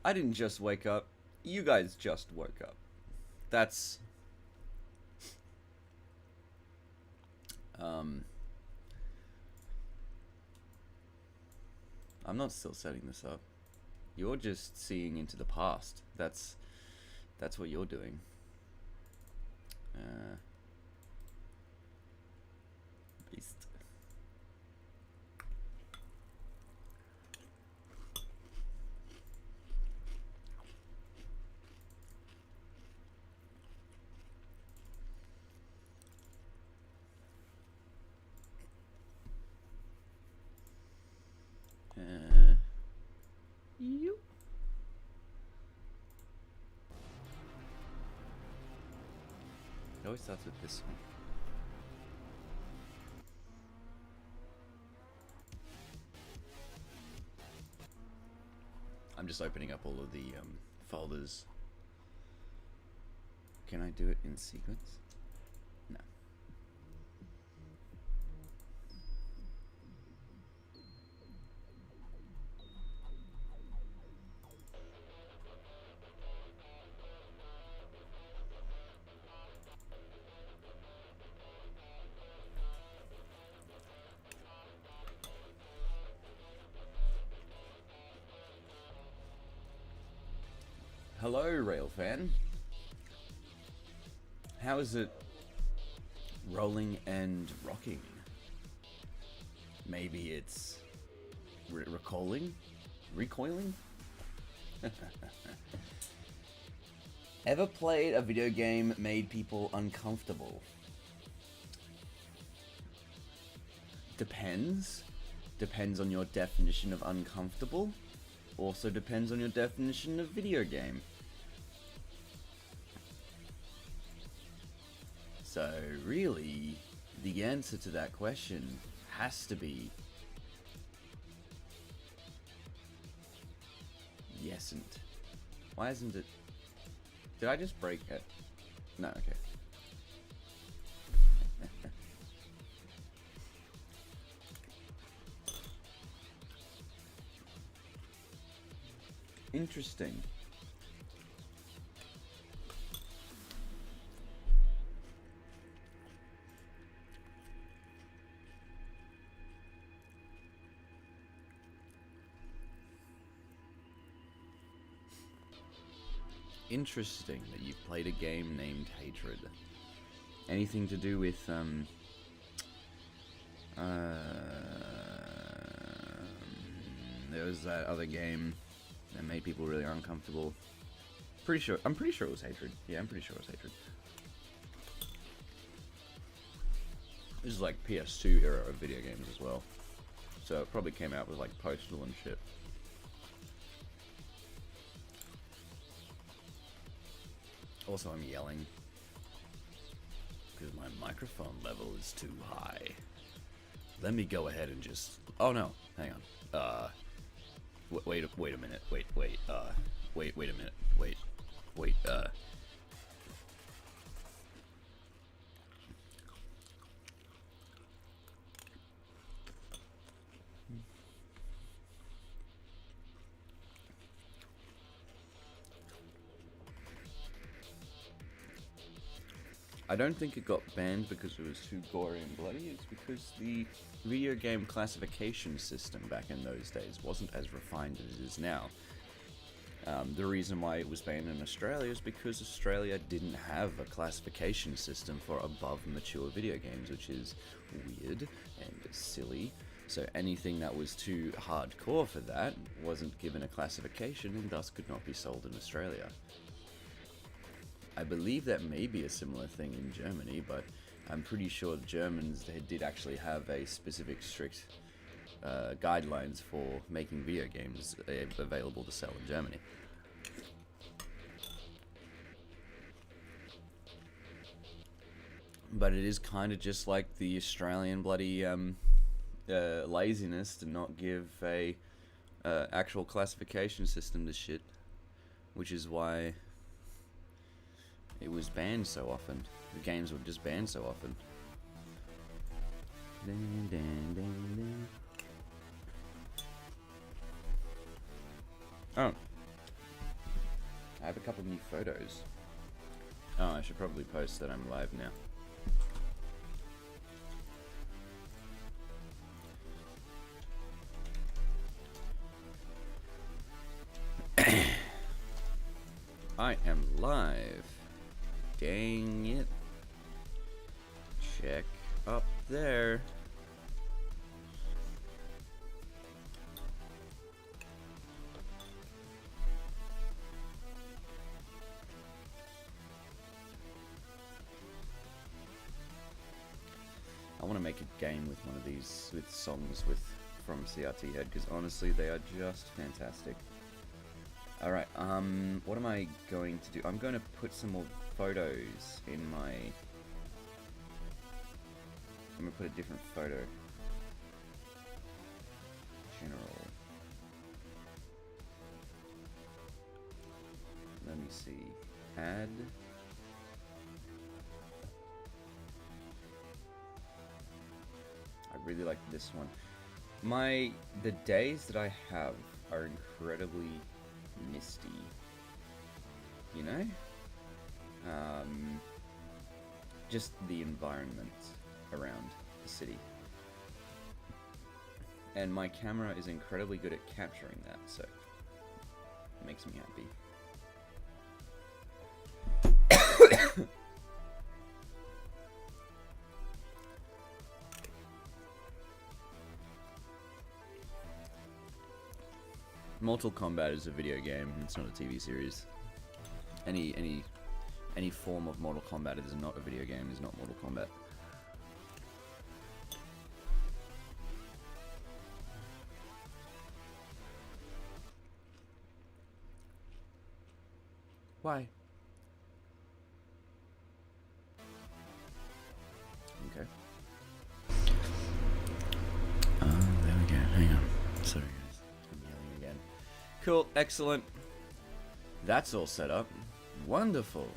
I didn't just wake up. You guys just woke up. That's... I'm not still setting this up. You're just seeing into the past. That's what you're doing. Beast. You. It always starts with this one. I'm just opening up all of the folders. Can I do it in sequence? No. Hello, Railfan. How is it rolling and rocking? Maybe it's recoiling? Ever played a video game made people uncomfortable? Depends. Depends on your definition of uncomfortable. Also depends on your definition of video game. So really, the answer to that question has to be yesn't. Why isn't it? Did I just break it? No, okay. Interesting. Interesting that you've played a game named Hatred. Anything to do with there was that other game that made people really uncomfortable. I'm pretty sure it was Hatred. Yeah, I'm pretty sure it was Hatred. This is like PS2 era of video games as well. So it probably came out with like Postal and shit. Also, I'm yelling because my microphone level is too high. Let me go ahead and just... Oh no, hang on. Wait a minute. Wait a minute. Wait. I don't think it got banned because it was too gory and bloody. It's because the video game classification system back in those days wasn't as refined as it is now. The reason why it was banned in Australia is because Australia didn't have a classification system for above mature video games, which is weird and silly. So anything that was too hardcore for that wasn't given a classification and thus could not be sold in Australia. I believe that may be a similar thing in Germany, but I'm pretty sure the Germans, they did actually have a specific strict guidelines for making video games available to sell in Germany. But it is kind of just like the Australian bloody laziness to not give a actual classification system to shit, which is why it was banned so often. The games were just banned so often. Oh, I have a couple new photos. Oh, I should probably post that I'm live now. I am live. Dang it. Check up there. I want to make a game with one of these, with songs from CRT Head, because honestly they are just fantastic. Alright, what am I going to do? I'm going to put some more photos in my... I'm going to put a different photo. General. Let me see. Add. I really like this one. The days that I have are incredibly misty, you know? Just the environment around the city. And my camera is incredibly good at capturing that, so it makes me happy. Mortal Kombat is a video game, it's not a TV series. Any form of Mortal Kombat is not a video game, is not Mortal Kombat. Why? Okay. Oh, there we go. Hang on. Sorry guys. I'm yelling again. Cool, excellent. That's all set up. Wonderful.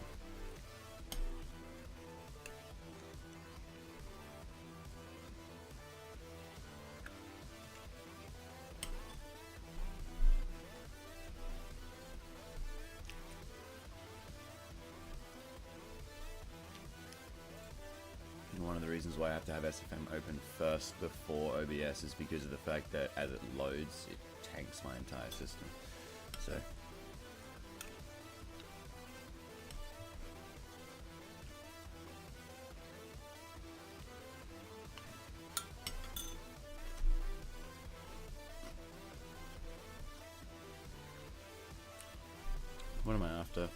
One of the reasons why I have to have SFM open first before OBS is because of the fact that as it loads, it tanks my entire system. So. What am I after?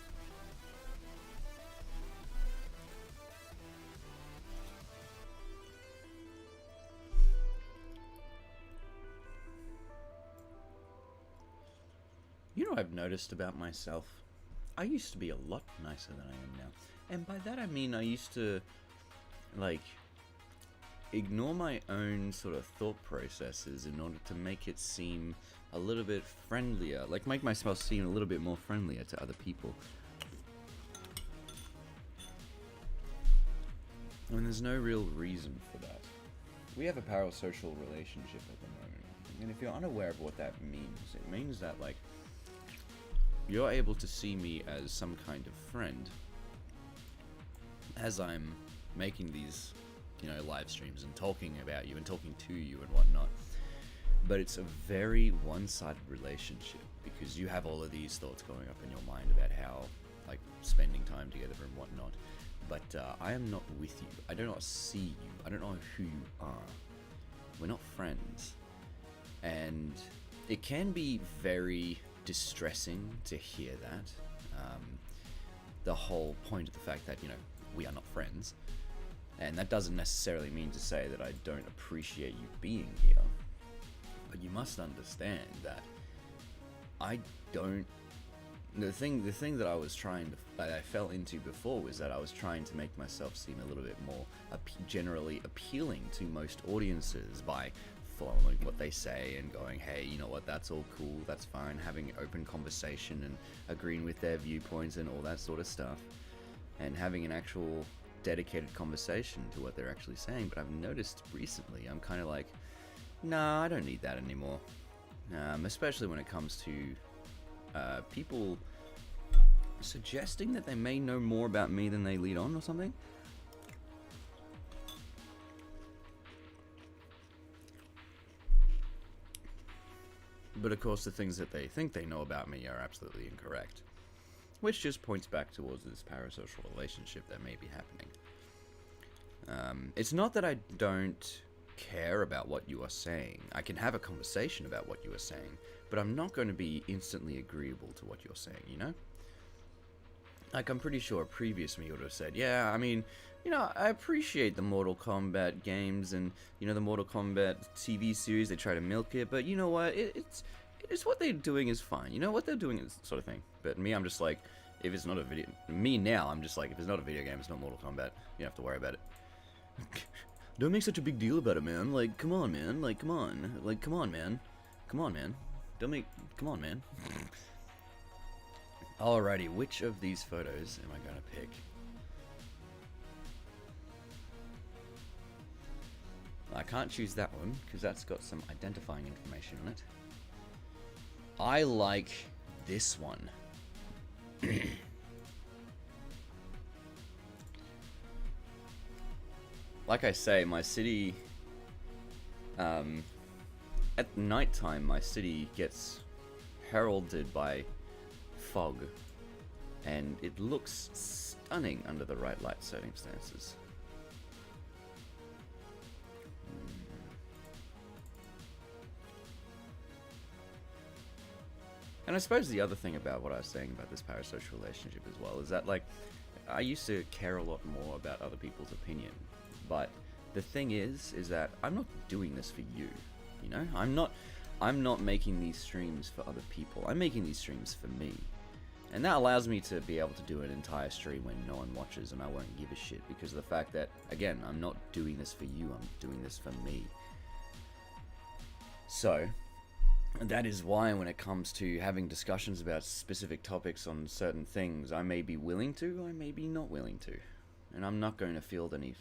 You know what I've noticed about myself? I used to be a lot nicer than I am now. And by that I mean I used to, like, ignore my own sort of thought processes in order to make it seem a little bit friendlier. Like, make myself seem a little bit more friendlier to other people. I mean, there's no real reason for that. We have a parasocial relationship at the moment. And if you're unaware of what that means, it means that, like, you're able to see me as some kind of friend as I'm making these, you know, live streams and talking about you and talking to you and whatnot. But it's a very one-sided relationship because you have all of these thoughts going up in your mind about how, like, spending time together and whatnot. But I am not with you. I do not see you. I don't know who you are. We're not friends. And it can be very distressing to hear that. The whole point of the fact that, you know, we are not friends. And that doesn't necessarily mean to say that I don't appreciate you being here. But you must understand that I don't... The thing that I was trying to... that I fell into before was that I was trying to make myself seem a little bit more generally appealing to most audiences by following what they say and going, hey, you know what, that's all cool, that's fine, having open conversation and agreeing with their viewpoints and all that sort of stuff. And having an actual dedicated conversation to what they're actually saying. But I've noticed recently, I'm kind of like, nah, I don't need that anymore. Especially when it comes to people suggesting that they may know more about me than they lead on or something? But of course the things that they think they know about me are absolutely incorrect. Which just points back towards this parasocial relationship that may be happening. It's not that I don't care about what you are saying. I can have a conversation about what you are saying, but I'm not going to be instantly agreeable to what you're saying, you know? Like, I'm pretty sure a previous me would have said, yeah, I mean, you know, I appreciate the Mortal Kombat games and, you know, the Mortal Kombat TV series, they try to milk it, but you know what, it's what they're doing is fine, you know, what they're doing is sort of thing. But me, I'm just like, if it's not a video, me now, I'm just like, if it's not a video game, it's not Mortal Kombat, you don't have to worry about it. Don't make such a big deal about it, man, like, come on, man, like, come on, man, come on, man, don't make, come on, man. Alrighty, which of these photos am I gonna pick? I can't choose that one, because that's got some identifying information on it. I like this one. Like I say, my city... at nighttime, my city gets heralded by fog, and it looks stunning under the right light circumstances. And I suppose the other thing about what I was saying about this parasocial relationship as well is that, like, I used to care a lot more about other people's opinion, but the thing is that I'm not doing this for you, you know? I'm not making these streams for other people. I'm making these streams for me. And that allows me to be able to do an entire stream when no one watches and I won't give a shit, because of the fact that, again, I'm not doing this for you, I'm doing this for me. So, that is why when it comes to having discussions about specific topics on certain things, I may be willing to, I may be not willing to. And I'm not going to field any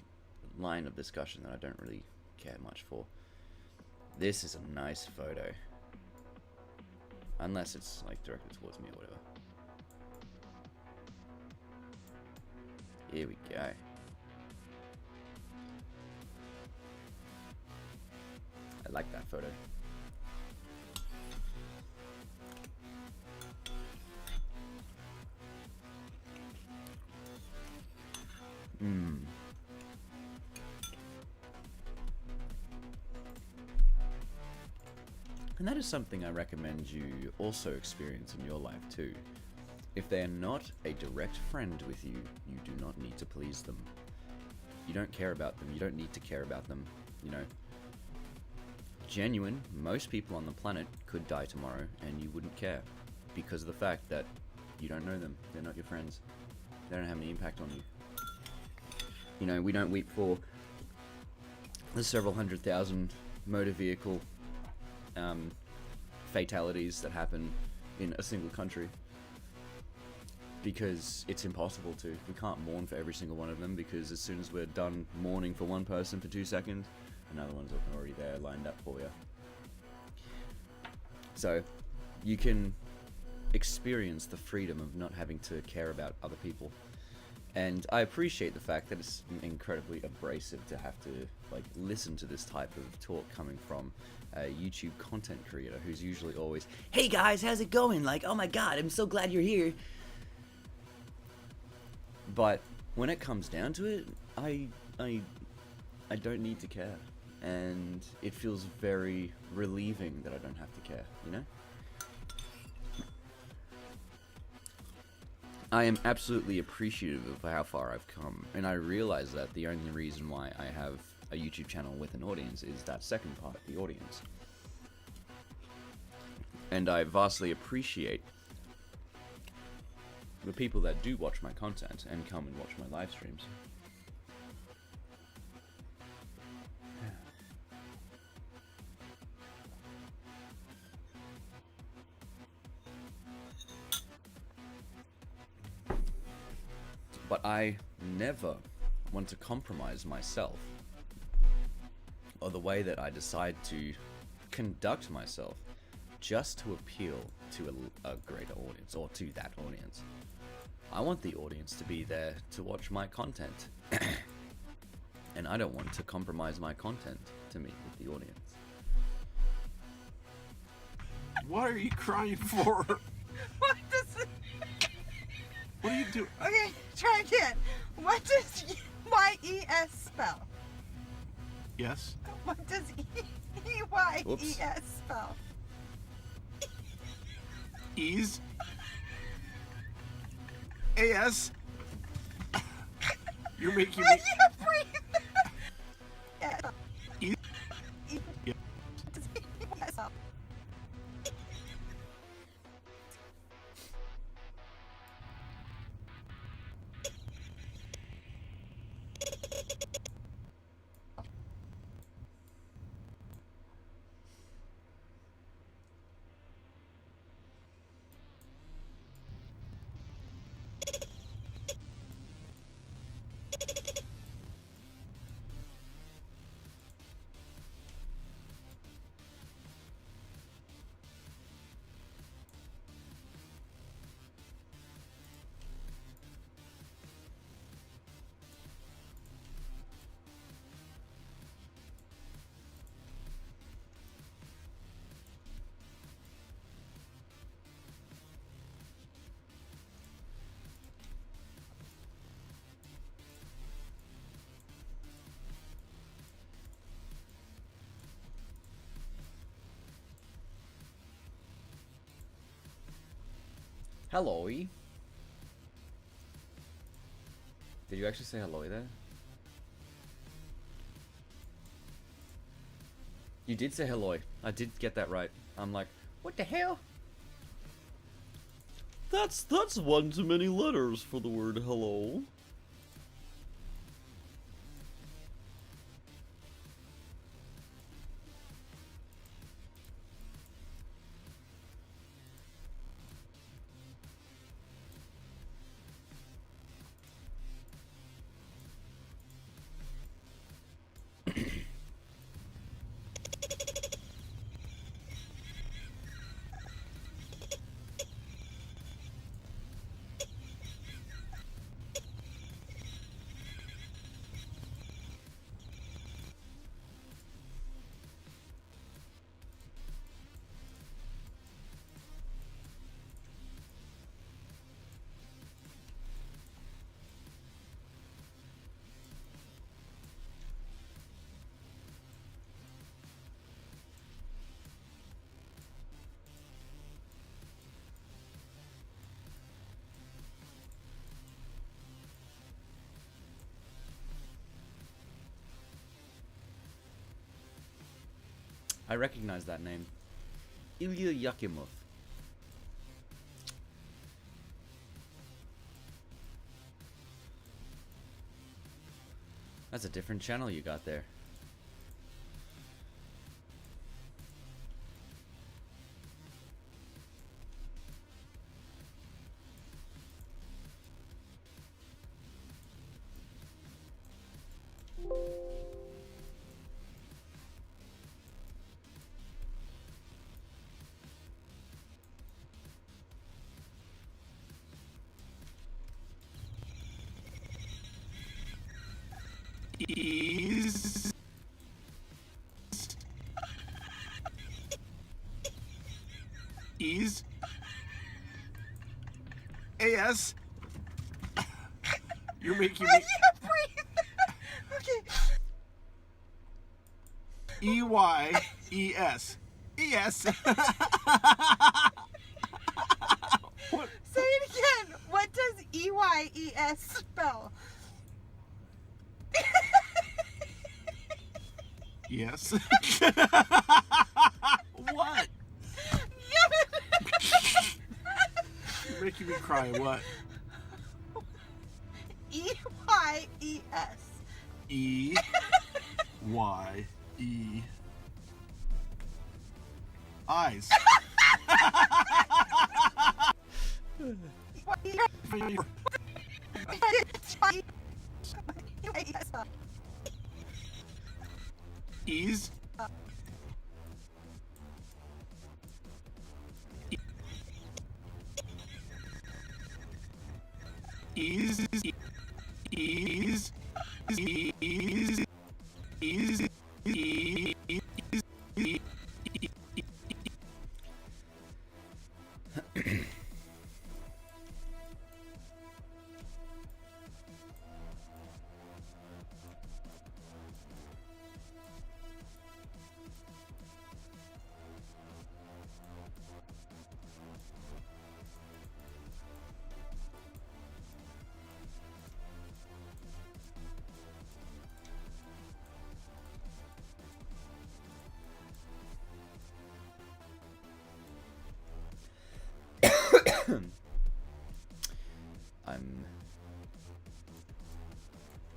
line of discussion that I don't really care much for. This is a nice photo. Unless it's, like, directed towards me or whatever. Here we go. I like that photo. And that is something I recommend you also experience in your life too. If they are not a direct friend with you, you do not need to please them. You don't care about them, you don't need to care about them, you know. Genuine, most people on the planet could die tomorrow and you wouldn't care, because of the fact that you don't know them, they're not your friends, they don't have any impact on you. You know, we don't weep for the several 100,000 motor vehicle fatalities that happen in a single country, because it's impossible to. We can't mourn for every single one of them, because as soon as we're done mourning for one person for 2 seconds, another one's already there lined up for you. So you can experience the freedom of not having to care about other people. And I appreciate the fact that it's incredibly abrasive to have to, like, listen to this type of talk coming from a YouTube content creator who's usually always, "Hey guys, how's it going? Like, oh my god, I'm so glad you're here." But when it comes down to it, I don't need to care. And it feels very relieving that I don't have to care, you know? I am absolutely appreciative of how far I've come, and I realize that the only reason why I have a YouTube channel with an audience is that second part, the audience. And I vastly appreciate the people that do watch my content and come and watch my live streams. But I never want to compromise myself, or the way that I decide to conduct myself, just to appeal to a greater audience, or to that audience. I want the audience to be there to watch my content. And I don't want to compromise my content to meet with the audience. What are you crying for? What does it... What are you doing? Okay, try again. What does Y-E-S spell? Yes. What does E-Y-E-S spell? Ease. A-S. You're making me... You breathe. Yeah. E- Yeah. What does E-Y-E-S spell? Hello. Did you actually say hello there? You did say hello. I did get that right. I'm like, what the hell? That's one too many letters for the word hello. I recognize that name. Ilya Yakimov. That's a different channel you got there. Ease. Ease. A-S. You're making me... Okay. E-Y-E-S. E-S. What? Say it again. What does E-Y-E-S spell? Yes. What? You're making me cry. What? E-Y-E-S. E-Y-E. Eyes. Ease. Ease. Ease. Ease. Ease.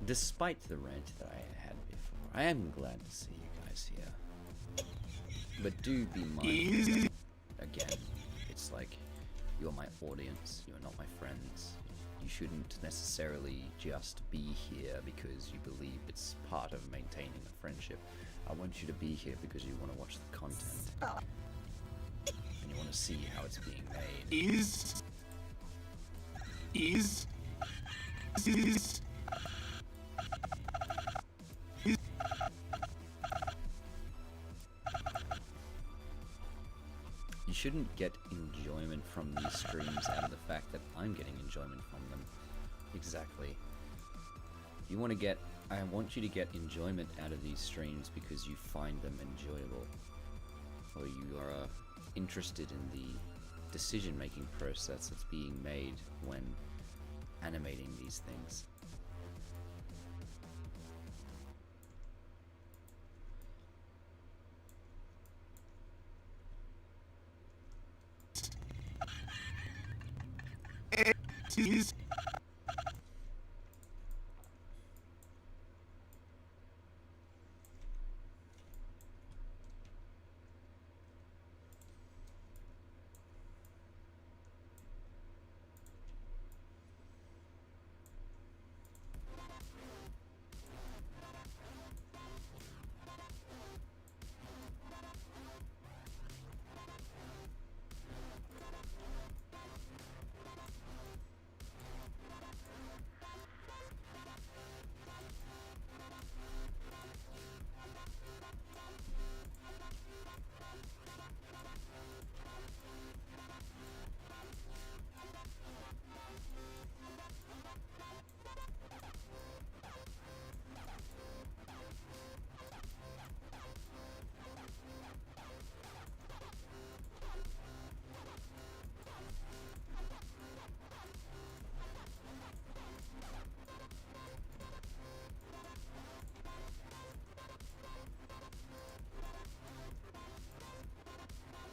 Despite the rant that I had before, I am glad to see you guys here. But do be mindful that, again, it's like, you're my audience, you're not my friends. You shouldn't necessarily just be here because you believe it's part of maintaining a friendship. I want you to be here because you want to watch the content. And you want to see how it's being made. Ease. You shouldn't get enjoyment from these streams out of the fact that I'm getting enjoyment from them. Exactly. You want to get... I want you to get enjoyment out of these streams because you find them enjoyable. Or you are interested in the decision-making process that's being made when animating these things. Ease.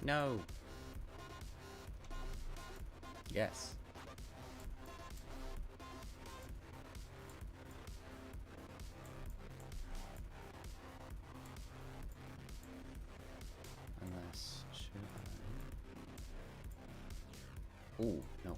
No. Yes. Unless... should I... Oh, no.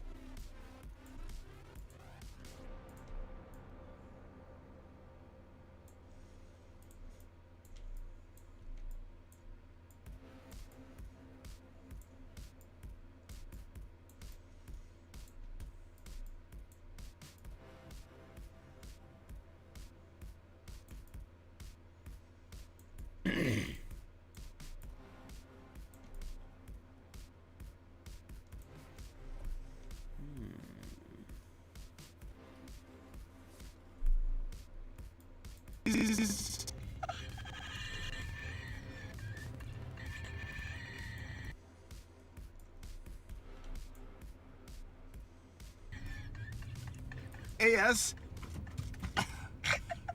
AS.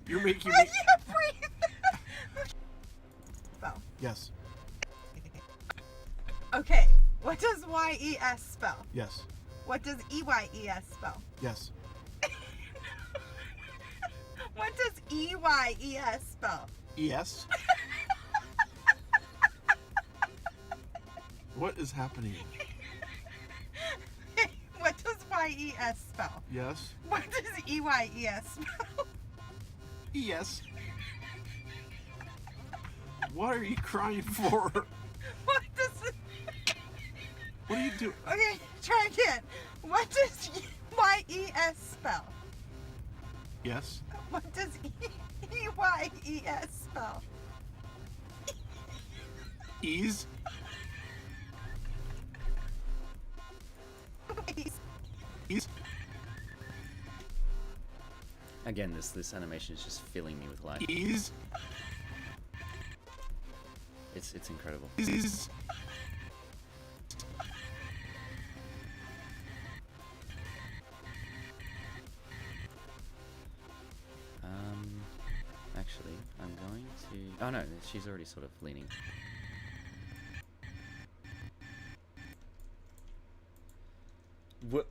You're making I me. can't breathe. Spell. Yes. Okay. What does YES spell? Yes. What does EYES spell? Yes. What does EYES spell? ES. What is happening? What does YES spell? Yes. What does EYES spell? ES. What are you crying for? What does... What are you doing? Okay, try again. What does YES spell? spell? Yes. What does E-Y-E-S spell? Ease. Ease. Again, this animation is just filling me with life. Ease. It's incredible. Ease. Actually, I'm going to... Oh no, she's already sort of leaning. What?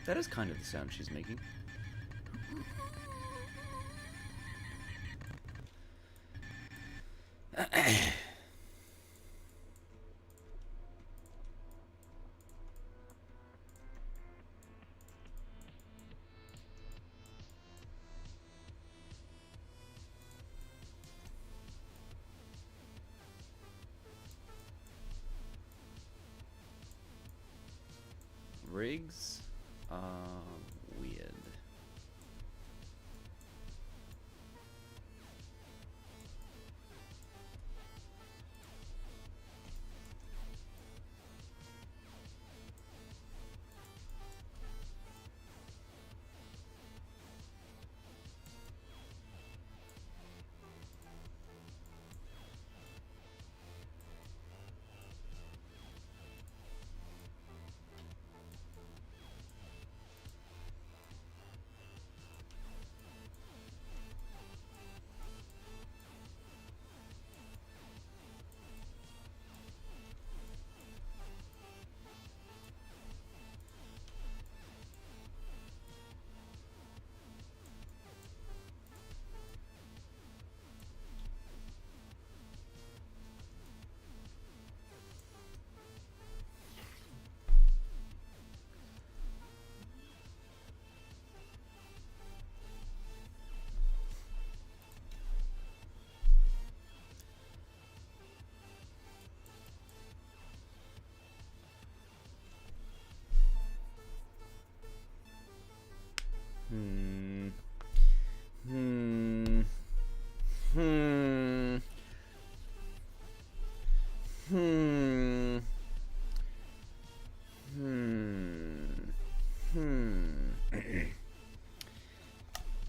That is kind of the sound she's making. Rigs are weird. Hmm. Hmm. Hmm. Hmm. Hmm. Hmm.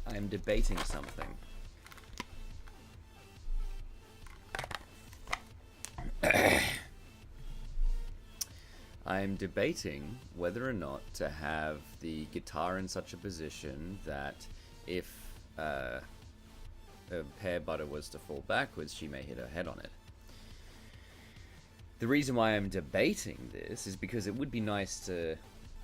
I'm debating something. I'm debating whether or not to have the guitar in such a position that if a pear butter was to fall backwards, she may hit her head on it. The reason why I'm debating this is because it would be nice to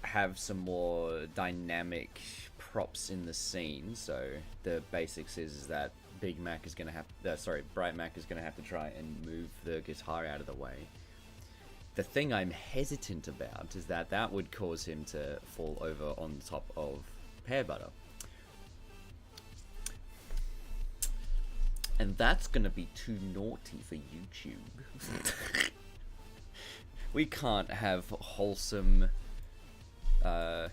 have some more dynamic props in the scene. So the basics is that Big Mac is going to have, Bright Mac is going to have to try and move the guitar out of the way. The thing I'm hesitant about is that that would cause him to fall over on top of pear butter. And that's gonna be too naughty for YouTube. We can't have wholesome... I'm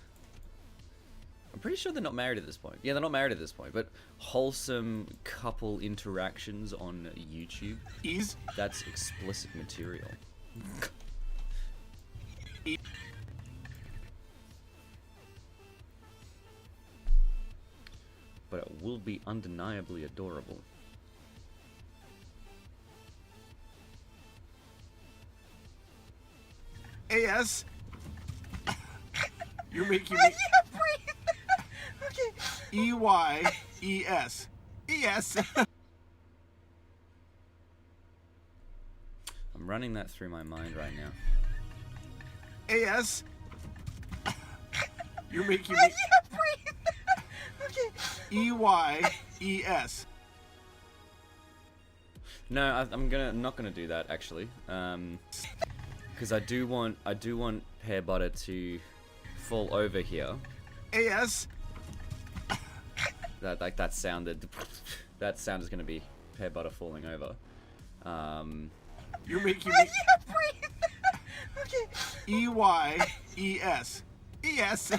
pretty sure they're not married at this point. Yeah, they're not married at this point, but wholesome couple interactions on YouTube. Ease. That's explicit material. But it will be undeniably adorable. AS. You're making I me. can't breathe. Okay. EYES. ES. I'm running that through my mind right now. AS. You're making I me. can't breathe. Okay. EYES. No, I'm not gonna do that actually, because I do want pear butter to fall over here. AS. That sound is gonna be pear butter falling over. You're making I me. can't breathe. Okay. EYES. ES.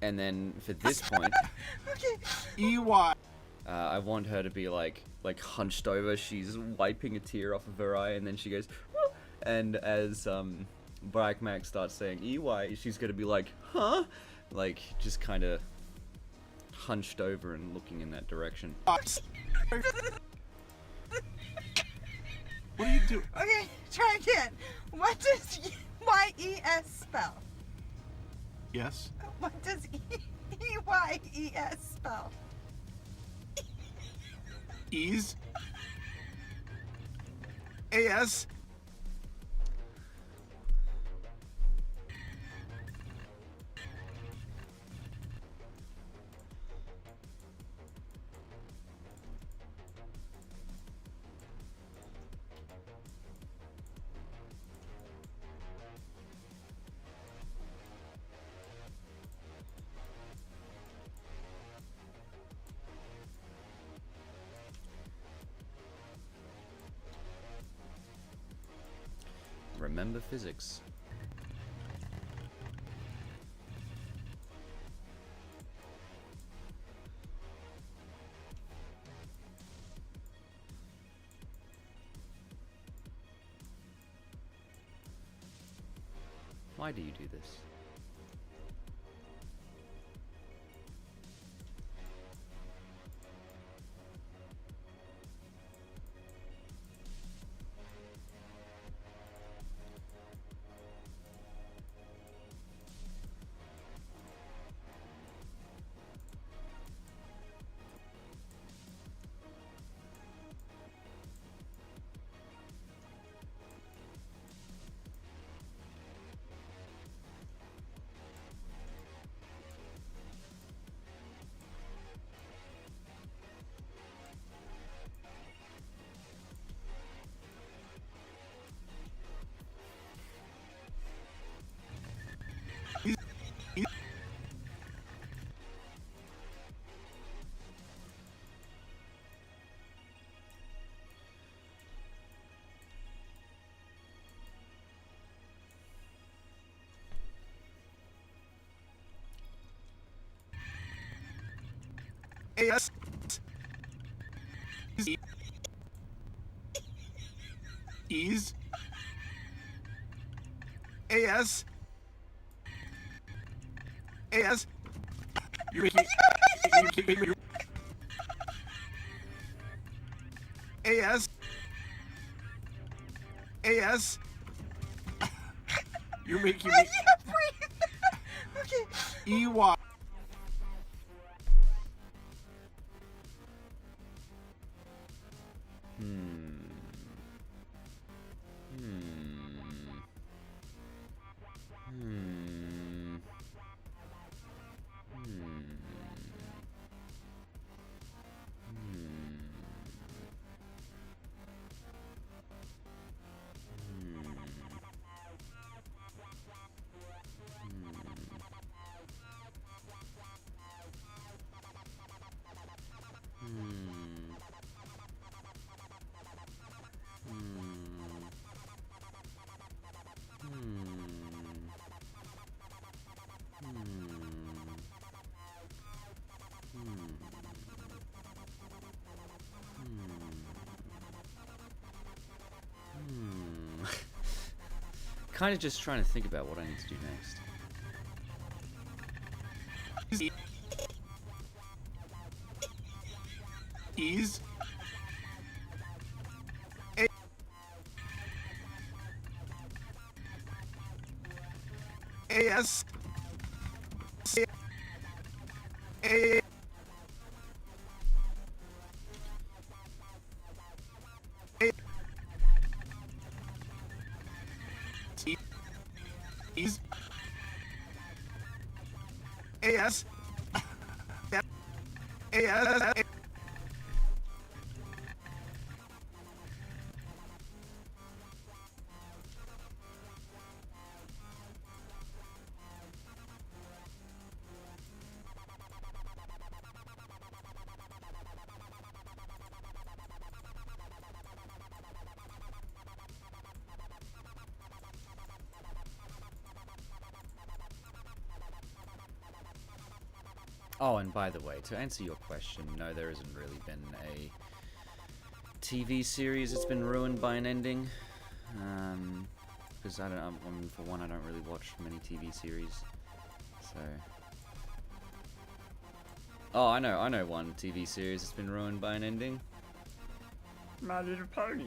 And then for this point, Okay. EY. I want her to be like hunched over. She's wiping a tear off of her eye, and then she goes, "Woo!" And as Black Mac starts saying EY, she's gonna be like, huh? Like just kind of hunched over and looking in that direction. What do you do? Okay, try again. What does YES spell? Yes. What does EYES spell? Ease. AS. Remember physics. Why do you do this? AS. Ease. AS. AS. You're making. AS. AS. You're making I me. can't breathe. Okay. EY. Kind of just trying to think about what I need to do next. Ease. AS. A. Ease. AS. AS. Oh, and by the way, to answer your question, no, there hasn't really been a TV series that's been ruined by an ending. Because I mean, for one, I don't really watch many TV series. So. Oh, I know one TV series that's been ruined by an ending. My Little Pony.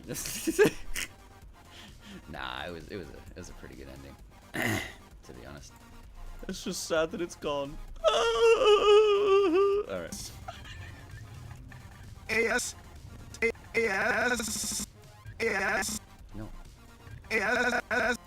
Nah, it was a pretty good ending. To be honest. It's just sad that it's gone. Alright. AS. AS. AS. No. AS.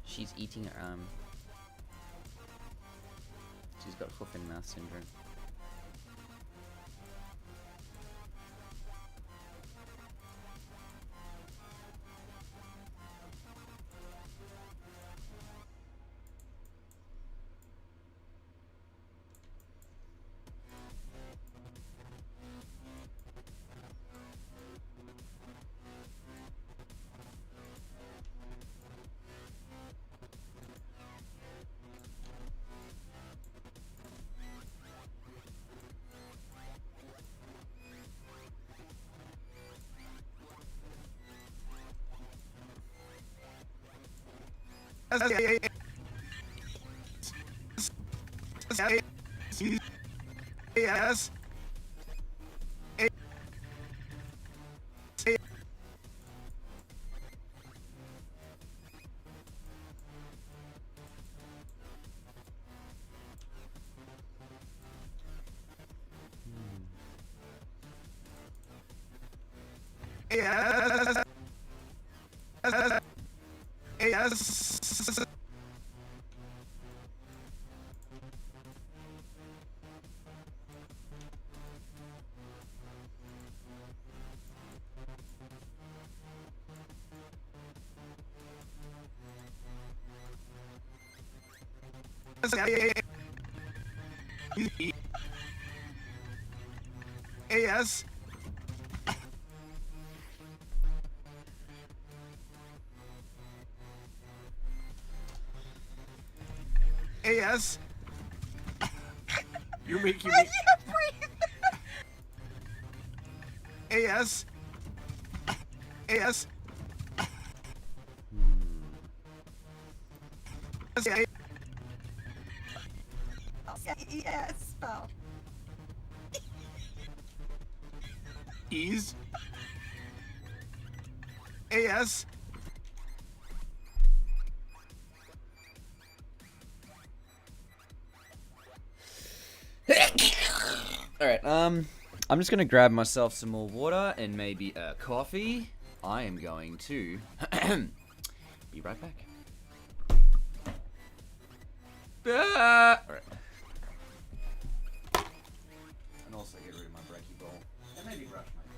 She's eating her arm. She's got hoof and mouth syndrome. Yes. Yes. AS. AS. You're making me. AS. AS. Yes, spell. Ease. AS. Alright, I'm just gonna grab myself some more water and maybe a coffee. I am going to be right back. Alright. And also get rid of my brekkie bowl. And maybe brush my teeth.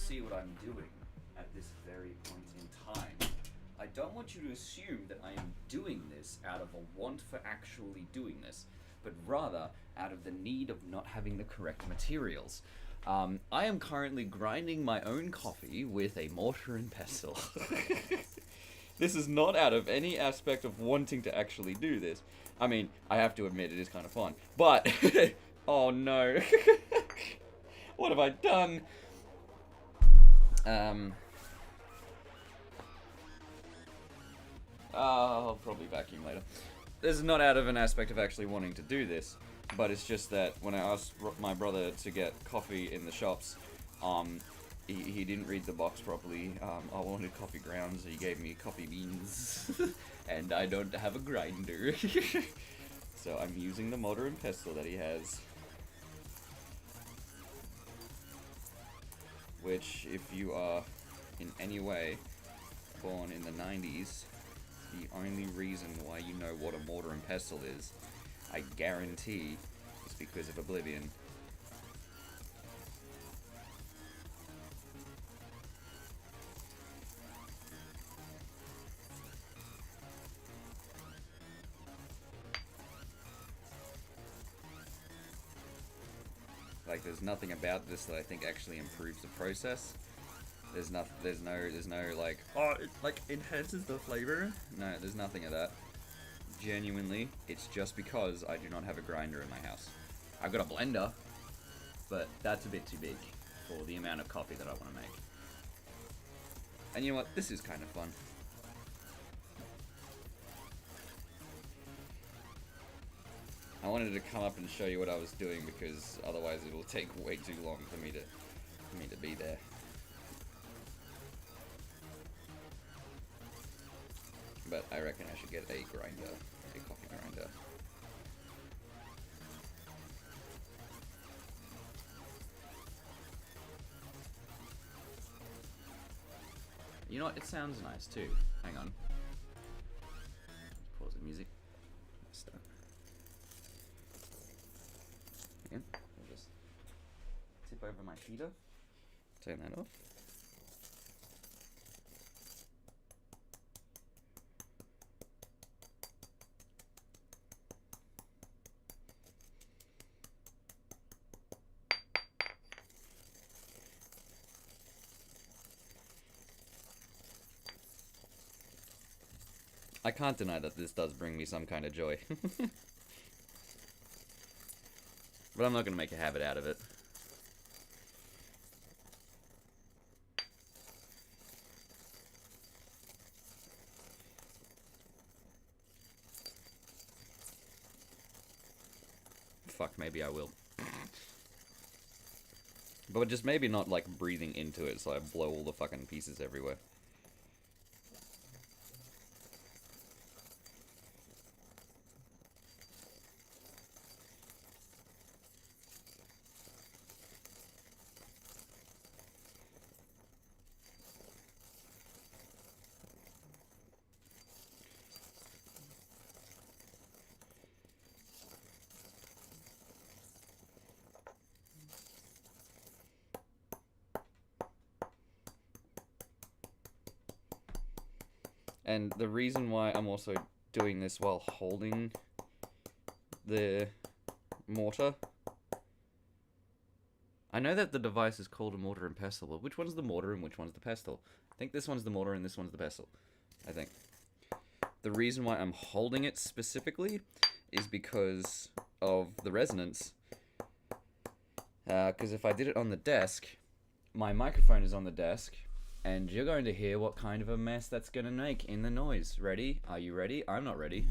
see what I'm doing at this very point in time, I don't want you to assume that I am doing this out of a want for actually doing this, but rather out of the need of not having the correct materials. I am currently grinding my own coffee with a mortar and pestle. This is not out of any aspect of wanting to actually do this. I mean, I have to admit it is kind of fun, but oh no. What have I done? I'll probably vacuum later. This is not out of an aspect of actually wanting to do this, but it's just that when I asked my brother to get coffee in the shops, he didn't read the box properly. I wanted coffee grounds, so he gave me coffee beans, and I don't have a grinder. So I'm using the mortar and pestle that he has. Which, if you are in any way born in the 90s, the only reason why you know what a mortar and pestle is, I guarantee, is because of Oblivion. Like, there's nothing about this that I think actually improves the process. There's no like, oh, it like enhances the flavor. No, there's nothing of that. Genuinely, it's just because I do not have a grinder in my house. I've got a blender, but that's a bit too big for the amount of coffee that I want to make. And you know what? This is kind of fun. I wanted to come up and show you what I was doing because otherwise it will take way too long for me to be there. But I reckon I should get a grinder, a coffee grinder. You know what? It sounds nice too. Hang on. Pause the music. Start. Again, I'll just tip over my heater. Turn that off. I can't deny that this does bring me some kind of joy. But I'm not going to make a habit out of it. Fuck, maybe I will. But just maybe not like breathing into it so I blow all the fucking pieces everywhere. And the reason why I'm also doing this while holding the mortar, I know that the device is called a mortar and pestle, but which one's the mortar and which one's the pestle? I think this one's the mortar and this one's the pestle, I think. The reason why I'm holding it specifically is because of the resonance. Because if I did it on the desk, my microphone is on the desk, and you're going to hear what kind of a mess that's going to make in the noise. Ready? Are you ready? I'm not ready.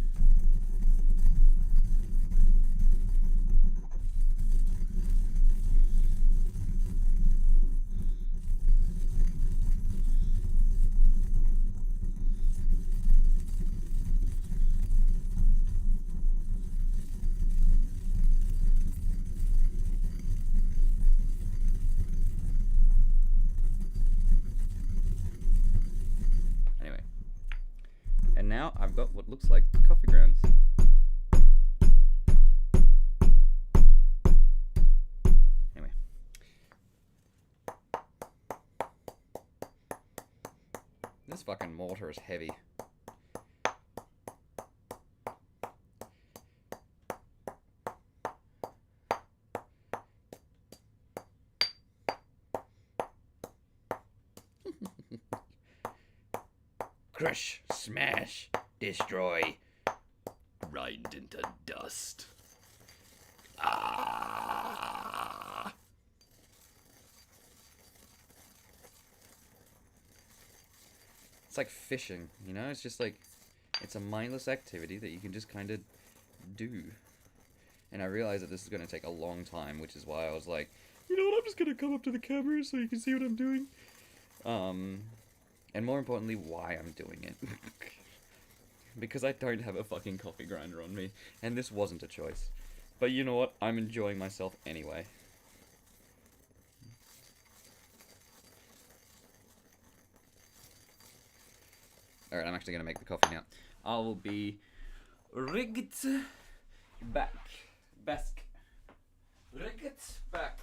And now I've got what looks like coffee grounds. Anyway. This fucking mortar is heavy. Crush, smash, destroy, grind into dust. Ah! It's like fishing, you know? It's just like, it's a mindless activity that you can just kind of do. And I realized that this is going to take a long time, which is why I was like, you know what, I'm just going to come up to the camera so you can see what I'm doing. And more importantly, why I'm doing it. Because I don't have a fucking coffee grinder on me, and this wasn't a choice. But you know what, I'm enjoying myself anyway. Alright, I'm actually going to make the coffee now. I will be rigged back. Bask. Rigged back.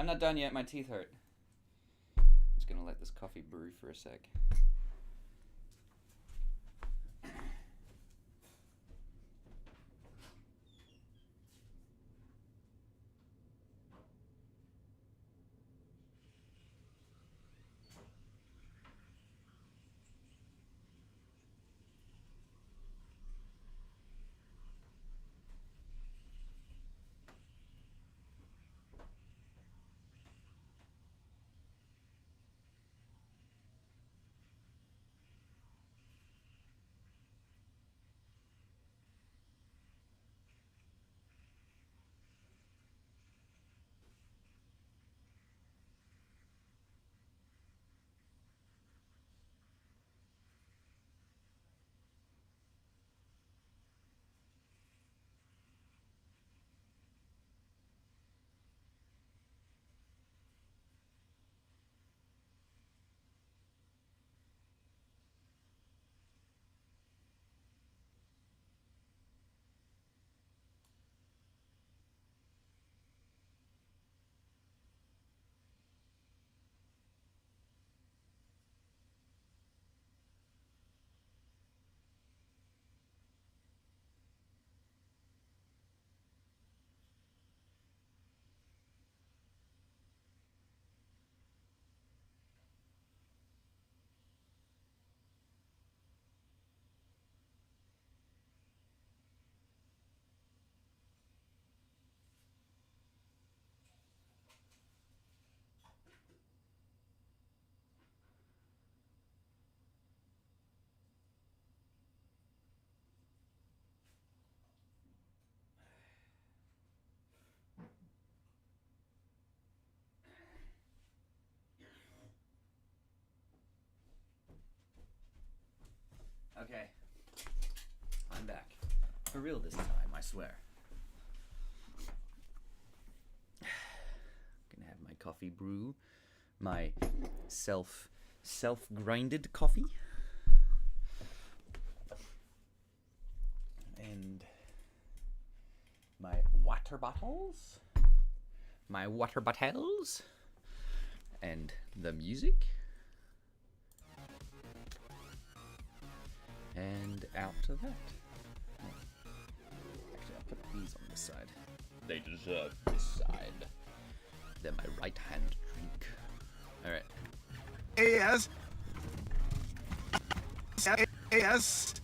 I'm not done yet. My teeth hurt. Just gonna let this coffee brew for a sec. Okay, I'm back. For real this time, I swear. Gonna have my coffee brew, my self-grinded coffee, and my water bottles, and the music. And out of that. Actually, I'll put these on this side. They deserve this side. They're my right hand drink. Alright. Yes. Yes. Yes.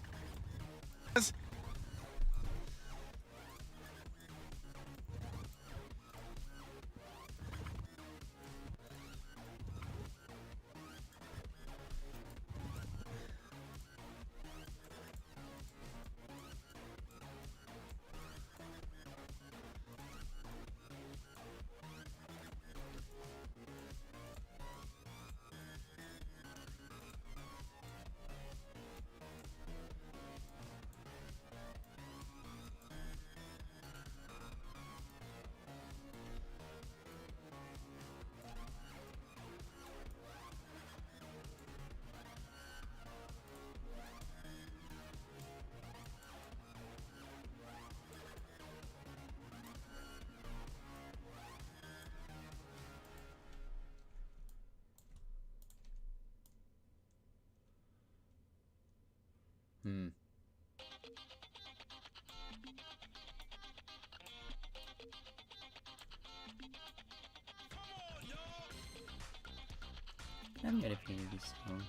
I'm gonna play this song.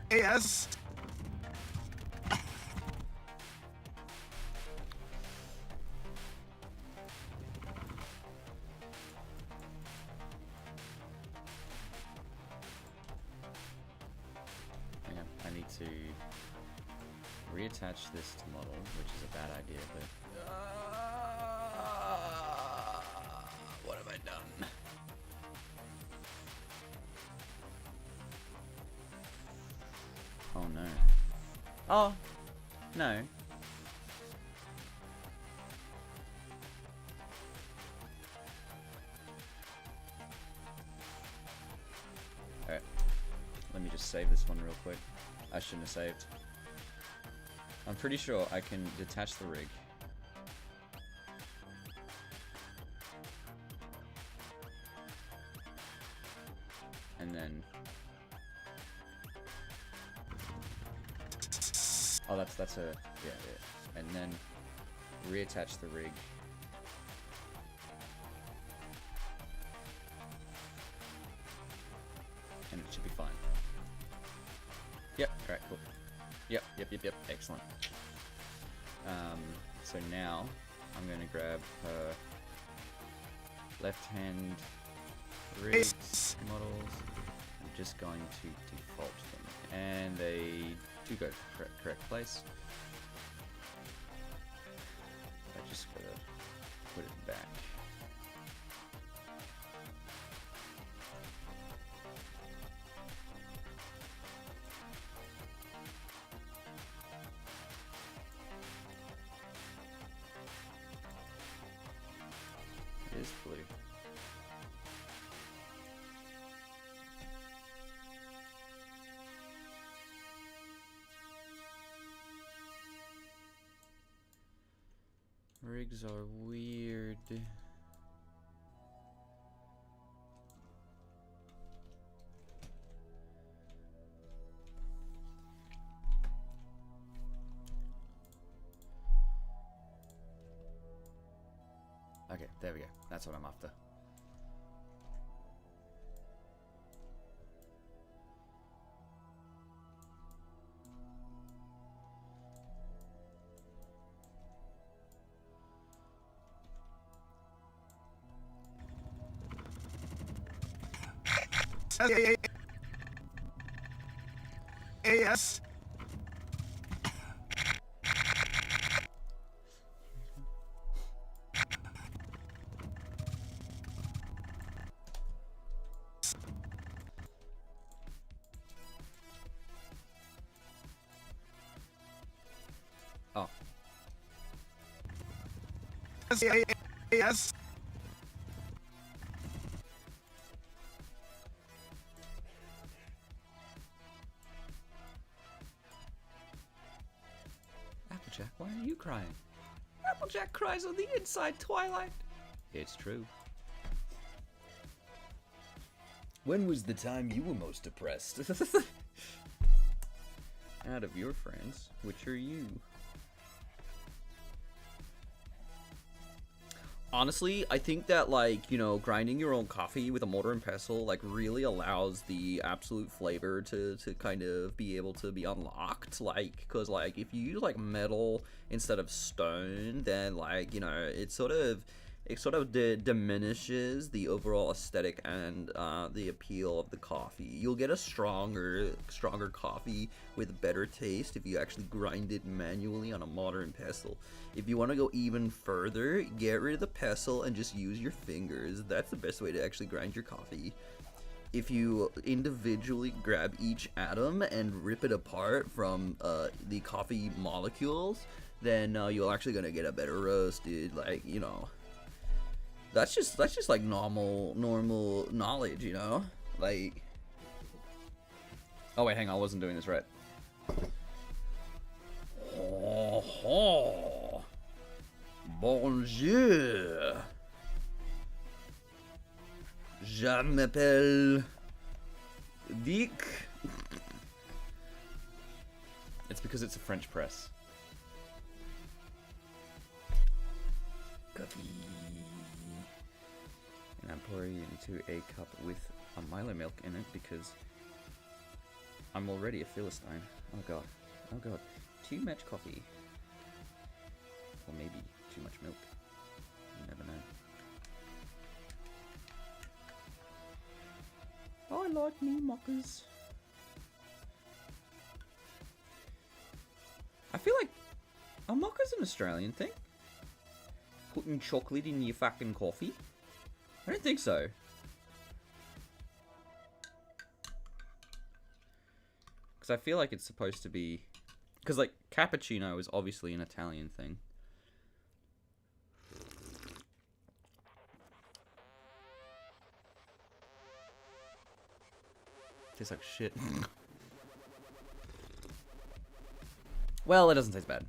Yes. Hang on, I need to reattach this to model, which is a bad idea, but... what have I done? Oh no. Oh, no. Alright. Let me just save this one real quick. I shouldn't have saved. I'm pretty sure I can detach the rig. And then... Oh, that's a... Yeah. And then reattach the rig. And it should be fine. Yep, alright, cool. Yep, excellent. So now, I'm gonna grab her left-hand rigs models. I'm just going to default them. And they do go to correct place. I just gotta put it back. It is blue. Rigs are weird. Okay, there we go. That's what I'm after. AS. Oh. AS. Applejack, why are you crying? Applejack cries on the inside, Twilight. It's true. When was the time you were most depressed? Out of your friends, which are you? Honestly, I think that, like, you know, grinding your own coffee with a mortar and pestle, like, really allows the absolute flavor to kind of be able to be unlocked. Like, because, like, if you use, like, metal instead of stone, then, like, you know, it sort of diminishes the overall aesthetic and the appeal of the coffee. You'll get a stronger coffee with better taste if you actually grind it manually on a mortar and pestle. If you want to go even further, get rid of the pestle and just use your fingers. That's the best way to actually grind your coffee. If you individually grab each atom and rip it apart from the coffee molecules, then you're actually gonna get a better roast, dude. Like, you know. That's just like normal knowledge, you know? Like, oh wait, hang on, I wasn't doing this right. Oh, bonjour. Je m'appelle Dick. It's because it's a French press. Coffee. And I'm pouring it into a cup with a Milo milk in it because I'm already a Philistine. Oh god. Oh god. Too much coffee. Or maybe too much milk. You never know. I like me mockers. I feel like... Are mockers an Australian thing? Putting chocolate in your fucking coffee? I don't think so. Because I feel like it's supposed to be Because, like, cappuccino is obviously an Italian thing. Tastes like shit. Well, it doesn't taste bad.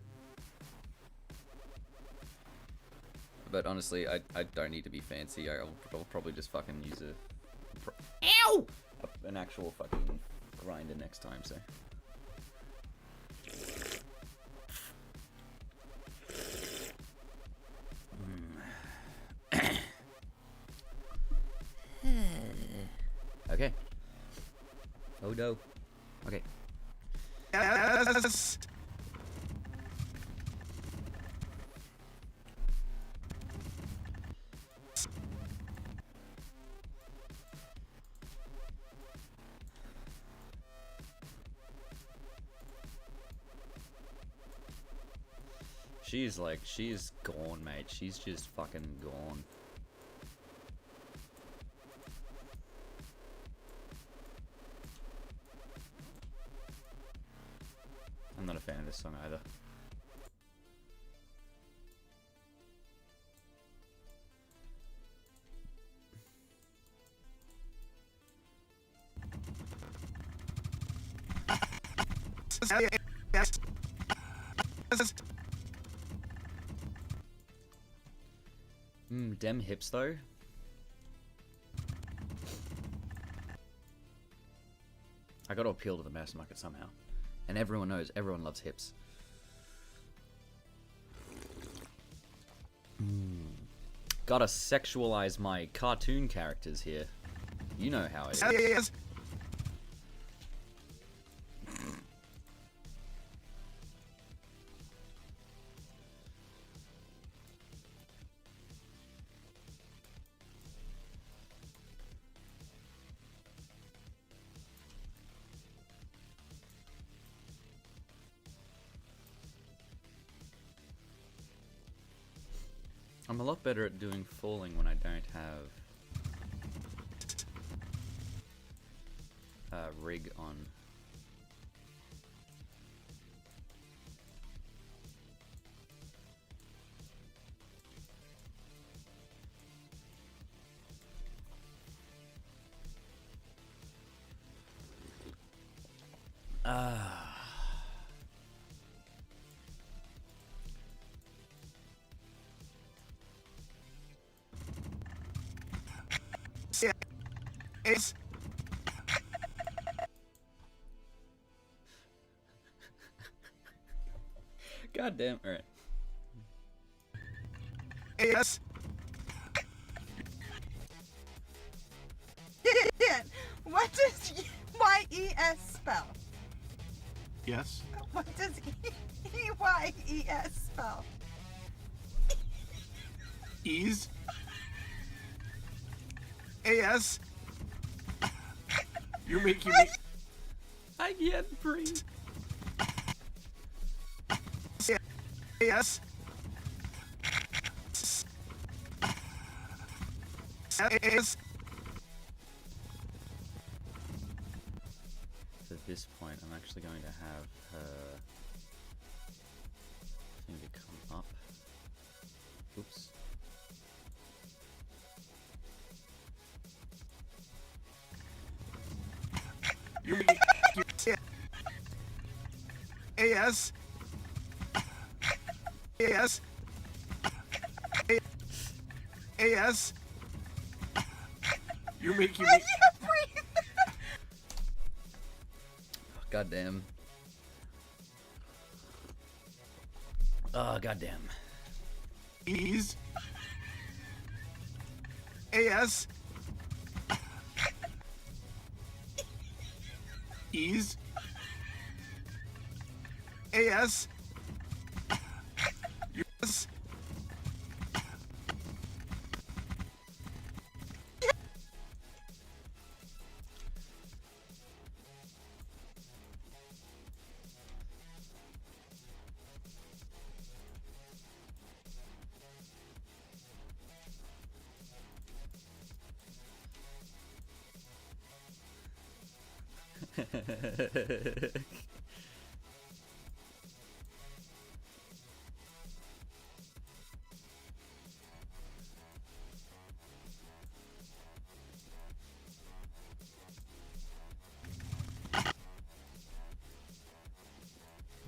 But honestly, I don't need to be fancy. I'll probably just fucking use an actual fucking grinder next time, so. Okay. Oh no. Okay. Yes. She's gone, mate. She's just fucking gone. I'm not a fan of this song either. Yes. Dem hips though. I gotta appeal to the mass market somehow. And everyone knows, everyone loves hips. Gotta sexualize my cartoon characters here. You know how it is. Yes. I'm a lot better at doing falling when I don't have rig on. Yes. God damn. All right. Yes. What does Y-E-S spell? Yes. What does Y-E-S spell? Ease. Yes. You're making me. I can't breathe. Yes. Yes. So at this point, I'm actually going to have her thing to come up. Oops. You're making. Yes. Yes. Yes. You're making me. God damn. Oh, goddamn. Ease. Yes. Ease. Yes. Yes.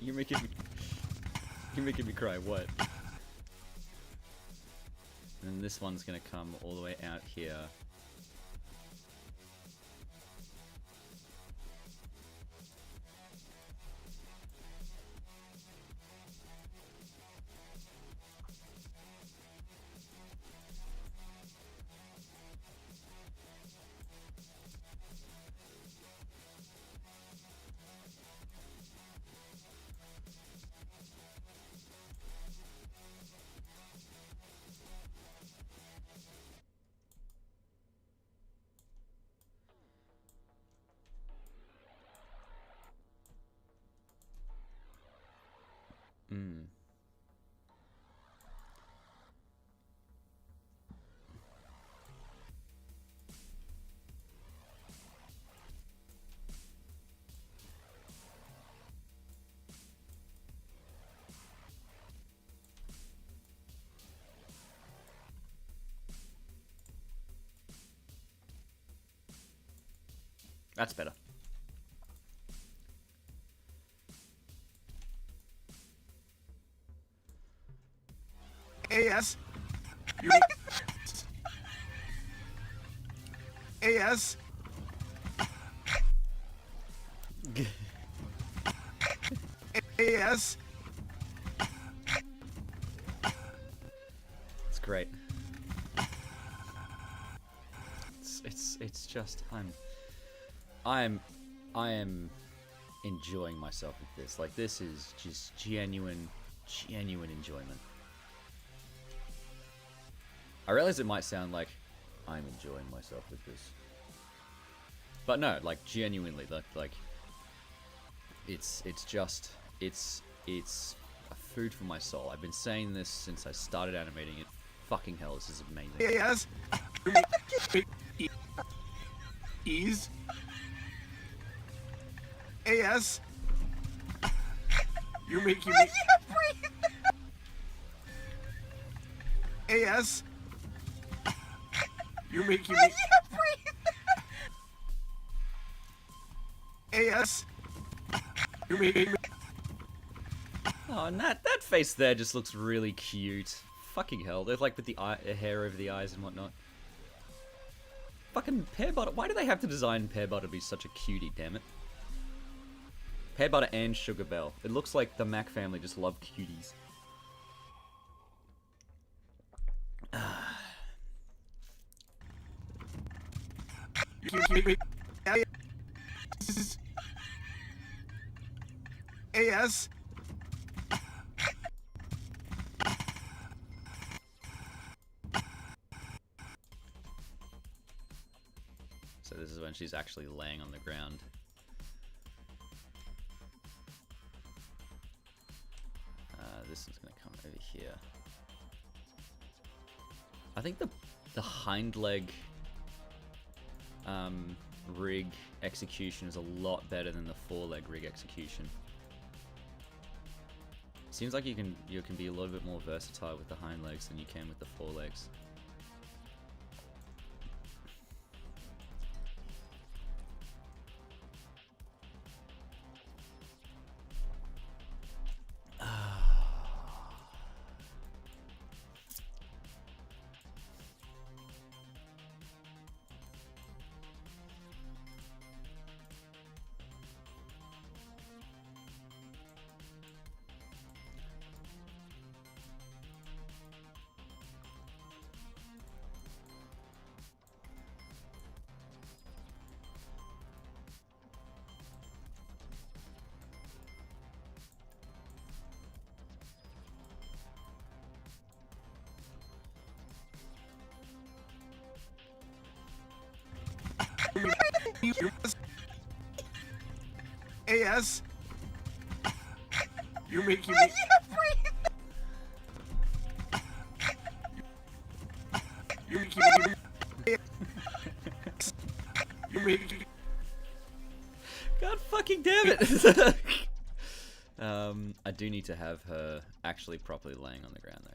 You're making me cry. What? And this one's gonna come all the way out here. Hmm. That's better. AS. AS. AS. It's great. It's just I am enjoying myself with this. Like, this is just genuine enjoyment. I realize it might sound like I'm enjoying myself with this, but no, like genuinely, like it's a food for my soul. I've been saying this since I started animating it. Fucking hell, this is amazing. AS. Ease. AS. You're making me. AS. You're making me. AS. You're making me. Oh, and that face there just looks really cute. Fucking hell, they're like with the hair over the eyes and whatnot. Fucking Pear Butter. Why do they have to design Pear Butter to be such a cutie, damn it? Pear Butter and Sugar Bell. It looks like the Mac family just love cuties. AS. So this is when she's actually laying on the ground. This is gonna come over here. I think the hind leg rig execution is a lot better than the foreleg rig execution. Seems like you can be a little bit more versatile with the hind legs than you can with the forelegs. AS. You're making me. You're making me. You're making. God fucking damn it! I do need to have her actually properly laying on the ground though.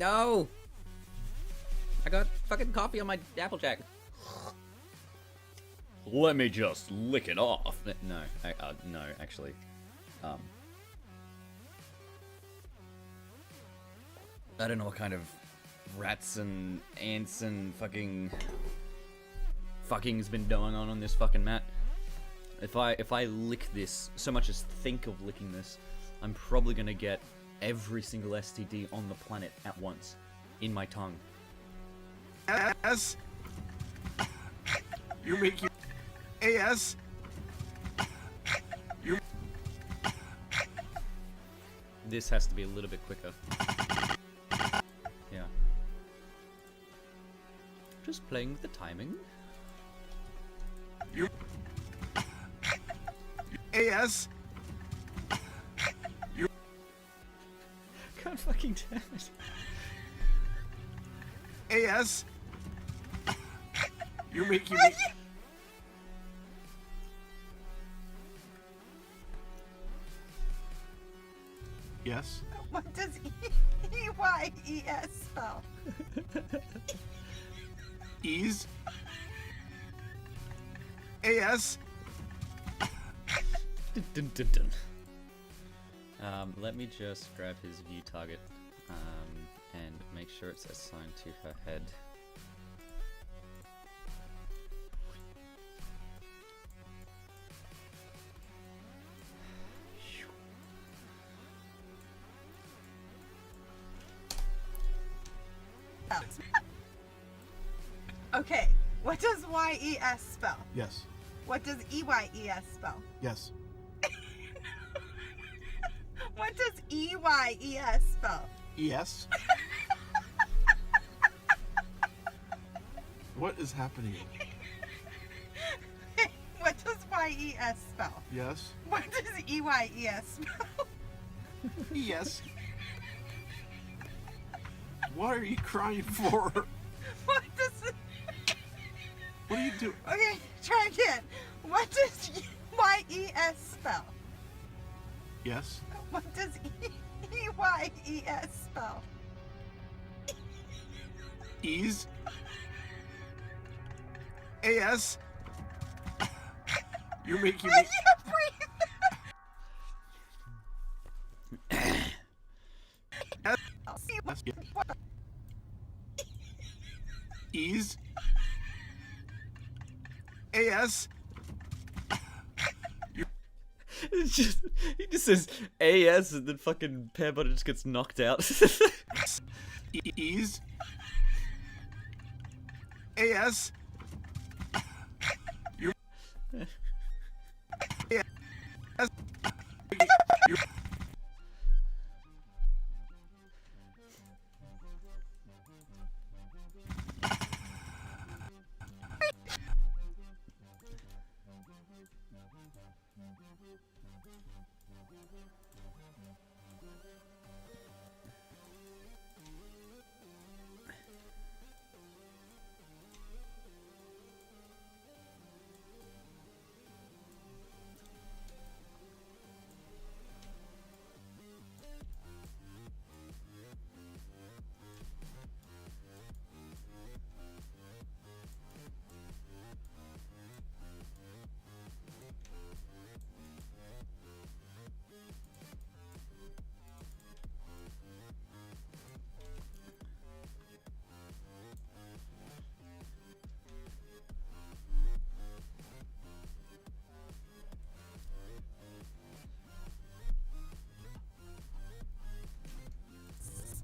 No! I got fucking coffee on my Applejack. Let me just lick it off. No, no, actually. I don't know what kind of rats and ants and fucking's been going on this fucking mat. If I lick this, so much as think of licking this, I'm probably gonna get every single STD on the planet at once in my tongue. AS. You make you. AS. You. This has to be a little bit quicker. Yeah. Just playing with the timing. You. AS. You. God fucking damn it. AS. You make you. Yes. What does EYES spell? Ease. AS. Dun, dun, dun, dun. Let me just grab his view target and make sure it's assigned to her head. Okay, what does YES spell? Yes. What does EYES spell? Yes. What does EYES spell? ES. What is happening? What does YES spell? Yes. What does EYES spell? Yes. What are you crying for? What does... What are you doing? Okay, try again. What does YES spell? Yes. What does EYES spell? Ease. AS. You make you. I can't breathe. Ease. AS. It's just, he just says AS and then fucking Pear Butter just gets knocked out. Ease. AS. You. AS. You.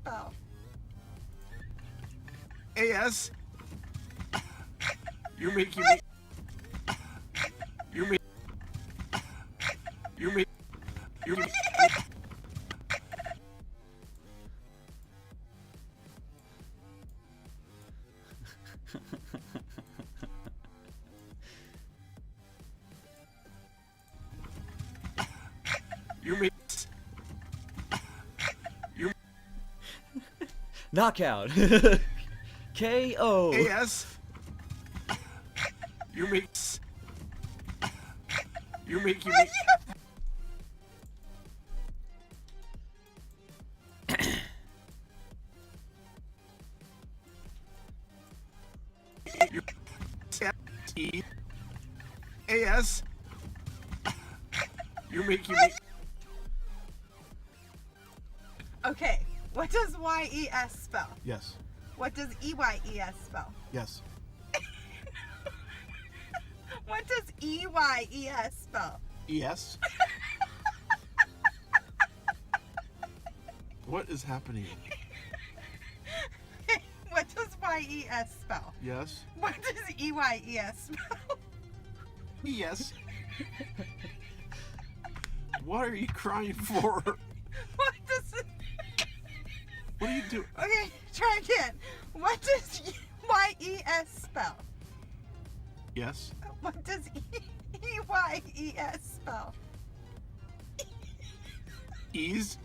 Spell. AS. You make you. You make. You make. You make. You make. You. Knockout. KO. AS. You make. You make you. Make, E A S. You're making me. Okay, what does YES spell? Yes. What does EYES spell? Yes. What does EYES spell? Yes. What is happening? What does YES spell? Yes. What does EYES spell? Yes. What are you crying for? What does it... What are you doing? Okay, try again. What does YES spell? Yes. What does EYES spell? Ease.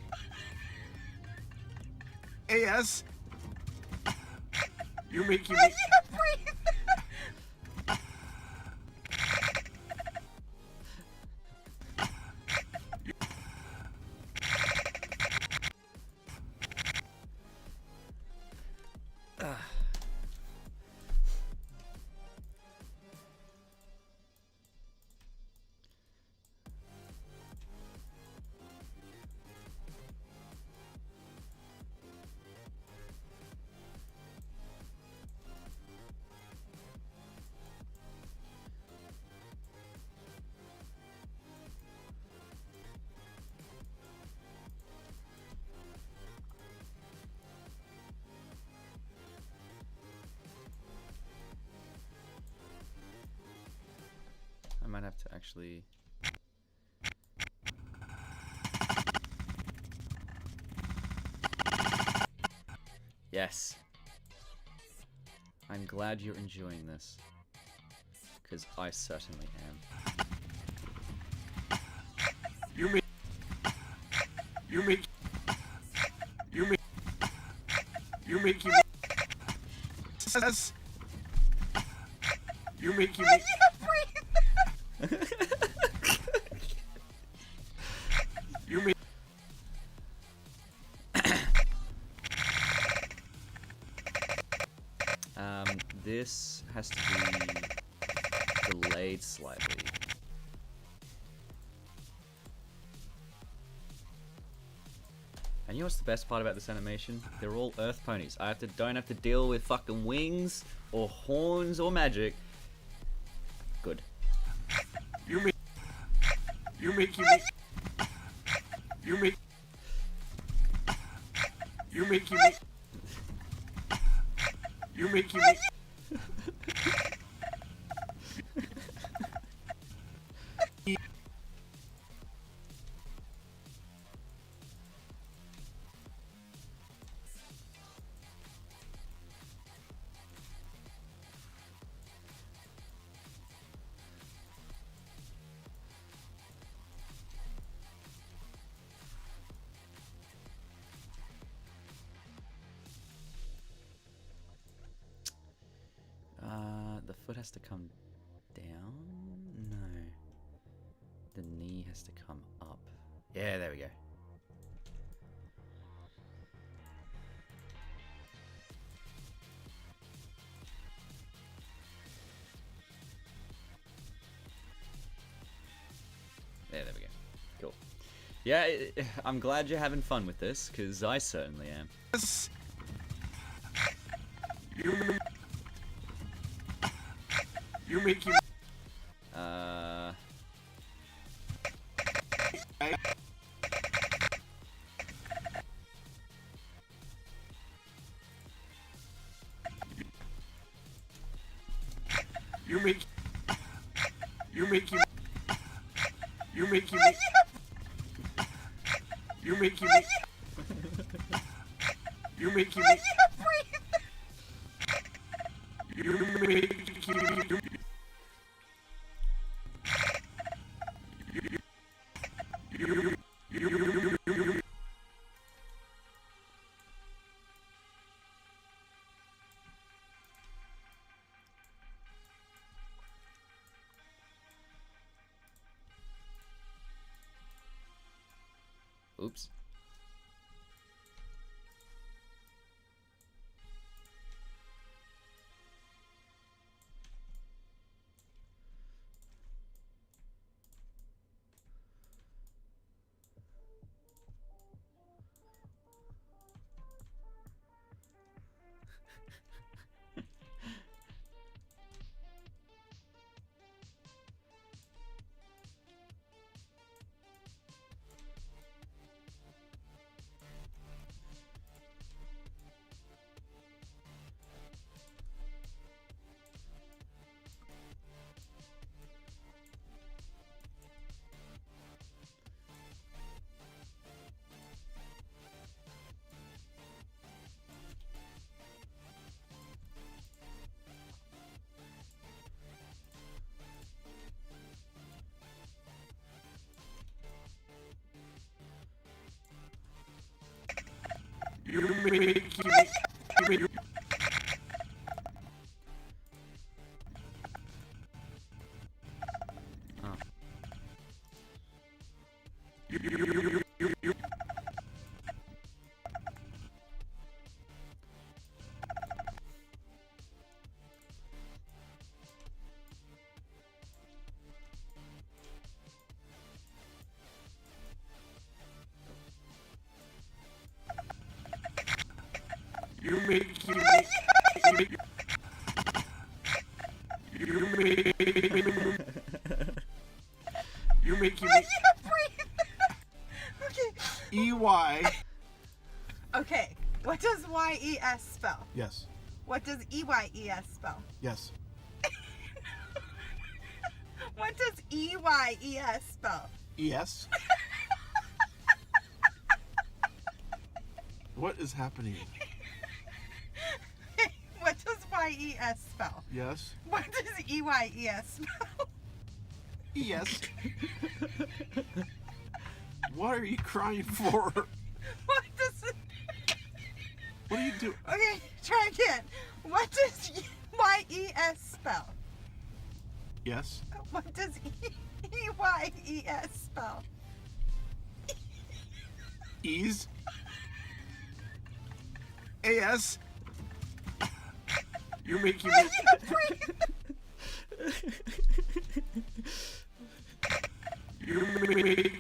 AS. You're making I me. can't breathe. I might have to actually... Yes. I'm glad you're enjoying this. Because I certainly am. You're making. You're making. You're making. You're making me. Yes. You're making I me. can't breathe. You're making. This has to be delayed slightly. And you know what's the best part about this animation? They're all earth ponies. Don't have to deal with fucking wings or horns or magic. Good. You're making. You're making me. You're making. You're making me. You're making me. The foot has to come down? No. The knee has to come up. Yeah, there we go. There we go. Cool. Yeah, I'm glad you're having fun with this, because I certainly am. Yes. You're making. You're making. You're making. You're making me. You're making me. You're making me. You're making me. Oops. You're making me. Oh. You're making me. You're making me. I can't breathe. Okay. EY. Okay. What does YES spell? Yes. What does EYES spell? Yes. What does EYES spell? ES. What is happening? What does YES spell? Yes. What does EYES spell? ES. What are you crying for? What does it... What do you do? Okay, try again. What does YES spell? Yes. What does EYES spell? Ease. AS. You're making me. I can't breathe. You're making me.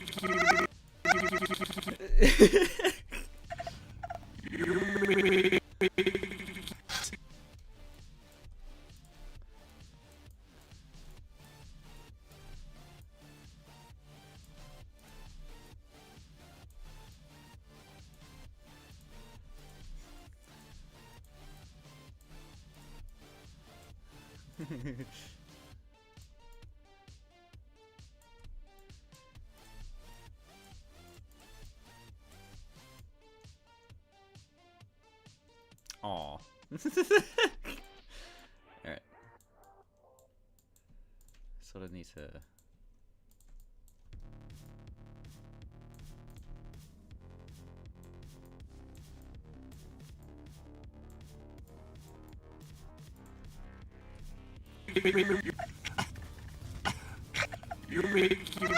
Aw. Alright. Sort of need to... You're making me.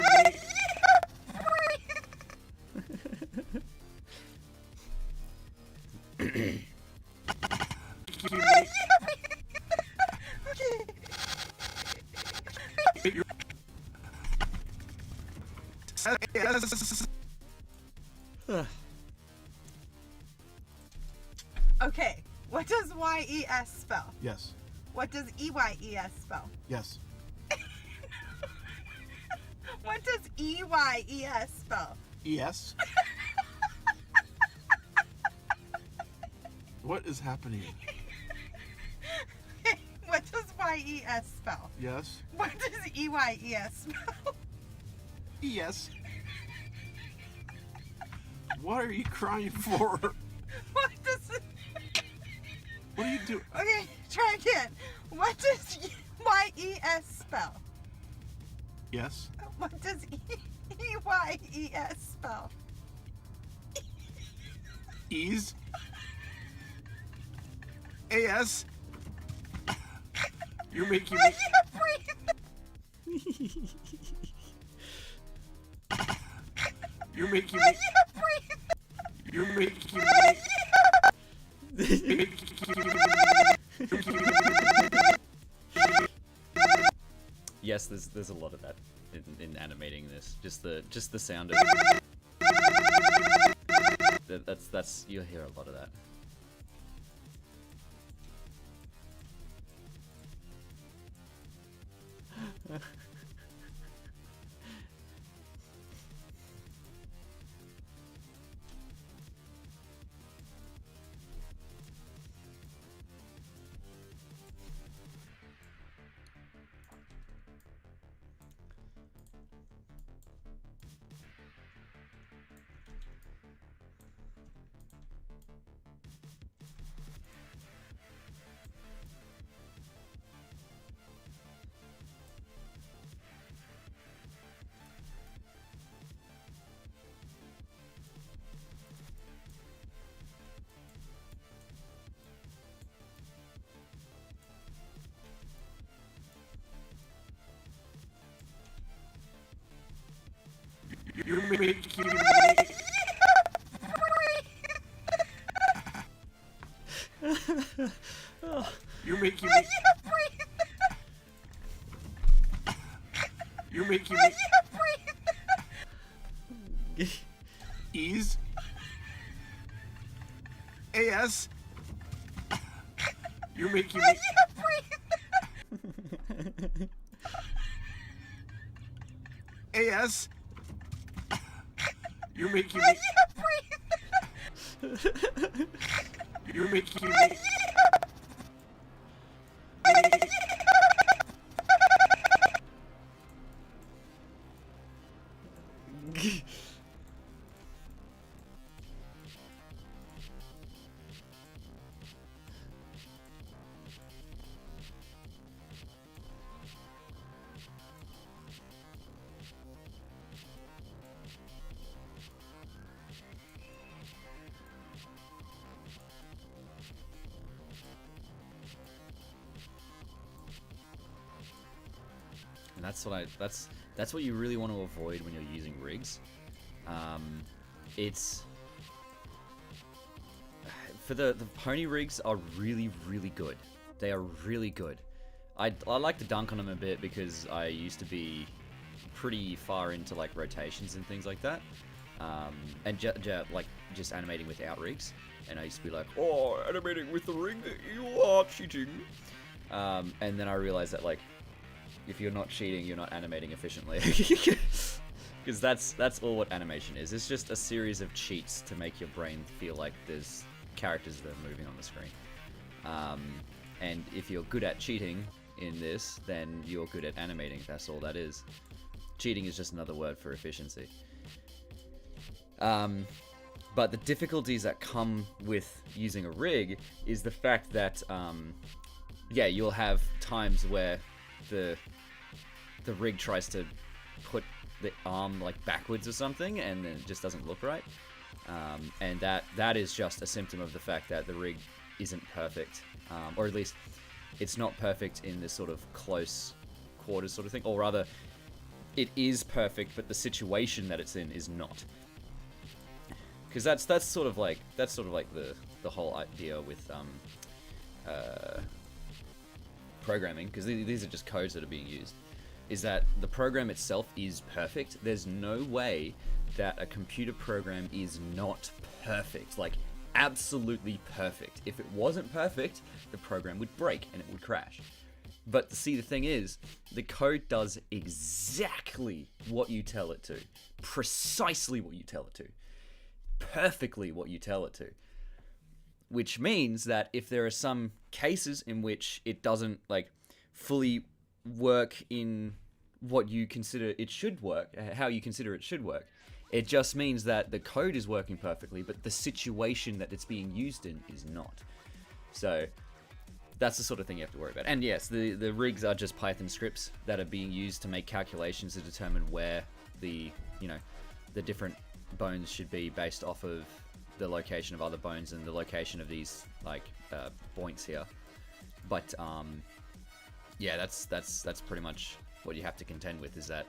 Okay, what does YES spell? Yes. What does EYES spell? Yes. What does EYES spell? ES. What is happening? What does YES spell? Yes. What does EYES spell? ES. What are you crying for? What does it... What do you do? Okay, try again. What does YES spell? Yes. What does EYES spell? Ease. AS. You're making I me. can't breathe. You're making I me. can't breathe. You're making Yes, there's a lot of that in animating this. Just the sound of that's you'll hear a lot of that. You're making me. You're making me. You're making me. Ease. AS. You're making me. AS. You're making me. You're making me. And that's what you really want to avoid when you're using rigs. It's for the pony rigs are really good. They are really good. I like to dunk on them a bit because I used to be pretty far into like rotations and things like that, and like just animating without rigs. And I used to be like, oh, animating with the rig, you are cheating. And then I realized that like, if you're not cheating, you're not animating efficiently. Because that's all what animation is. It's just a series of cheats to make your brain feel like there's characters that are moving on the screen. And if you're good at cheating in this, then you're good at animating. That's all that is. Cheating is just another word for efficiency. But the difficulties that come with using a rig is the fact that, yeah, you'll have times where the rig tries to put the arm like backwards or something, and then it just doesn't look right. And that is just a symptom of the fact that the rig isn't perfect, or at least it's not perfect in this sort of close quarters sort of thing, or rather, it is perfect, but the situation that it's in is not. Because that's sort of like the whole idea with programming, because these are just codes that are being used, is that the program itself is perfect. There's no way that a computer program is not perfect, like absolutely perfect. If it wasn't perfect, the program would break and it would crash. But see, the thing is, the code does exactly what you tell it to, precisely what you tell it to, perfectly what you tell it to. Which means that if there are some cases in which it doesn't like fully work in what you consider it should work, how you consider it should work, it just means that the code is working perfectly, but the situation that it's being used in is not. So that's the sort of thing you have to worry about. And yes, the rigs are just Python scripts that are being used to make calculations to determine where the different bones should be based off of the location of other bones and the location of these like points here. But yeah, that's pretty much what you have to contend with, is that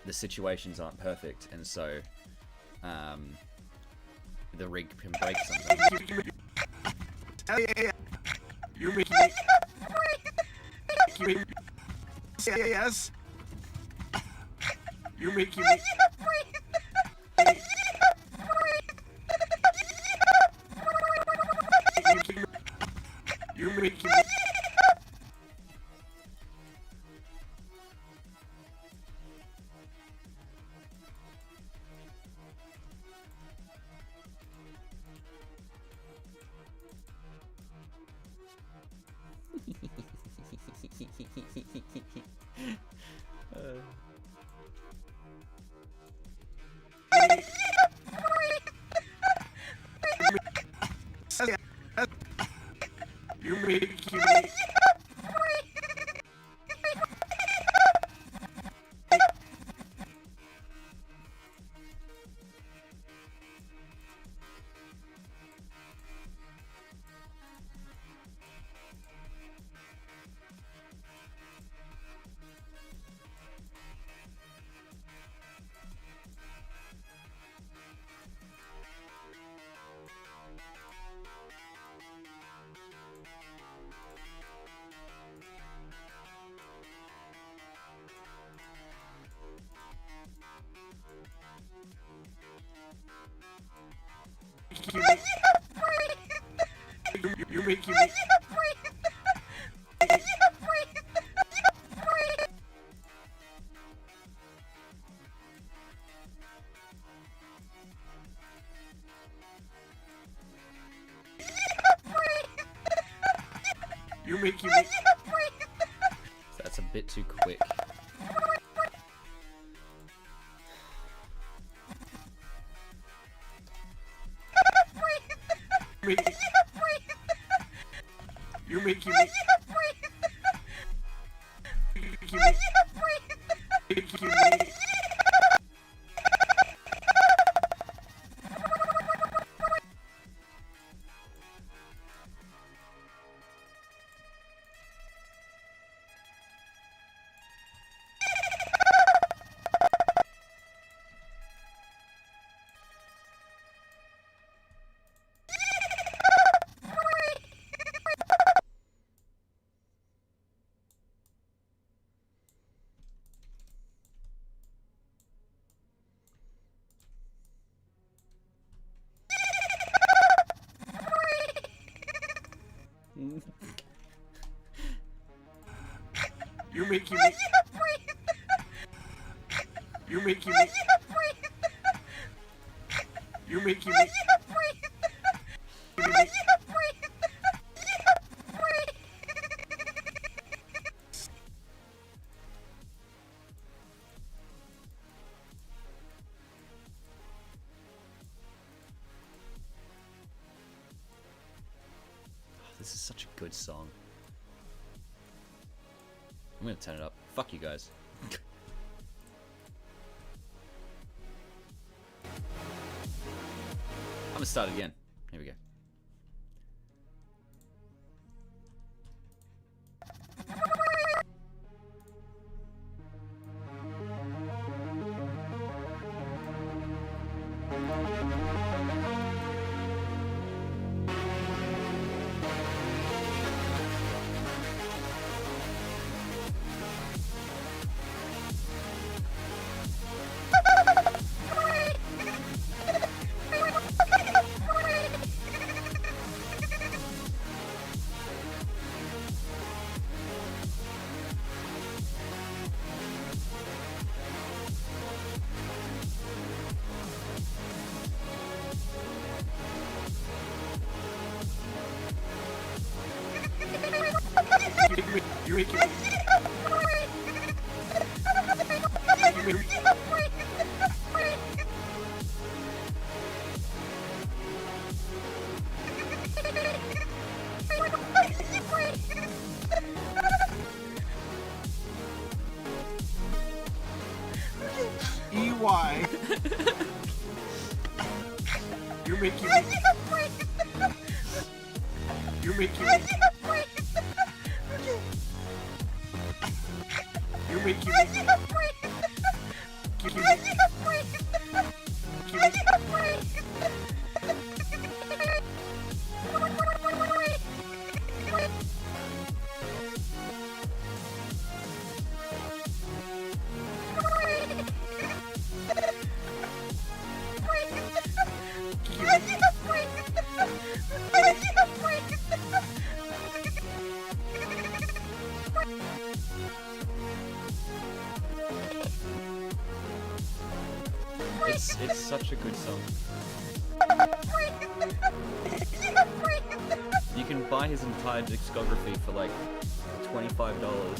the situations aren't perfect, and so the rig can break sometimes. You're making me. Yes. You're making me. You're making me. You're making me. You're making me. You're making me. That's a bit too quick. You're making me. You're making me. You're making me. You're making me. This is such a good song. I'm gonna turn it up. Fuck you guys. I'm gonna start again. Here we go. You're making me. EY. You're making me. You're making me. You're making me. It's such a good song. You can buy his entire discography for like $25.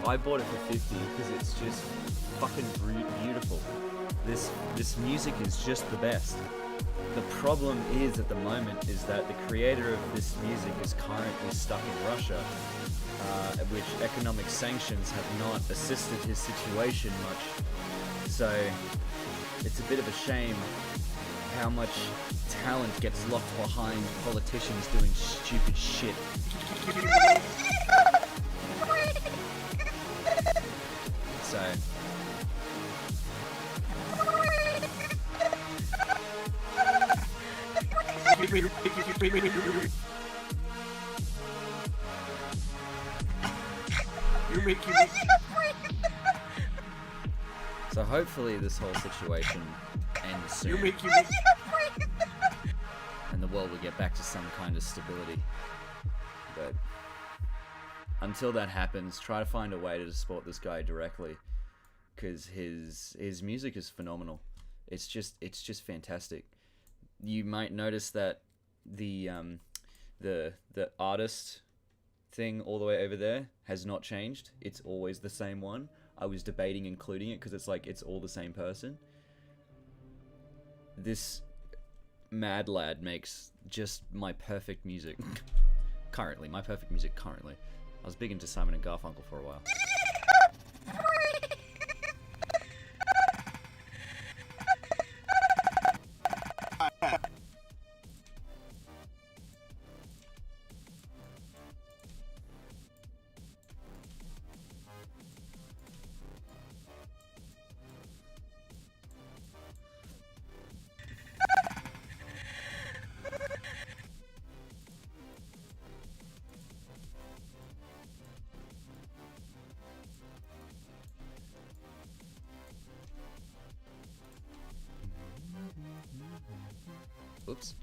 I bought it for $50 because it's just fucking beautiful. This music is just the best. The problem is at the moment is that the creator of this music is currently stuck in Russia, which economic sanctions have not assisted his situation much. So it's a bit of a shame how much talent gets locked behind politicians doing stupid shit. So You're making me. So hopefully this whole situation end soon. You're making Why me. do you breathe? And the world will get back to some kind of stability. But until that happens, try to find a way to support this guy directly, because his music is phenomenal. It's just fantastic. You might notice that the artist thing all the way over there has not changed. It's always the same one. I was debating including it because it's like it's all the same person. This mad lad makes just my perfect music currently. My perfect music currently. I was big into Simon and Garfunkel for a while. Oops.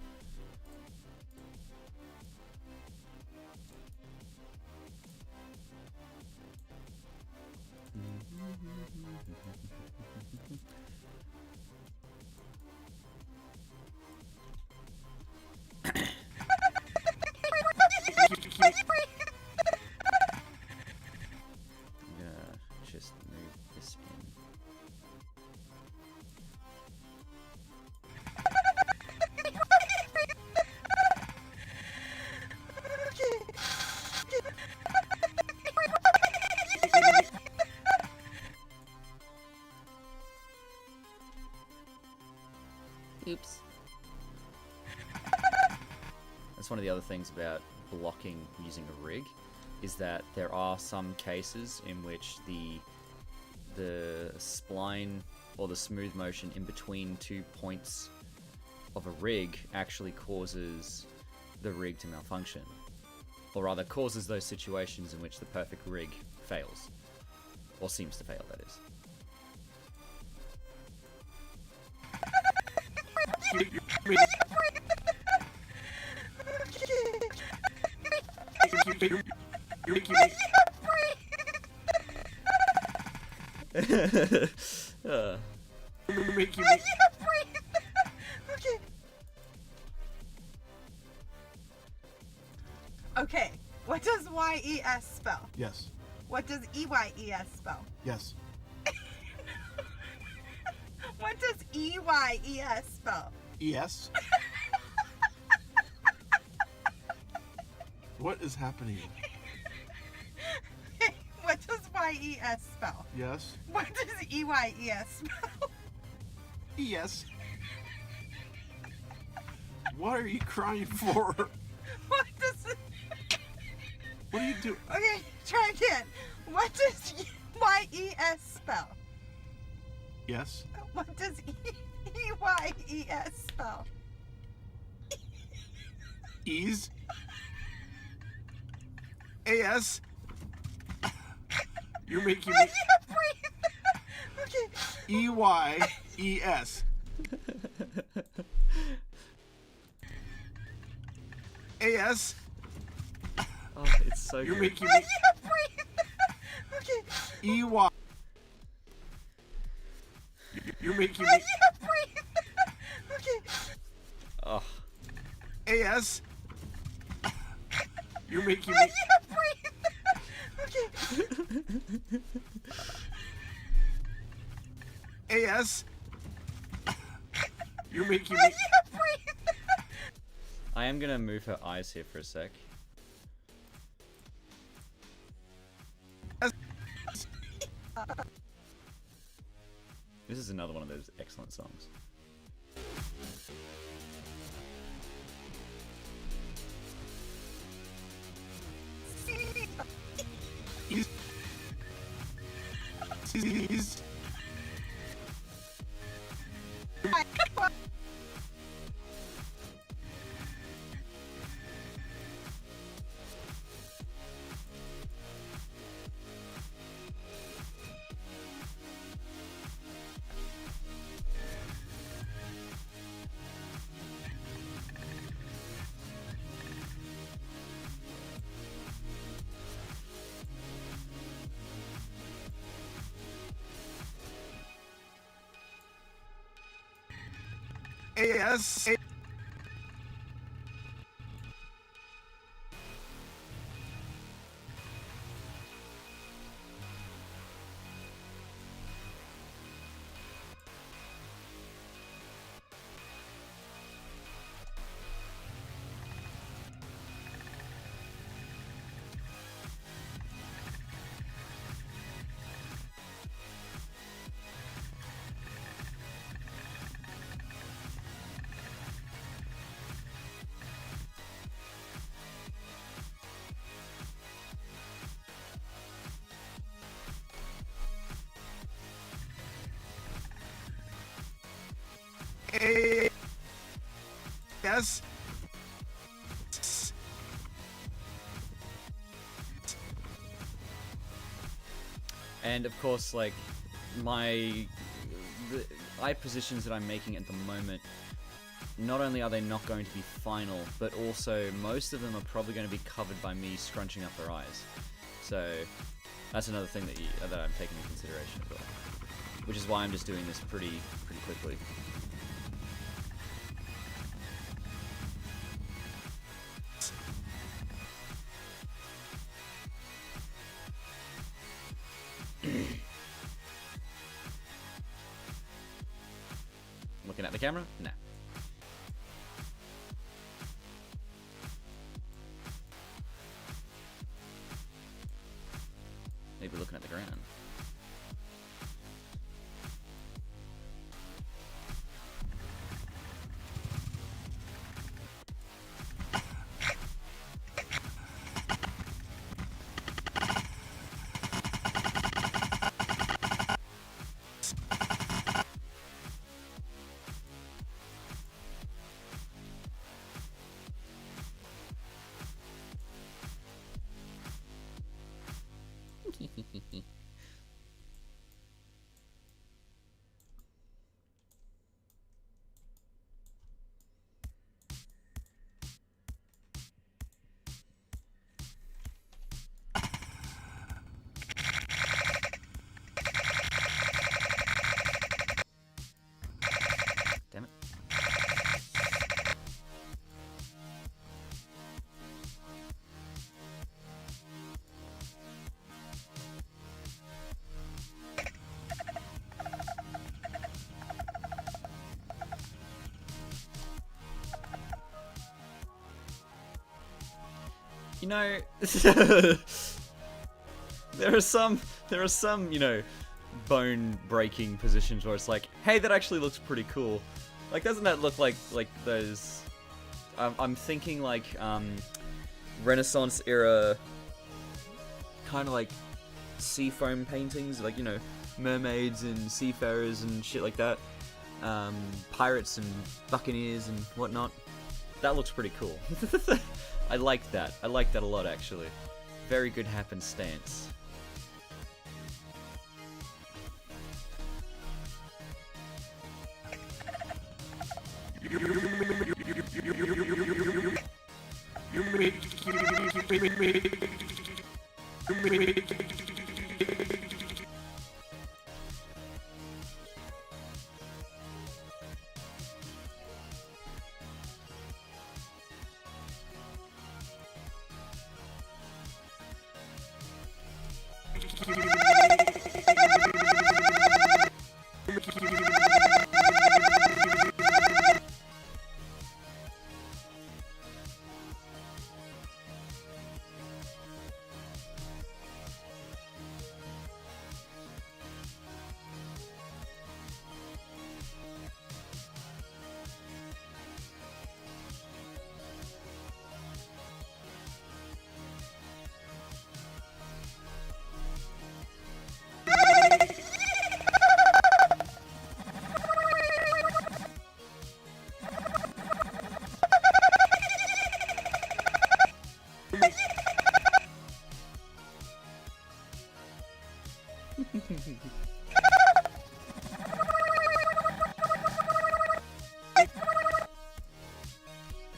Just move this in. Oops. That's one of the other things about blocking using a rig, is that there are some cases in which the spline or the smooth motion in between 2 points of a rig actually causes the rig to malfunction. Or rather, causes those situations in which the perfect rig fails. Or seems to fail, that is. You're making me. You're making me. Okay, what does YES spell? Yes. What does EYES spell? Yes. What does EYES spell? Yes. What is happening? What does YES spell? Yes. What does EYES spell? Yes. What are you crying for? What does it... What do you do? Okay, try again. What does YES spell? Yes. What does EYES spell? Ease. AS. You're making me. Okay. EYES. AS. Oh, it's so You're good. making me. Okay. EY. You're making me. Okay. Oh, AS. You're making me. Okay. AS. You're making me. I am gonna move her eyes here for a sec. This is another one of those excellent songs. Ease. AS. Yes. And of course, like, the eye positions that I'm making at the moment, not only are they not going to be final, but also most of them are probably going to be covered by me scrunching up their eyes. So that's another thing that I'm taking into consideration as well. Which is why I'm just doing this pretty quickly. Looking at the camera? Nah. Maybe looking at the ground. Damn it. You know, there are some, you know, bone-breaking positions where it's like, hey, that actually looks pretty cool. Like, doesn't that look like those? I'm thinking like Renaissance era, kind of like seafoam paintings, like, you know, mermaids and seafarers and shit like that, pirates and buccaneers and whatnot. That looks pretty cool. I like that. I like that a lot, actually. Very good happenstance.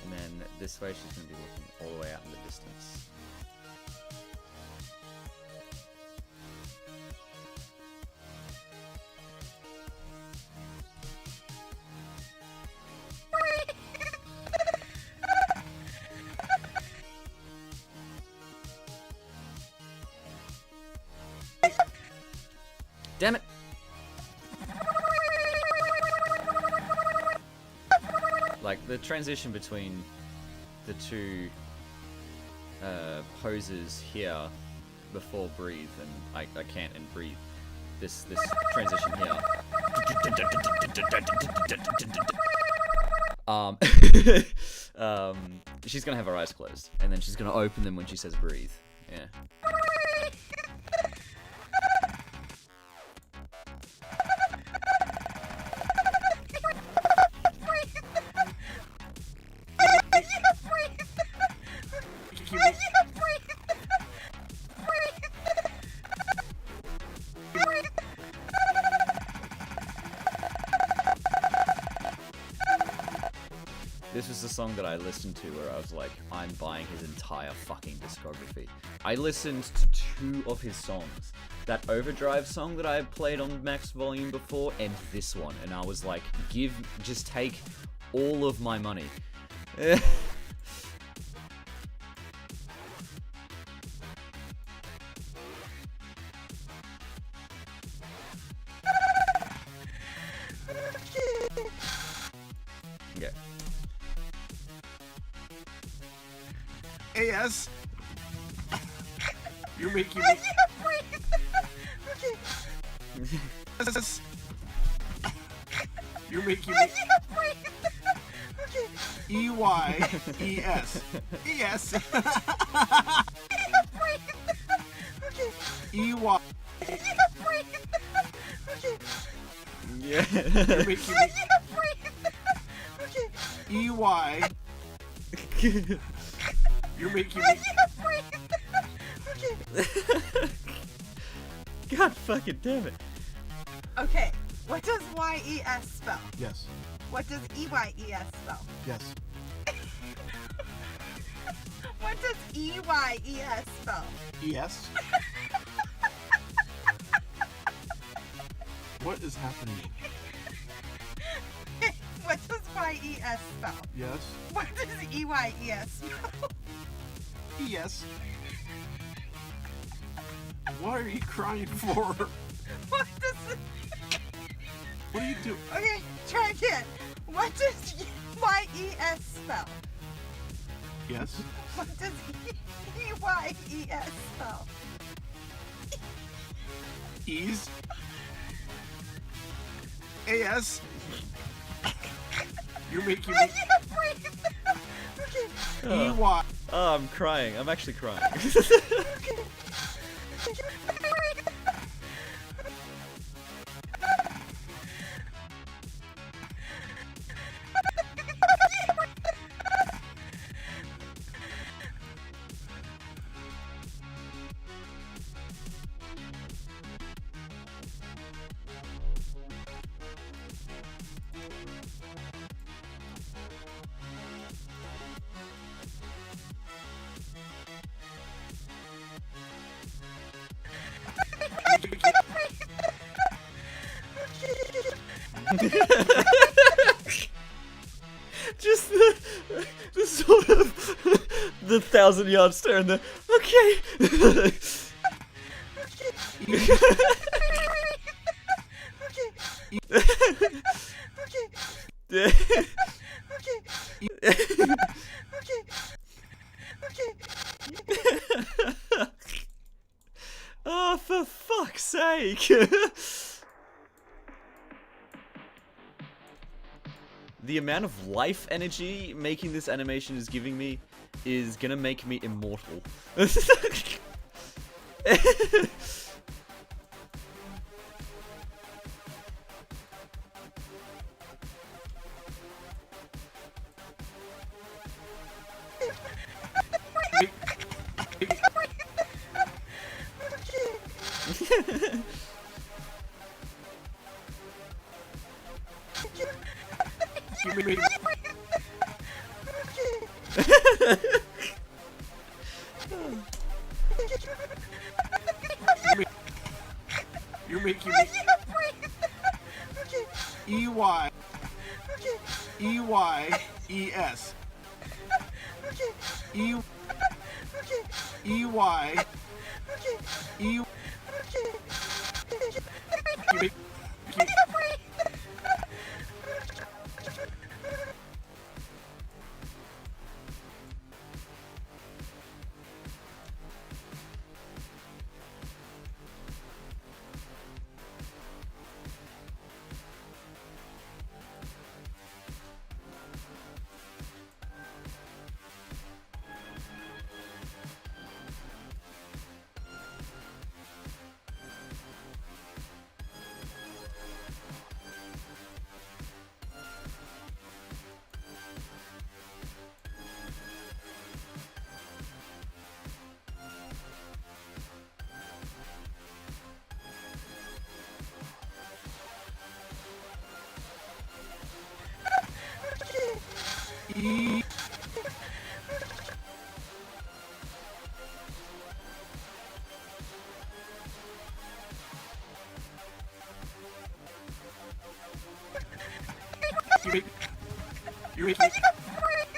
And then this way she's going to be looking all the way out in the distance. Like the transition between the two poses here before breathe and I can't and breathe. This transition here. She's gonna have her eyes closed, and then she's gonna open them when she says breathe. Yeah. This was the song that I listened to where I was like, I'm buying his entire fucking discography. I listened to 2 of his songs. That Overdrive song that I played on max volume before, and this one. And I was like, just take all of my money. Okay. AS. You're making I me. can't breathe. Okay. AS. You're making I me. can't breathe. Okay. EYES. ES. I can't breathe. Okay. EY. I can't breathe. Okay. Yeah. You're making I me. can't breathe. Okay. EY. You're making I me. can't breathe. Okay. God fucking damn it. Okay. What does YES spell? Yes. What does EYES spell? Yes. What does EYES spell? ES. What is happening? What does YES spell? Yes. What does EYES spell? ES. What are you crying for? What does it... What do you do? Okay, try again. What does YES spell? Yes. What does EYES spell? Ease. AS. You're making I me. can't breathe. Okay, EY. Oh, I'm crying. I'm actually crying. okay. Just the sort of the 1,000-yard stare and the okay. Okay. Oh, for fuck's sake! The amount of life energy making this animation is giving me is gonna make me immortal. You're making me. EY. EYES. E. EY. E. You make I me. can't breathe.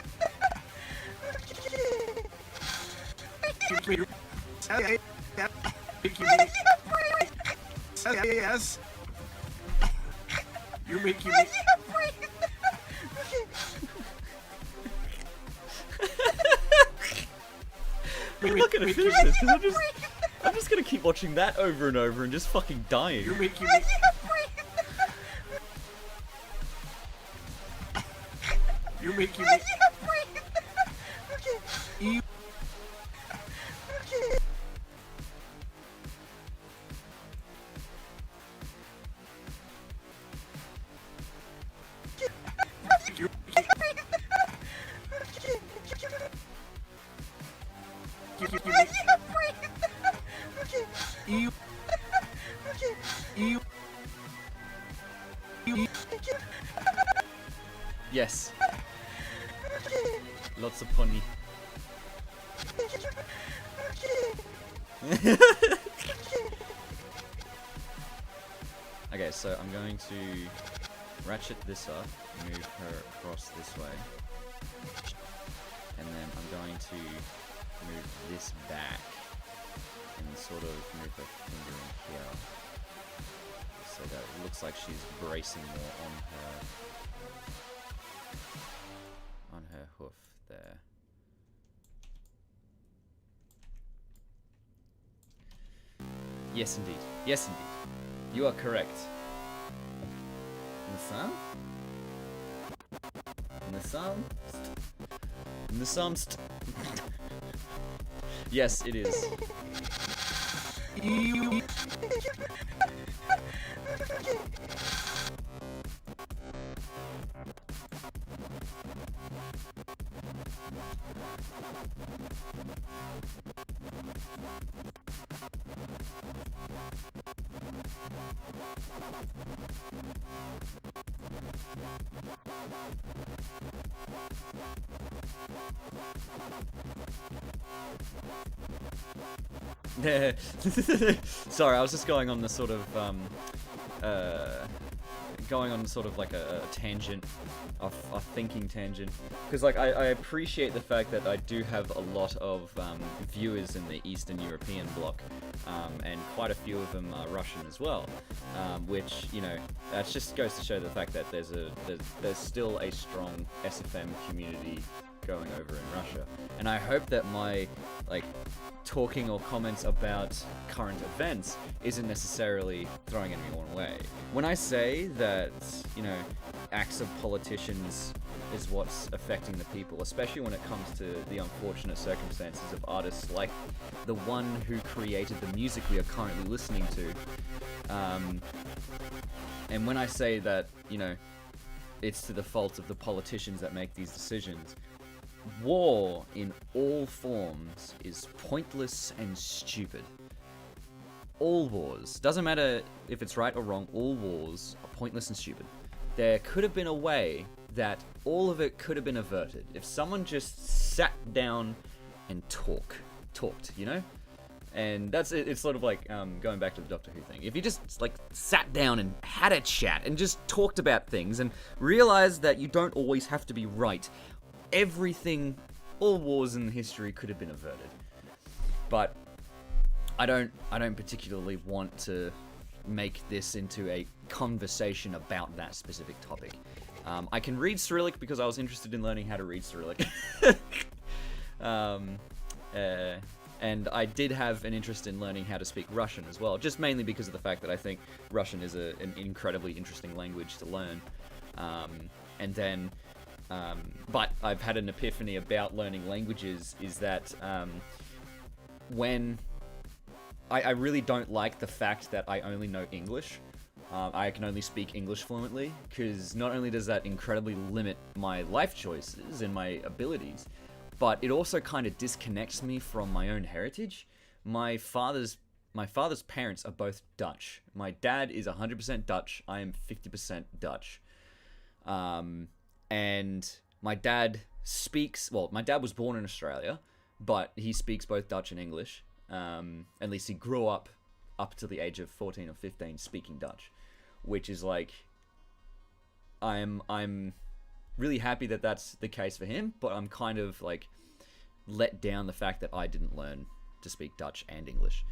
I can't breathe. Yes. You're making I me. can't breathe. I'm not gonna finish this because I'm just gonna keep watching that over and over and just fucking dying. You're making I me. can't breathe. You're making I me. can't breathe. Okay. You. Okay. You're I making me. can't breathe. Okay. You. Okay. You. You. Yes, Okay. lots of pony. Okay. Okay, so I'm going to ratchet this up, move her across this way, and then I'm going to move this back and sort of move her finger in here so that it looks like she's bracing more on her hoof there. Yes, indeed. Yes, indeed. You are correct. Nasam? Nasam? Nasamst. Yes, it is. You. Sorry, I was just going on the sort of going on sort of like a tangent, a thinking tangent, because like I appreciate the fact that I do have a lot of viewers in the Eastern European bloc, and quite a few of them are Russian as well, which, you know, that just goes to show the fact that there's still a strong SFM community going over in Russia, and I hope that my like talking or comments about current events isn't necessarily throwing anyone away. When I say that, you know, acts of politicians is what's affecting the people, especially when it comes to the unfortunate circumstances of artists like the one who created the music we are currently listening to, and when I say that, you know, it's to the fault of the politicians that make these decisions, war in all forms is pointless and stupid. All wars, doesn't matter if it's right or wrong, all wars are pointless and stupid. There could have been a way that all of it could have been averted if someone just sat down and talked, you know? And that's it. It's sort of like going back to the Doctor Who thing. If you just like sat down and had a chat and just talked about things and realized that you don't always have to be right, everything, all wars in history could have been averted. But I don't particularly want to make this into a conversation about that specific topic. I can read Cyrillic because I was interested in learning how to read Cyrillic. And I did have an interest in learning how to speak Russian as well, just mainly because of the fact that I think Russian is an incredibly interesting language to learn. But I've had an epiphany about learning languages, is that when I really don't like the fact that I only know English. I can only speak English fluently, because not only does that incredibly limit my life choices and my abilities, but it also kind of disconnects me from my own heritage. My father's parents are both Dutch. My dad is 100% Dutch. I am 50% Dutch. And my dad my dad was born in Australia, but he speaks both Dutch and English. At least he grew up to the age of 14 or 15 speaking Dutch, which is like I'm really happy that that's the case for him, but I'm kind of like let down the fact that I didn't learn to speak Dutch and English,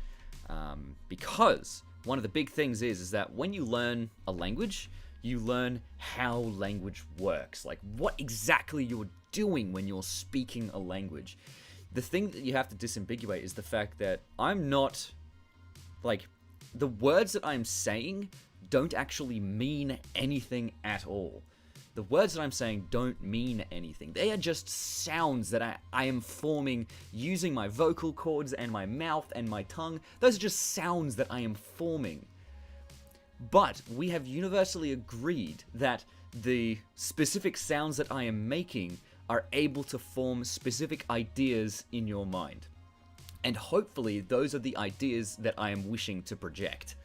because one of the big things is that when you learn a language, you learn how language works, like what exactly you're doing when you're speaking a language. The thing that you have to disambiguate is the fact that I'm not, like, the words that I'm saying don't actually mean anything at all. The words that I'm saying don't mean anything. They are just sounds that I am forming using my vocal cords and my mouth and my tongue. Those are just sounds that I am forming. But we have universally agreed that the specific sounds that I am making are able to form specific ideas in your mind. And hopefully those are the ideas that I am wishing to project.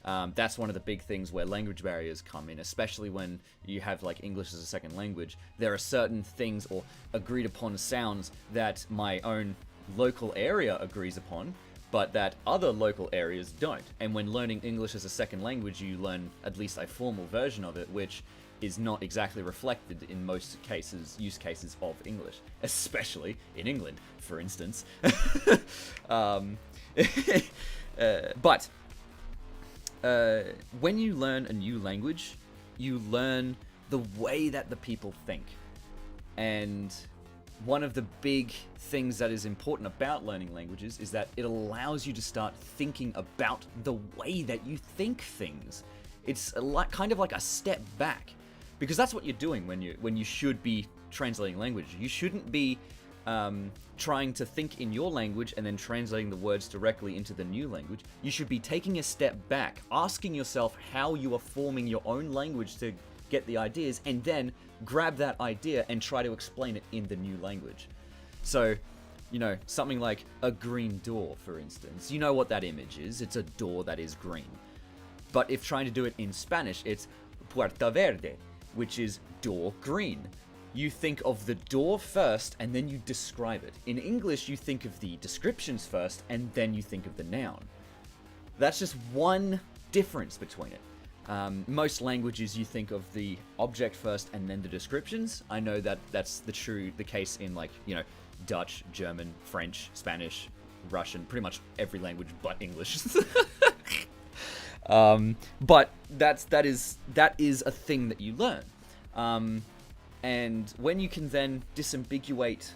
That's one of the big things where language barriers come in, especially when you have like English as a second language. There are certain things or agreed upon sounds that my own local area agrees upon, but that other local areas don't. And when learning English as a second language, you learn at least a formal version of it, which is not exactly reflected in most cases, use cases of English, especially in England, for instance. But when you learn a new language, you learn the way that the people think. And one of the big things that is important about learning languages is that it allows you to start thinking about the way that you think things. It's kind of like a step back, because that's what you're doing when you should be translating language. You shouldn't be trying to think in your language and then translating the words directly into the new language. You should be taking a step back, asking yourself how you are forming your own language to get the ideas, and then grab that idea and try to explain it in the new language. So, you know, something like a green door, for instance. You know what that image is. It's a door that is green. But if trying to do it in Spanish, it's Puerta Verde, which is door green. You think of the door first, and then you describe it. In English, you think of the descriptions first, and then you think of the noun. That's just one difference between it. Most languages, you think of the object first, and then the descriptions. I know that that's the case in, like, you know, Dutch, German, French, Spanish, Russian, pretty much every language but English. But that is a thing that you learn. And when you can then disambiguate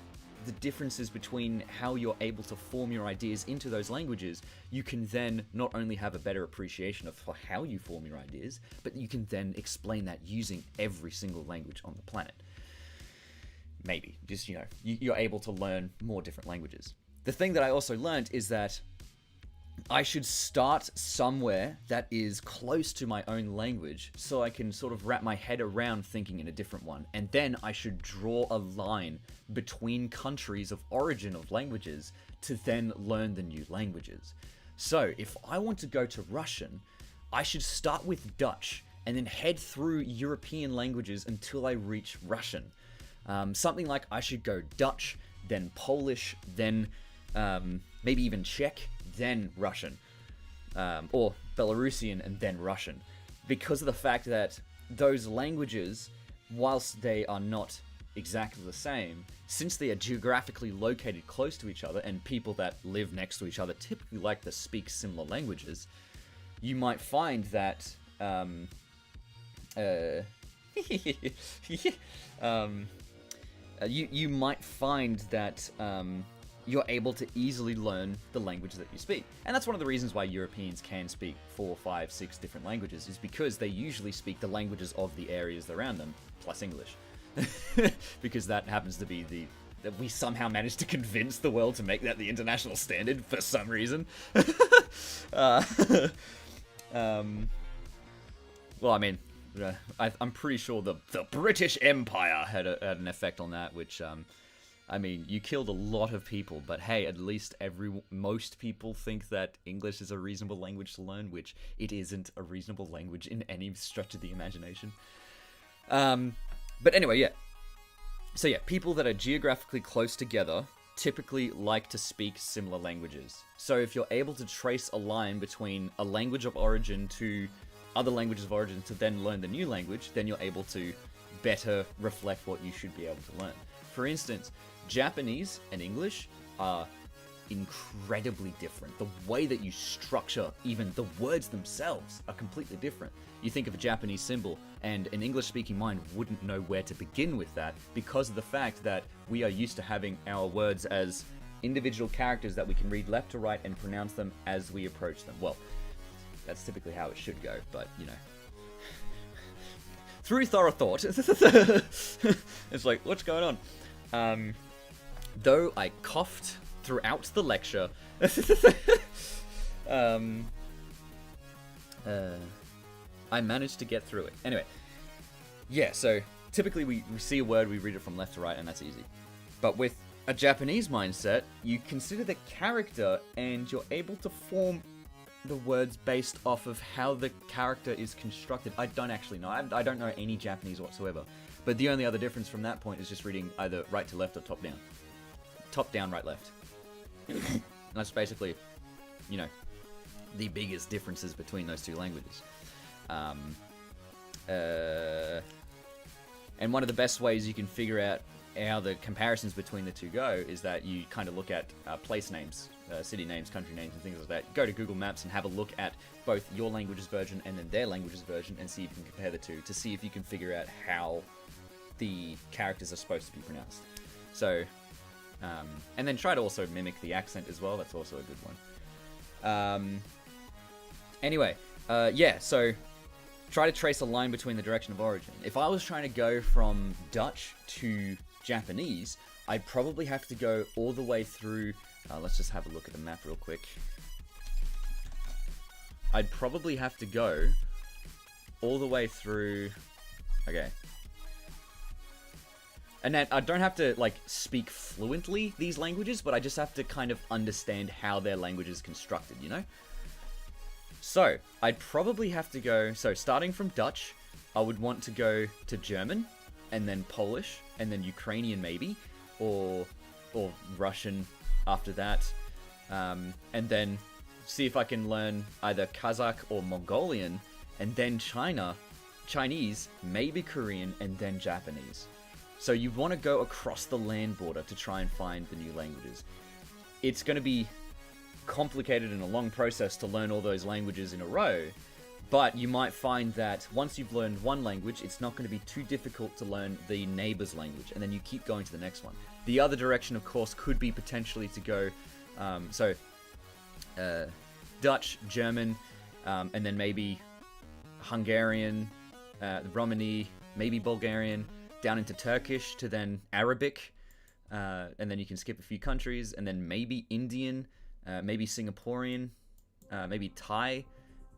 the differences between how you're able to form your ideas into those languages, you can then not only have a better appreciation of how you form your ideas, but you can then explain that using every single language on the planet. Maybe. Just, you know, you're able to learn more different languages. The thing that I also learned is that I should start somewhere that is close to my own language so I can sort of wrap my head around thinking in a different one. And then I should draw a line between countries of origin of languages to then learn the new languages. So if I want to go to Russian, I should start with Dutch and then head through European languages until I reach Russian. Something like I should go Dutch, then Polish, then maybe even Czech, then Russian, or Belarusian and then Russian, because of the fact that those languages, whilst they are not exactly the same, since they are geographically located close to each other and people that live next to each other typically like to speak similar languages, you might find that you might find that you're able to easily learn the language that you speak. And that's one of the reasons why Europeans can speak 4, 5, 6 different languages, is because they usually speak the languages of the areas around them, plus English. Because that happens to be that we somehow managed to convince the world to make that the international standard for some reason. Well, I mean, I'm pretty sure the British Empire had an effect on that, which, I mean, you killed a lot of people, but hey, at least most people think that English is a reasonable language to learn, which it isn't a reasonable language in any stretch of the imagination. But anyway, yeah. So yeah, people that are geographically close together typically like to speak similar languages. So if you're able to trace a line between a language of origin to other languages of origin to then learn the new language, then you're able to better reflect what you should be able to learn. For instance, Japanese and English are incredibly different. The way that you structure even the words themselves are completely different. You think of a Japanese symbol, and an English-speaking mind wouldn't know where to begin with that because of the fact that we are used to having our words as individual characters that we can read left to right and pronounce them as we approach them. Well, that's typically how it should go, but, you know. Through thorough thought, it's like, what's going on? Though I coughed throughout the lecture, I managed to get through it. Anyway, yeah, so typically we see a word, we read it from left to right, and that's easy. But with a Japanese mindset, you consider the character, and you're able to form the words based off of how the character is constructed. I don't actually know. I don't know any Japanese whatsoever. But the only other difference from that point is just reading either right to left or top down. Top down, right left. And that's basically, you know, the biggest differences between those two languages. And one of the best ways you can figure out how the comparisons between the two go is that you kind of look at place names, city names, country names, and things like that. Go to Google Maps and have a look at both your language's version and then their language's version and see if you can compare the two to see if you can figure out how the characters are supposed to be pronounced. So, and then try to also mimic the accent as well. That's also a good one. Anyway, yeah, so try to trace a line between the direction of origin. If I was trying to go from Dutch to Japanese, I'd probably have to go all the way through... let's just have a look at the map real quick. I'd probably have to go all the way through... Okay. And then I don't have to, like, speak fluently these languages, but I just have to kind of understand how their language is constructed, you know? So, I'd probably have to go... So, starting from Dutch, I would want to go to German, and then Polish, and then Ukrainian maybe, or Russian after that, and then see if I can learn either Kazakh or Mongolian, and then Chinese, maybe Korean, and then Japanese. So you want to go across the land border to try and find the new languages. It's going to be complicated and a long process to learn all those languages in a row, but you might find that once you've learned one language, it's not going to be too difficult to learn the neighbor's language, and then you keep going to the next one. The other direction, of course, could be potentially to go, Dutch, German, and then maybe Hungarian, Romani, maybe Bulgarian, down into Turkish, to then Arabic, and then you can skip a few countries, and then maybe Indian, maybe Singaporean, maybe Thai,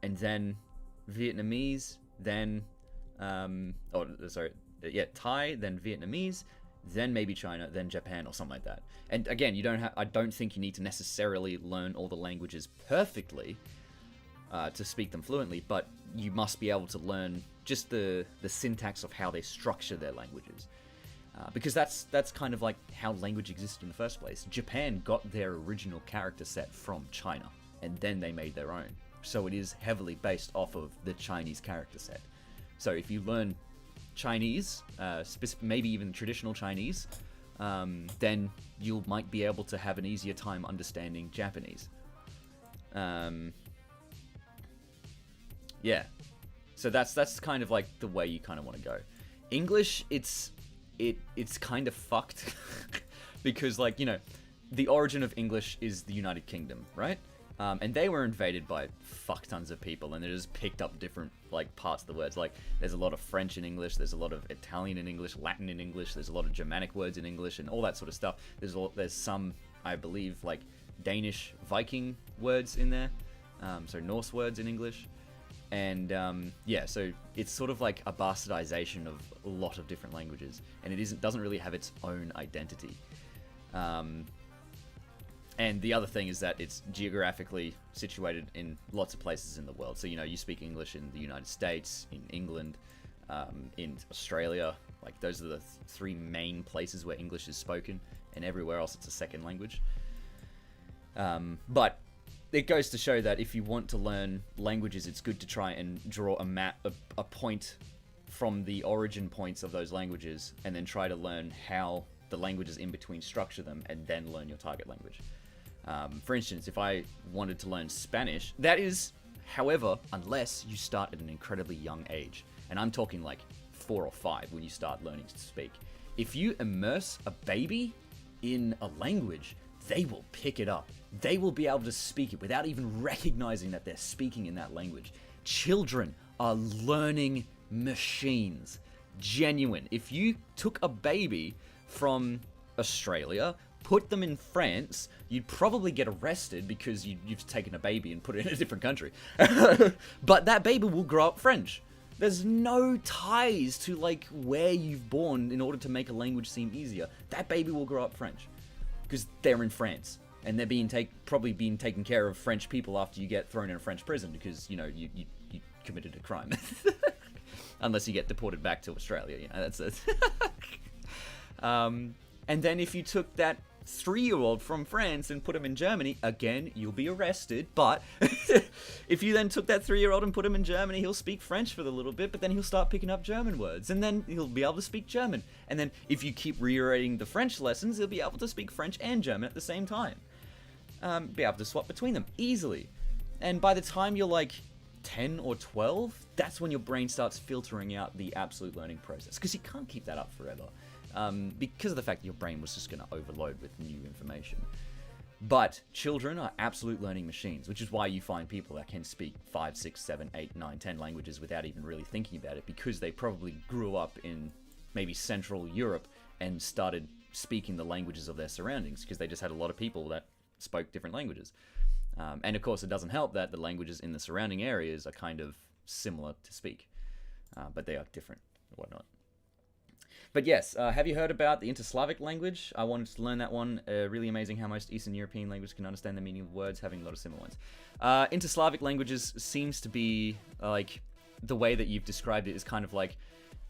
and then Vietnamese, then, Thai, then Vietnamese, then maybe China, then Japan, or something like that. And again, I don't think you need to necessarily learn all the languages perfectly to speak them fluently, but you must be able to learn just the syntax of how they structure their languages. Because that's kind of like how language existed in the first place. Japan got their original character set from China, and then they made their own. So it is heavily based off of the Chinese character set. So if you learn Chinese, maybe even traditional Chinese, then you might be able to have an easier time understanding Japanese. Yeah. So that's kind of like the way you kind of want to go. English, it's kind of fucked because, like, you know, the origin of English is the United Kingdom, right? And they were invaded by fuck tons of people, and they just picked up different, like, parts of the words. Like, there's a lot of French in English, there's a lot of Italian in English, Latin in English, there's a lot of Germanic words in English, and all that sort of stuff. There's some, I believe, like, Danish Viking words in there, so Norse words in English. And, yeah, so it's sort of like a bastardization of a lot of different languages, and it doesn't really have its own identity. And the other thing is that it's geographically situated in lots of places in the world. So, you know, you speak English in the United States, in England, in Australia. Like, those are the three main places where English is spoken, and everywhere else it's a second language. But it goes to show that if you want to learn languages, it's good to try and draw a map, a point from the origin points of those languages, and then try to learn how the languages in between structure them, and then learn your target language. For instance, if I wanted to learn Spanish, that is, however, unless you start at an incredibly young age, and I'm talking like 4 or 5 when you start learning to speak. If you immerse a baby in a language, they will pick it up. They will be able to speak it without even recognizing that they're speaking in that language. Children are learning machines. Genuine. If you took a baby from Australia, put them in France, you'd probably get arrested because you've taken a baby and put it in a different country. But that baby will grow up French. There's no ties to like where you've born in order to make a language seem easier. That baby will grow up French because they're in France and they're probably being taken care of French people after you get thrown in a French prison because you committed a crime. Unless you get deported back to Australia, that's it. And then if you took that 3-year-old from France and put him in Germany, again, you'll be arrested. But if you then took that 3-year-old and put him in Germany, he'll speak French for a little bit, but then he'll start picking up German words, and then he'll be able to speak German. And then if you keep reiterating the French lessons, he'll be able to speak French and German at the same time. Be able to swap between them easily. And by the time you're like 10 or 12, that's when your brain starts filtering out the absolute learning process, because you can't keep that up forever. Because of the fact that your brain was just going to overload with new information. But children are absolute learning machines, which is why you find people that can speak 5, 6, 7, 8, 9, 10 languages without even really thinking about it, because they probably grew up in maybe Central Europe and started speaking the languages of their surroundings, because they just had a lot of people that spoke different languages. And of course, it doesn't help that the languages in the surrounding areas are kind of similar to speak, but they are different and whatnot. But yes, have you heard about the Inter-Slavic language? I wanted to learn that one. Really amazing how most Eastern European languages can understand the meaning of words, having a lot of similar ones. Inter-Slavic languages seems to be, like, the way that you've described it is kind of like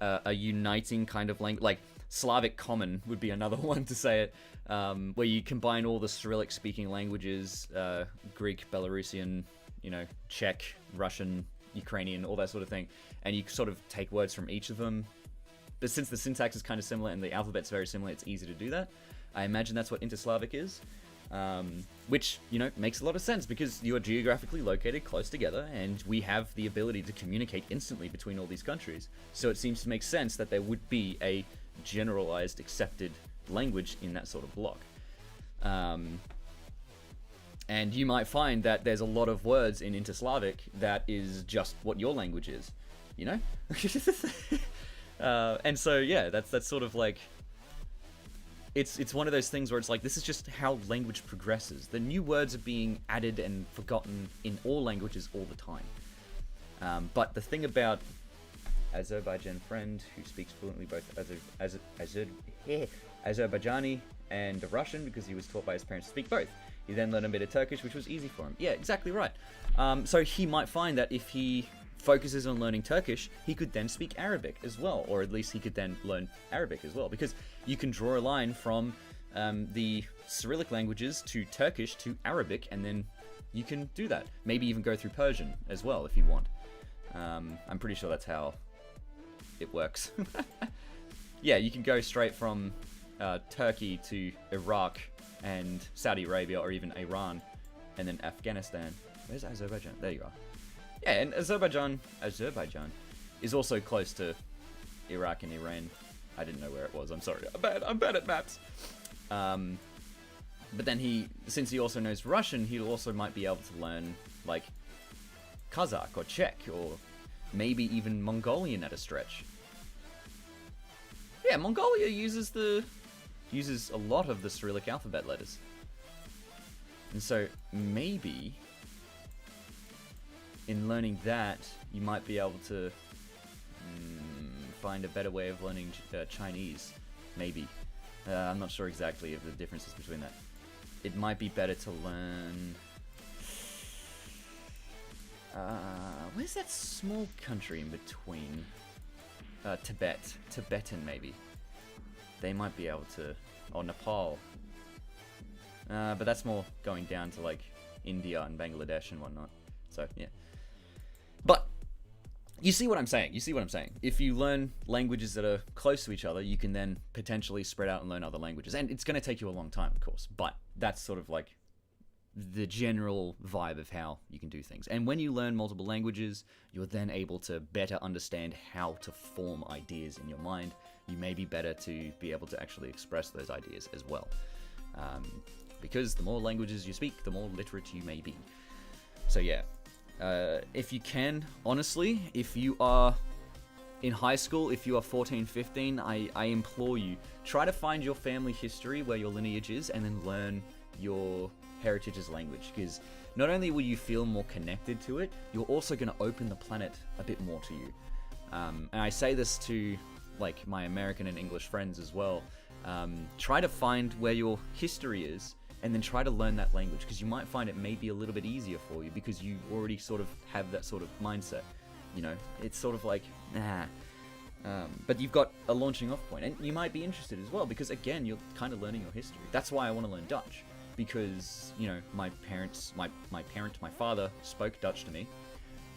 a uniting kind of language. Like, Slavic Common would be another one to say it, where you combine all the Cyrillic-speaking languages, Greek, Belarusian, Czech, Russian, Ukrainian, all that sort of thing, and you sort of take words from each of them. But since the syntax is kind of similar and the alphabet's very similar, it's easy to do that. I imagine that's what Inter-Slavic is, which, makes a lot of sense because you are geographically located close together and we have the ability to communicate instantly between all these countries. So it seems to make sense that there would be a generalized accepted language in that sort of block. And you might find that there's a lot of words in Inter-Slavic that is just what your language is, and so yeah, that's sort of like it's one of those things where it's like this is just how language progresses. The new words are being added and forgotten in all languages all the time. But the thing about Azerbaijan friend who speaks fluently both Azerbaijani and Russian because he was taught by his parents to speak both. He then learned a bit of Turkish, which was easy for him. Yeah, exactly right. So he might find that if he focuses on learning Turkish, he could then speak Arabic as well, or at least he could then learn Arabic as well, because you can draw a line from the Cyrillic languages to Turkish to Arabic, and then you can do that. Maybe even go through Persian as well if you want. I'm pretty sure that's how it works. Yeah, you can go straight from Turkey to Iraq and Saudi Arabia, or even Iran, and then Afghanistan. Where's Azerbaijan? There you are. Yeah, and Azerbaijan is also close to Iraq and Iran. I didn't know where it was. I'm sorry. I'm bad at maps. But then since he also knows Russian, he also might be able to learn like Kazakh or Czech or maybe even Mongolian at a stretch. Yeah, Mongolia uses a lot of the Cyrillic alphabet letters. And so maybe in learning that, you might be able to find a better way of learning Chinese. Maybe. I'm not sure exactly of the differences between that. It might be better to learn... where's that small country in between? Tibet. Tibetan, maybe. They might be able to... Or Nepal. But that's more going down to, like, India and Bangladesh and whatnot. So yeah, but you see what I'm saying. If you learn languages that are close to each other, you can then potentially spread out and learn other languages, and it's going to take you a long time, of course, but that's sort of like the general vibe of how you can do things. And when you learn multiple languages, you're then able to better understand how to form ideas in your mind. You may be better to be able to actually express those ideas as well. Because the more languages you speak, the more literate you may be. So yeah, if you can, honestly, if you are in high school, if you are 14, 15, I implore you, try to find your family history, where your lineage is, and then learn your heritage's language, because not only will you feel more connected to it, you're also going to open the planet a bit more to you. And I say this to like my American and English friends as well. Try to find where your history is, and then try to learn that language, because you might find it may be a little bit easier for you because you already sort of have that sort of mindset. You know, it's sort of like, but you've got a launching off point, and you might be interested as well, because again, you're kind of learning your history. That's why I want to learn Dutch, because, you know, my father spoke Dutch to me,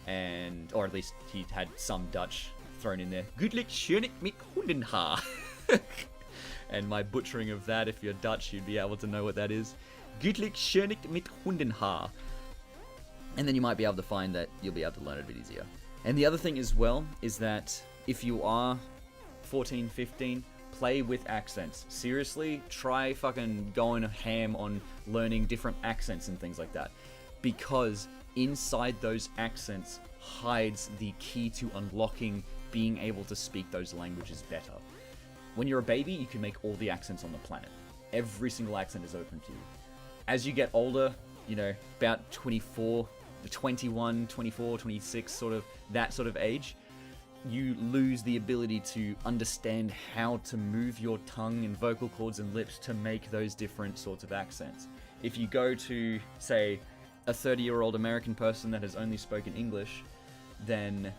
and, or at least he had some Dutch thrown in there. Goedelijk schönig met hondenhaar. And my butchering of that, if you're Dutch, you'd be able to know what that is. Goedelijk schönig met hondenhaar. And then you might be able to find that you'll be able to learn it a bit easier. And the other thing as well is that if you are 14, 15, play with accents. Seriously, try fucking going ham on learning different accents and things like that. Because inside those accents hides the key to unlocking being able to speak those languages better. When you're a baby, you can make all the accents on the planet. Every single accent is open to you. As you get older, you know, about 24, 21, 24, 26, sort of that sort of age, you lose the ability to understand how to move your tongue and vocal cords and lips to make those different sorts of accents. If you go to, say, a 30-year-old American person that has only spoken English, then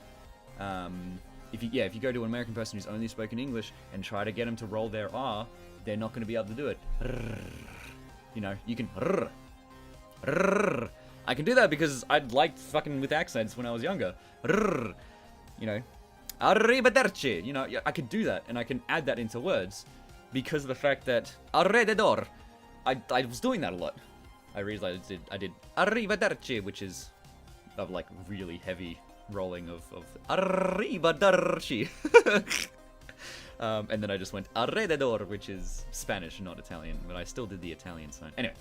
if you go to an American person who's only spoken English and try to get them to roll their R, they're not going to be able to do it. You know, you can. I can do that because I liked fucking with accents when I was younger. You know, arrivederci. You know, I could do that, and I can add that into words because of the fact that alrededor. I was doing that a lot. I realized I did arrivederci, which is of like really heavy rolling of arrivederci. And then I just went alrededor, which is Spanish, not Italian, but I still did the Italian sign. Anyway.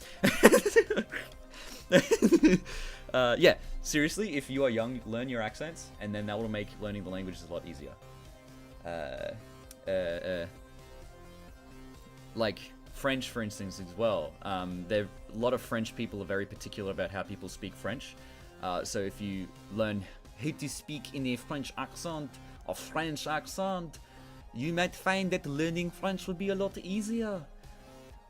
Yeah, seriously, if you are young, learn your accents, and then that will make learning the languages a lot easier. Like French, for instance, as well. A lot of French people are very particular about how people speak French. So if you learn how to speak in a French accent, you might find that learning French would be a lot easier.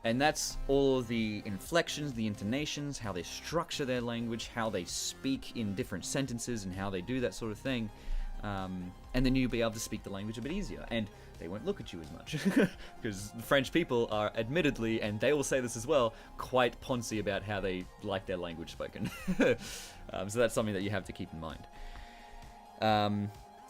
And that's all the inflections, the intonations, how they structure their language, how they speak in different sentences, and how they do that sort of thing. And then you'll be able to speak the language a bit easier. And they won't look at you as much. Because the French people are admittedly, and they will say this as well, quite poncy about how they like their language spoken. So that's something that you have to keep in mind.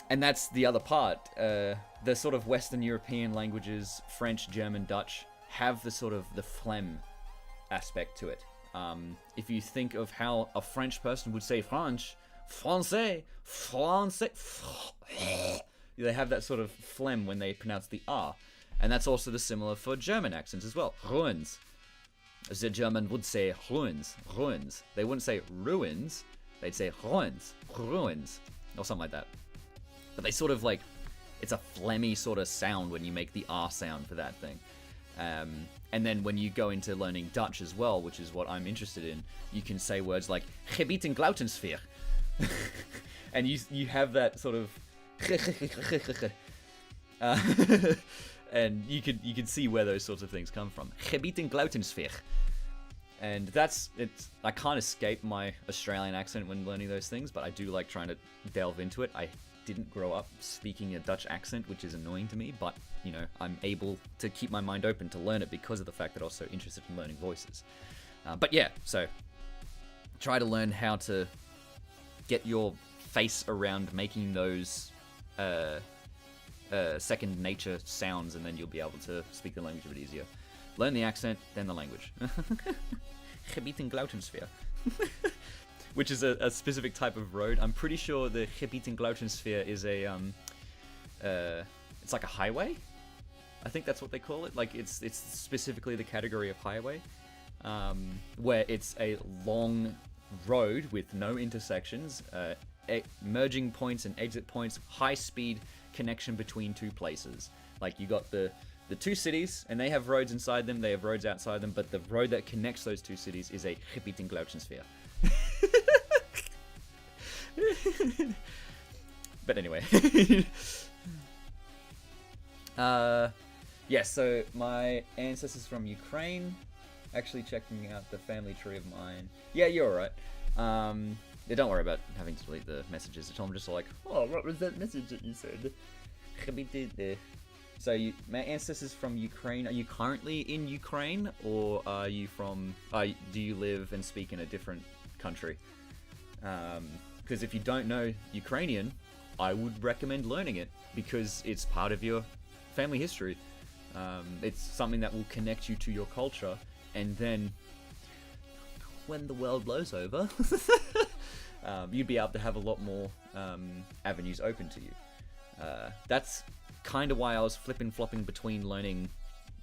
And that's the other part. The sort of Western European languages, French, German, Dutch, have the sort of the phlegm aspect to it. If you think of how a French person would say French, français, they have that sort of phlegm when they pronounce the R. And that's also the similar for German accents as well. Ruins. The German would say ruins. They wouldn't say ruins, they'd say ruins, or something like that. But they sort of like, it's a phlegmy sort of sound when you make the R sound for that thing. And then when you go into learning Dutch as well, which is what I'm interested in, you can say words like gebied in Glautensfeer. And you have that sort of and you can see where those sorts of things come from. Gebied in Glautensfeer. And I can't escape my Australian accent when learning those things, but I do like trying to delve into it. I didn't grow up speaking a Dutch accent, which is annoying to me, but, you know, I'm able to keep my mind open to learn it because of the fact that I was so interested in learning voices. But yeah, so try to learn how to get your face around making those second nature sounds, and then you'll be able to speak the language a bit easier. Learn the accent, then the language. Gebied en Glautensphere. Which is a specific type of road. I'm pretty sure the Gebied en Glautensphere is a it's like a highway. I think that's what they call it. Like it's specifically the category of highway, where it's a long road with no intersections, merging points and exit points, high speed connection between two places. Like you got the two cities, and they have roads inside them, they have roads outside them, but the road that connects those two cities is a Gebied en Glautensphere. But anyway. Yeah, so my ancestors from Ukraine. Actually checking out the family tree of mine. Yeah, you're alright. Yeah, don't worry about having to delete the messages. I'm just like, oh, what was that message that you said? So my ancestors from Ukraine. Are you currently in Ukraine, or are you from? Do you live and speak in a different country? Because if you don't know Ukrainian, I would recommend learning it because it's part of your family history. It's something that will connect you to your culture, and then when the world blows over, you'd be able to have a lot more avenues open to you. That's kind of why I was flipping-flopping between learning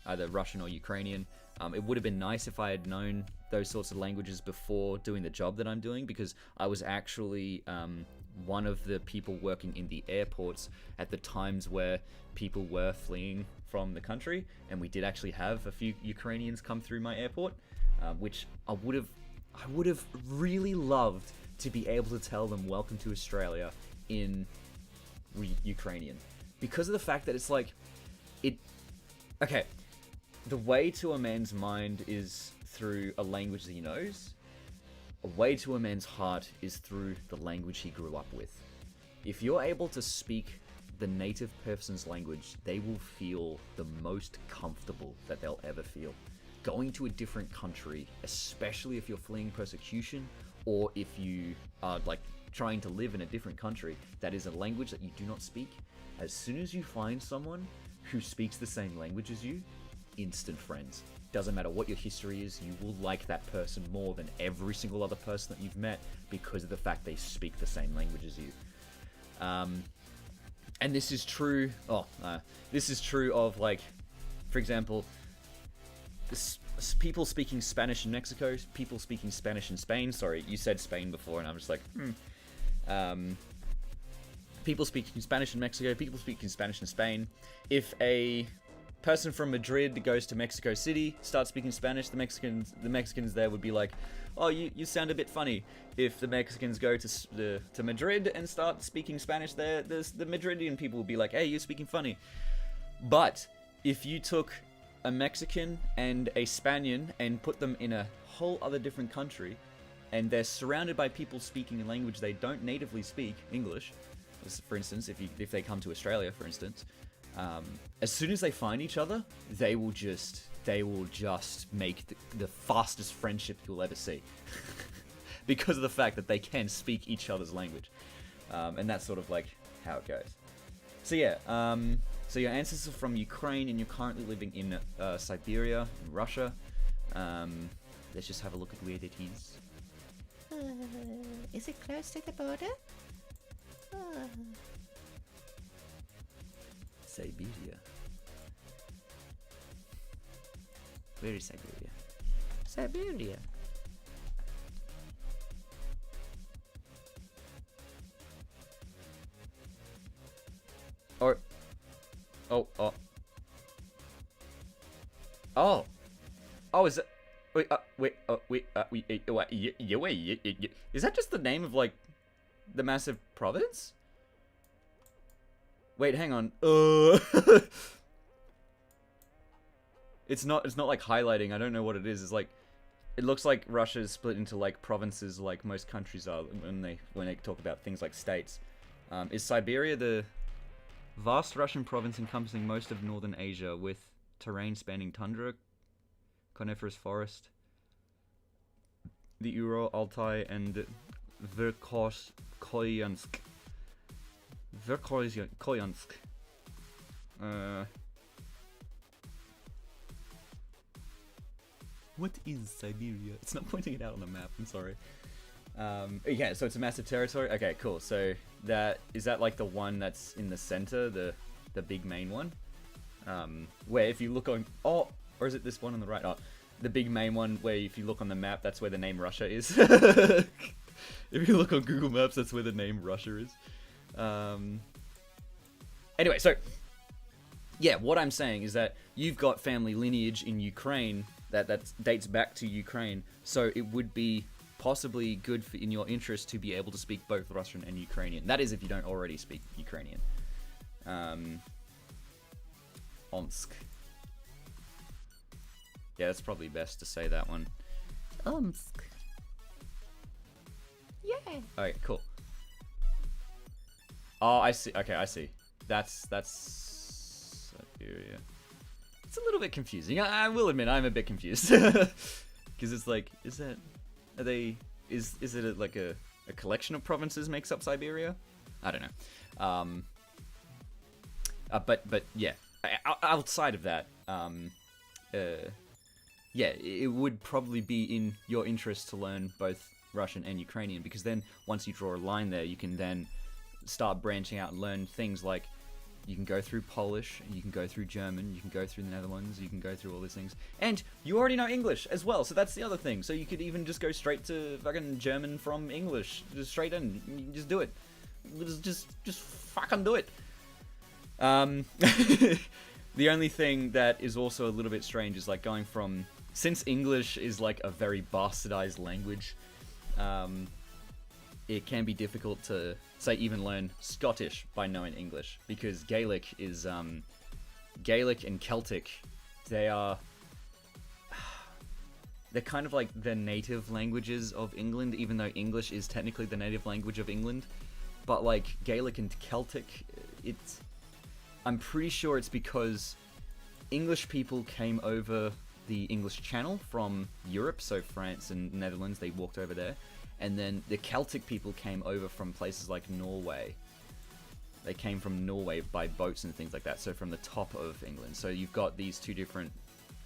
either Russian or Ukrainian. It would have been nice if I had known those sorts of languages before doing the job that I'm doing, because I was actually one of the people working in the airports at the times where people were fleeing from the country, and we did actually have a few Ukrainians come through my airport, which I would have really loved to be able to tell them welcome to Australia in Ukrainian, because of the fact that it's like okay, the way to a man's mind is through a language that he knows. A way to a man's heart is through the language he grew up with. If you're able to speak the native person's language, they will feel the most comfortable that they'll ever feel. Going to a different country, especially if you're fleeing persecution, or if you are like trying to live in a different country that is a language that you do not speak, as soon as you find someone who speaks the same language as you, instant friends. Doesn't matter what your history is, you will like that person more than every single other person that you've met because of the fact they speak the same language as you. And this is true. This is true of, like, for example, people speaking Spanish in Mexico, people speaking Spanish in Spain. Sorry, you said Spain before, and I'm just like, people speaking Spanish in Mexico, people speaking Spanish in Spain. If a person from Madrid goes to Mexico City, starts speaking Spanish, the Mexicans there would be like, oh, you sound a bit funny. If the Mexicans go to Madrid and start speaking Spanish there, the Madridian people will be like, hey, you're speaking funny. But if you took a Mexican and a Spaniard and put them in a whole other different country, and they're surrounded by people speaking a language they don't natively speak, English, for instance, if they come to Australia, for instance, as soon as they find each other, they will just make the fastest friendship you'll ever see. Because of the fact that they can speak each other's language. And that's sort of like how it goes. So yeah, so your ancestors are from Ukraine and you're currently living in Siberia, in Russia. Let's just have a look at where that is. Is it close to the border? Siberia. Where is Siberia? Siberia. Or, oh, is it? Wait, is that just the name of, like, the massive province? Wait, hang on. It's not like highlighting. I don't know what it is. It's like, it looks like Russia is split into like provinces, like most countries are when they talk about things like states. Is Siberia the vast Russian province encompassing most of northern Asia with terrain spanning tundra, coniferous forest? the Ural, Altai, and Verkhoyansk. Verkhoyansk. What is Siberia? It's not pointing it out on the map. I'm sorry. Yeah, so it's a massive territory. Okay, cool. So that is that like the one that's in the center, the big main one, where if you look on, or is it this one on the right? Oh, the big main one where if you look on the map, that's where the name Russia is. If you look on Google Maps, that's where the name Russia is. Anyway, so yeah, what I'm saying is that you've got family lineage in Ukraine that dates back to Ukraine, so it would be possibly good in your interest to be able to speak both Russian and Ukrainian. That is if you don't already speak Ukrainian. Omsk. Yeah, that's probably best to say that one. Omsk. Yeah. Alright, cool. Oh, I see. Okay, I see. That's Siberia. It's a little bit confusing. I will admit I'm a bit confused. Because it's like, is it like a collection of provinces makes up Siberia? I don't know. But yeah, outside of that, yeah, it would probably be in your interest to learn both Russian and Ukrainian, because then once you draw a line there, you can then start branching out and learn things like you can go through Polish, you can go through German, you can go through the Netherlands, you can go through all these things. And you already know English as well, so that's the other thing. So you could even just go straight to fucking German from English. Just straight in. You can just do it. Just fucking do it. The only thing that is also a little bit strange is like going from... Since English is like a very bastardized language, it can be difficult to, say, even learn Scottish by knowing English, because Gaelic is, Gaelic and Celtic, they're kind of like the native languages of England, even though English is technically the native language of England. But like Gaelic and Celtic, I'm pretty sure it's because English people came over the English Channel from Europe, so France and Netherlands, they walked over there. And then the Celtic people came over from places like Norway. They came from Norway by boats and things like that, so from the top of England. So you've got these two different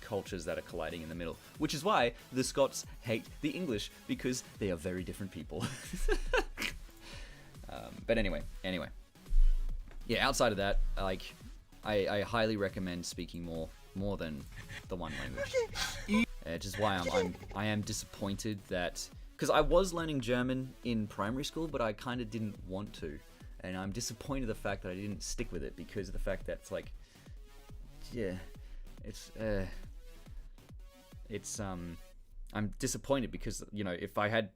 cultures that are colliding in the middle, which is why the Scots hate the English, because they are very different people. But anyway. Yeah, outside of that, like, I highly recommend speaking more than the one language. Which is why I am disappointed that... Because I was learning German in primary school, but I kind of didn't want to. And I'm disappointed the fact that I didn't stick with it, because of the fact that it's like... Yeah. I'm disappointed because, you know, if I had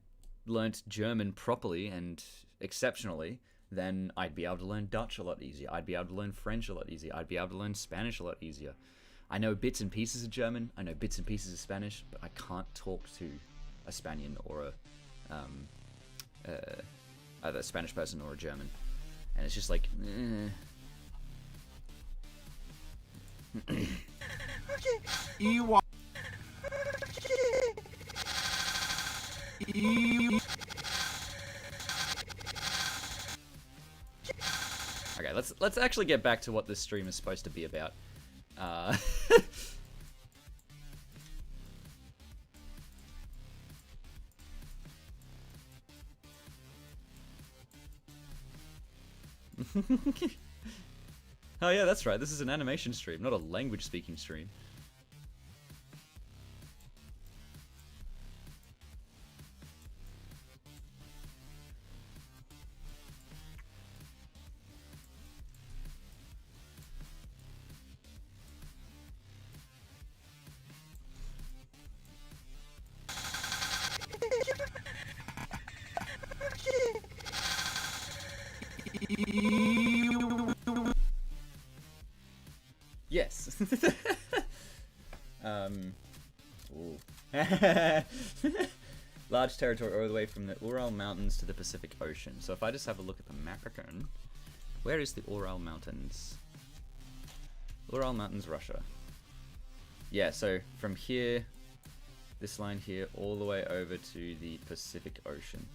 learnt German properly and exceptionally, then I'd be able to learn Dutch a lot easier. I'd be able to learn French a lot easier. I'd be able to learn Spanish a lot easier. I know bits and pieces of German. I know bits and pieces of Spanish, but I can't talk to a Spaniard or either a Spanish person or a German. And it's just like, Okay. Okay, let's actually get back to what this stream is supposed to be about. Oh yeah, that's right. This is an animation stream, not a language speaking stream. Yes. Ooh. Large territory all the way from the Ural Mountains to the Pacific Ocean. So if I just have a look at the map again, where is the Ural Mountains? Ural Mountains, Russia. Yeah, so from here, this line here all the way over to the Pacific Ocean.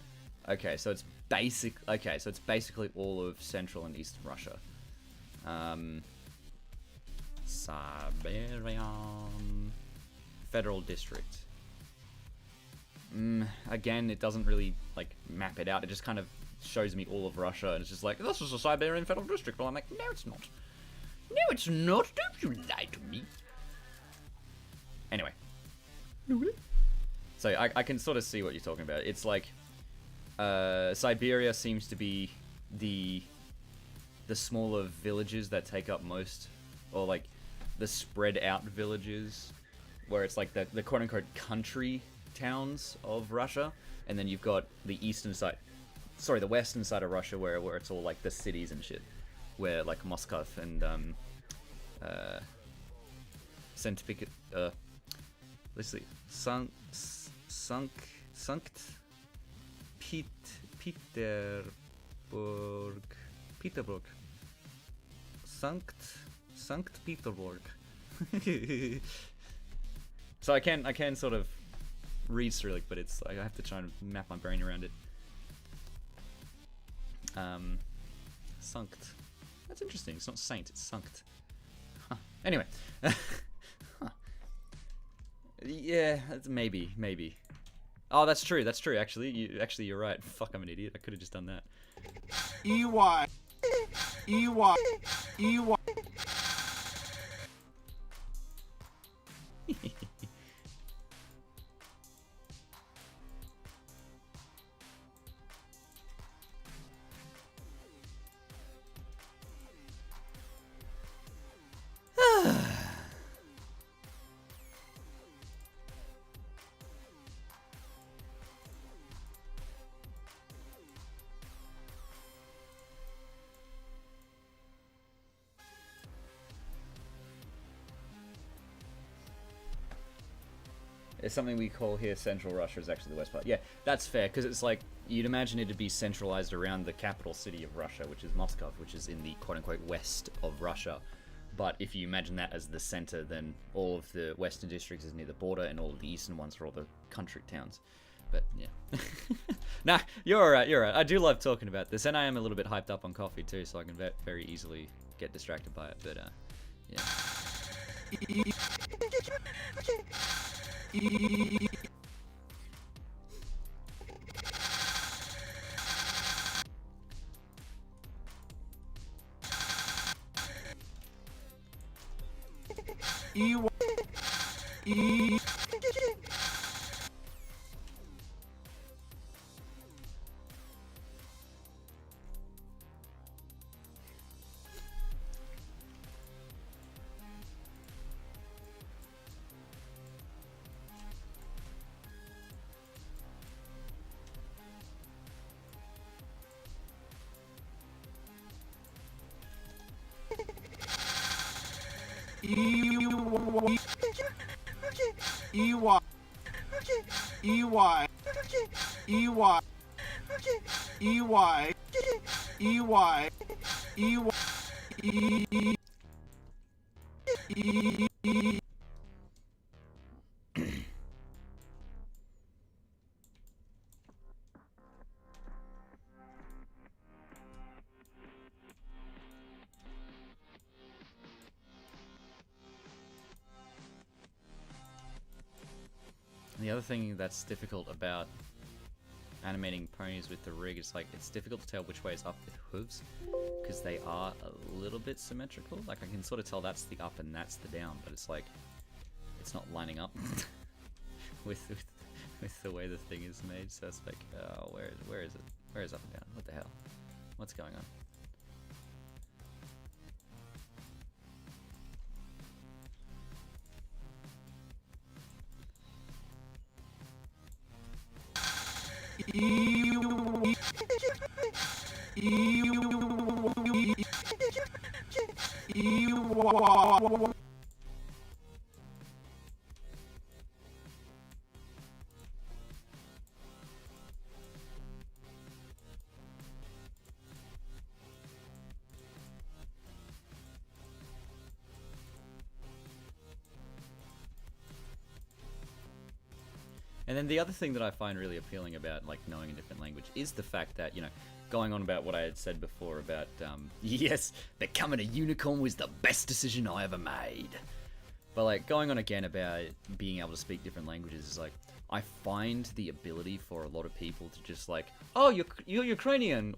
Okay, so it's basically all of Central and Eastern Russia. Siberian Federal District. Again, it doesn't really like map it out. It just kind of shows me all of Russia, and it's just like, this is a Siberian Federal District. Well, I'm like, no, it's not. No, it's not. Don't you lie to me. Anyway. So I can sort of see what you're talking about. It's like Siberia seems to be the smaller villages that take up most, or like the spread out villages, where it's like the quote unquote country towns of Russia, and then you've got the eastern side, sorry, the western side of Russia where it's all like the cities and shit, where like Moscow and let's see, Sankt Peterburg. Sankt Peterburg. So I can sort of read Cyrillic, but it's like I have to try and map my brain around it. Sankt. That's interesting. It's not saint, it's Sankt. Huh. Anyway. Huh. Yeah, maybe. Oh, that's true. Actually, you're right. Fuck, I'm an idiot. I could have just done that. EY. It's something we call here Central Russia is actually the west part. Yeah, that's fair, because it's like, you'd imagine it to be centralized around the capital city of Russia, which is Moscow, which is in the quote-unquote west of Russia. But if you imagine that as the center, then all of the western districts is near the border, and all of the eastern ones are all the country towns. But, yeah. Nah, you're alright. I do love talking about this, and I am a little bit hyped up on coffee, too, so I can very easily get distracted by it, but, yeah. The other thing that's difficult about animating ponies with the rig is like it's difficult to tell which way is up with hooves because they are a little bit symmetrical. Like I can sort of tell that's the up and that's the down, but it's like it's not lining up with the way the thing is made. So it's like, where is it? Where is up and down? What the hell? What's going on? And then the other thing that I find really appealing about like knowing a different language is the fact that, you know, going on about what I had said before about, yes, becoming a unicorn was the best decision I ever made. But like going on again about being able to speak different languages is like, I find the ability for a lot of people to just like, oh, you're Ukrainian,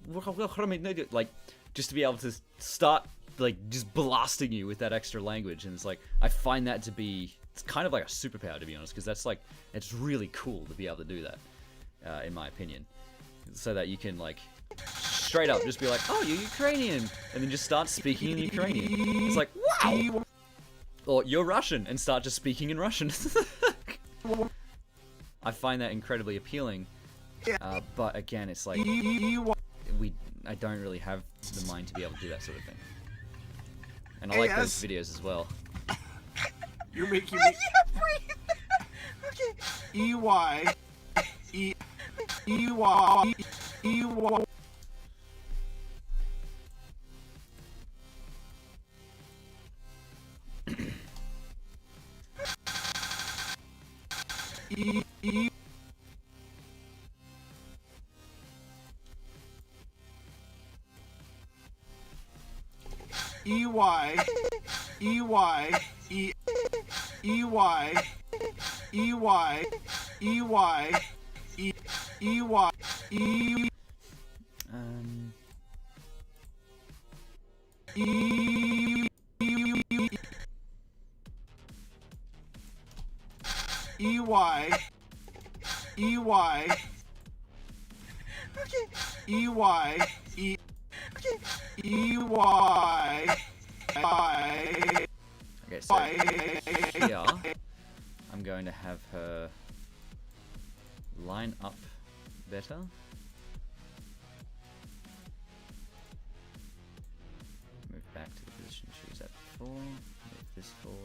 like just to be able to start like just blasting you with that extra language. And it's like, I find that to be, it's kind of like a superpower, to be honest, because that's like, it's really cool to be able to do that, in my opinion. So that you can like straight up just be like, oh, you're Ukrainian, and then just start speaking in Ukrainian. It's like, wow! Or you're Russian, and start just speaking in Russian. I find that incredibly appealing, but again, it's like, I don't really have the mind to be able to do that sort of thing. And I like those videos as well. You're making I me. can't breathe. Okay. E-Y. E-Y. E-Y. E-Y. E-Y. E. E-Y. E-Y. E-Y. E. E-Y. E. E. E-Y. E-Y. Okay. E-Y. E. Okay. E-Y. Okay, so here, I'm going to have her line up better. Move back to the position she was at before. Move this forward.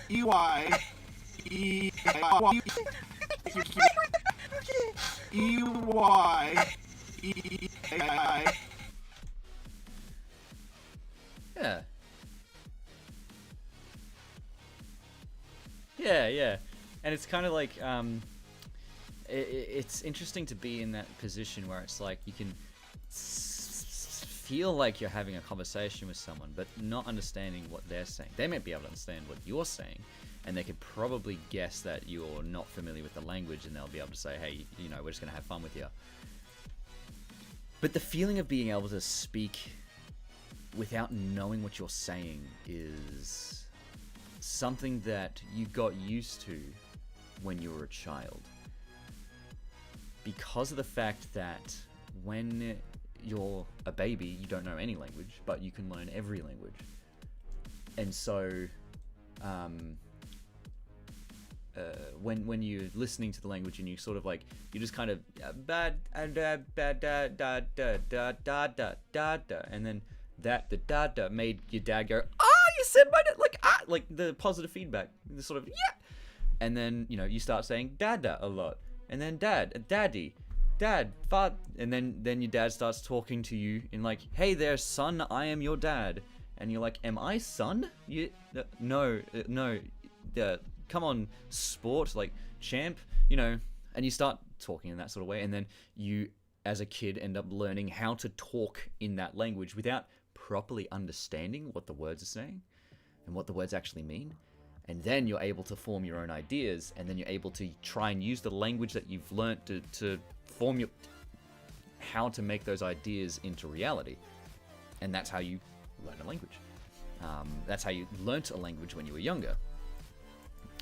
E-Y. E. E-Y. E-I. Yeah. Yeah. And it's kind of like, it's interesting to be in that position where it's like you can feel like you're having a conversation with someone, but not understanding what they're saying. They might be able to understand what you're saying, and they could probably guess that you're not familiar with the language, and they'll be able to say, hey, you know, we're just going to have fun with you. But the feeling of being able to speak without knowing what you're saying is something that you got used to when you were a child. Because of the fact that when you're a baby, you don't know any language, but you can learn every language. And so, when you're listening to the language and you sort of like, you just kind of bad da da da da da da da da da, and then that the da da made your dad go, oh, you said my dad, like the positive feedback, the sort of yeah, and then you know you start saying dada a lot, and then dad, daddy, dad, father, and then your dad starts talking to you in like, hey there son, I am your dad, and you're like, am I son? You no, come on, sport, like champ, you know, and you start talking in that sort of way, and then you as a kid end up learning how to talk in that language without properly understanding what the words are saying and what the words actually mean. And then you're able to form your own ideas, and then you're able to try and use the language that you've learnt to form your... how to make those ideas into reality. And that's how you learn a language. That's how you learnt a language when you were younger.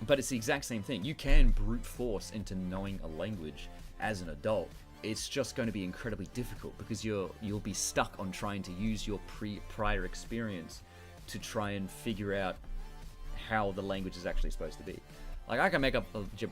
But it's the exact same thing. You can brute force into knowing a language as an adult. It's just going to be incredibly difficult because you'll be stuck on trying to use your prior experience to try and figure out how the language is actually supposed to be. Like, I can make up a jib.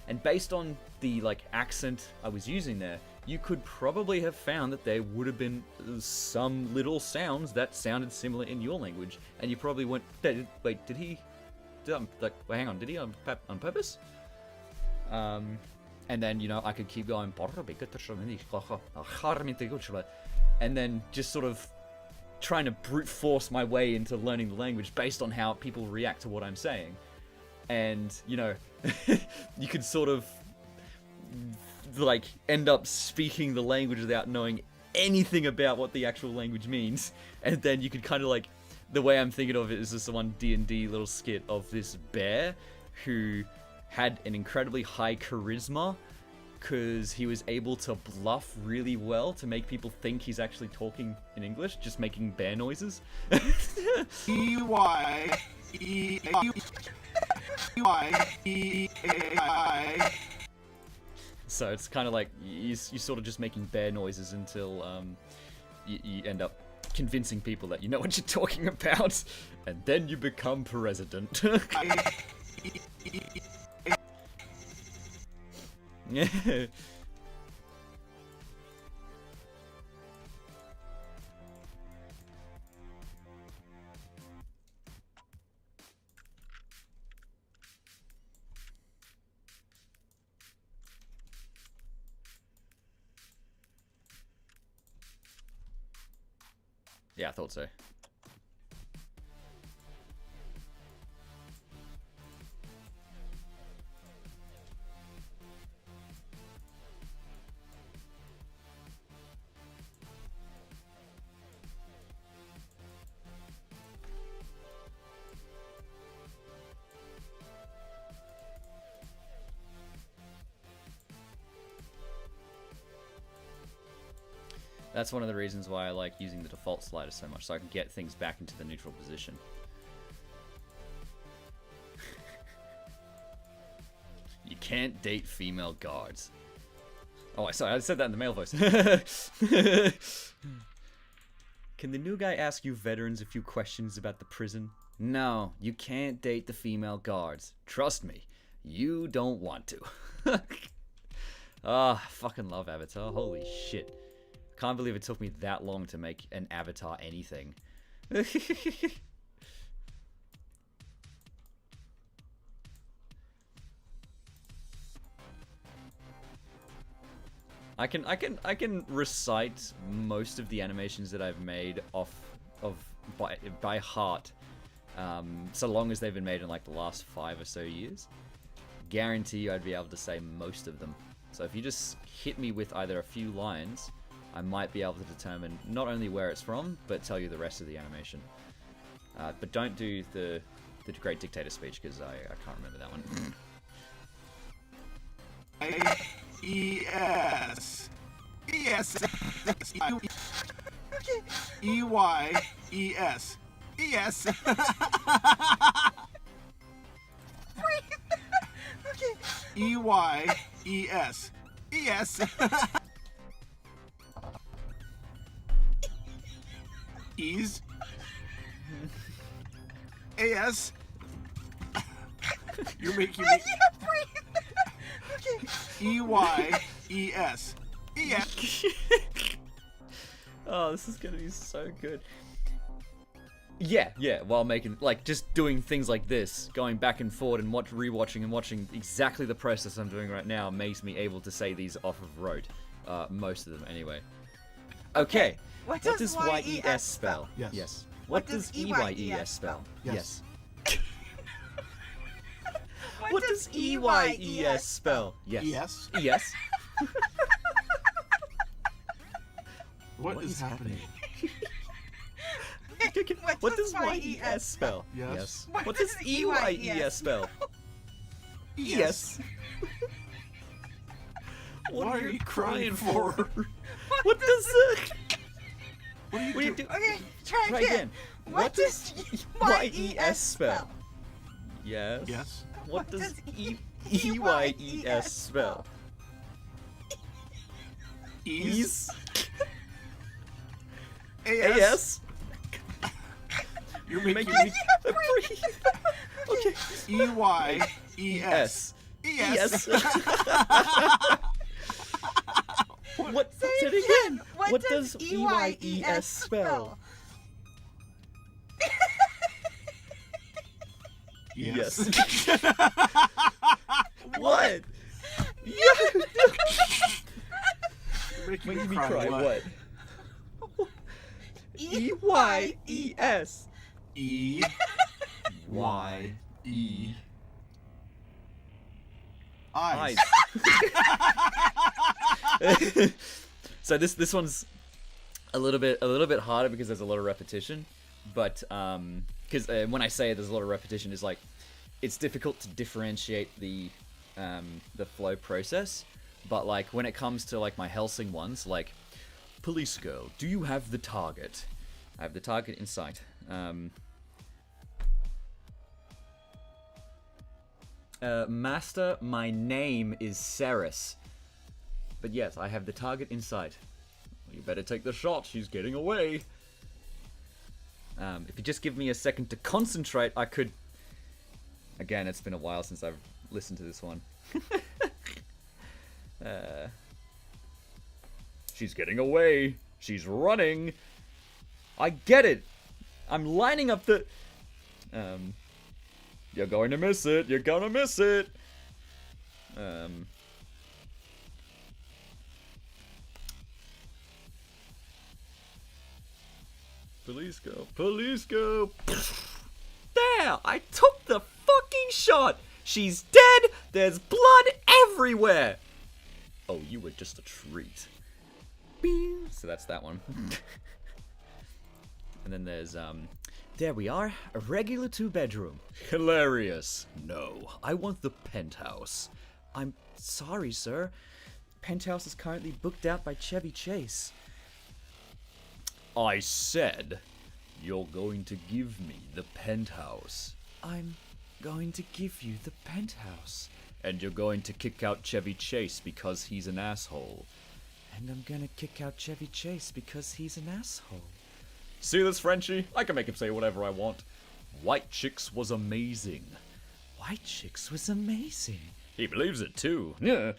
And based on the like accent I was using there, you could probably have found that there would have been some little sounds that sounded similar in your language, and you probably went, wait, did he? Hang on, did he on purpose? And then, you know, I could keep going, and then just sort of trying to brute force my way into learning the language based on how people react to what I'm saying. And, you know, you could sort of like end up speaking the language without knowing anything about what the actual language means. And then you could kind of like, the way I'm thinking of it is this one D&D little skit of this bear who had an incredibly high charisma because he was able to bluff really well to make people think he's actually talking in English, just making bear noises. So it's kind of like you're sort of just making bear noises until you end up convincing people that you know what you're talking about, and then you become president. Yeah. Yeah, I thought so. That's one of the reasons why I like using the default slider so much, so I can get things back into the neutral position. You can't date female guards. Oh, sorry, I said that in the male voice. Can the new guy ask you veterans a few questions about the prison? No, you can't date the female guards. Trust me, you don't want to. Ah, fucking love Avatar. Holy shit. Can't believe it took me that long to make an Avatar anything. I can recite most of the animations that I've made by heart, so long as they've been made in like the last 5 or so years. Guarantee you I'd be able to say most of them. So if you just hit me with either a few lines, I might be able to determine not only where it's from, but tell you the rest of the animation. But don't do the Great Dictator speech, because I can't remember that one. E-S. E-S. Okay. E-Y-E-S. E-S. Breathe. Okay. E-Y-E-S. E-S. E's. A-S. You're making me... I can't breathe. Okay. E-Y-E-S. E-S. Oh, this is gonna be so good. Yeah, while making, like, just doing things like this, going back and forward and rewatching and watching exactly the process I'm doing right now makes me able to say these off of rote. Most of them, anyway. Okay. What What does does Y-E-S spell? Yes. What does E-Y-E-S spell? Yes. What does E-Y-E-S spell? Yes. Yes. Yes. What is happening? What does Y-E-S spell? Yes. What does E-Y-E-S spell? Yes. What are you crying for? What does What are you what do you doing? do? Okay, try Try again. again. What does Y-E-S spell? Yes. Yes. What does E-Y-E-S E-Y-E-S spell? Ease. A-S? You're You're making making me me breathe. Okay. E-Y-E-S. Yes. What? Say Say it it again. again. What does E-Y-E-S spell? Yes. What? You're making Making me me cry. cry. What? What? E-Y-E-S. E-Y-E. Eyes. Eyes. So this one's a little bit harder because there's a lot of repetition, but because when I say there's a lot of repetition, is like it's difficult to differentiate the flow process. But like when it comes to like my Helsing ones, like police girl, do you have the target? I have the target in sight. Master, my name is Ceres. But yes, I have the target in sight. Well, you better take the shot, she's getting away. If you just give me a second to concentrate, I could... Again, it's been a while since I've listened to this one. She's getting away. She's running. I get it. I'm lining up the... You're going to miss it. You're gonna miss it. Police go. Police go. There! I took the fucking shot. She's dead. There's blood everywhere. Oh, you were just a treat. Bing. So that's that one. And then there's there we are, a regular 2-bedroom. Hilarious. No, I want the penthouse. I'm sorry, sir. Penthouse is currently booked out by Chevy Chase. I said, you're going to give me the penthouse. I'm going to give you the penthouse. And you're going to kick out Chevy Chase because he's an asshole. And I'm gonna kick out Chevy Chase because he's an asshole. See this Frenchie? I can make him say whatever I want. White Chicks was amazing. White Chicks was amazing. He believes it too. Yeah.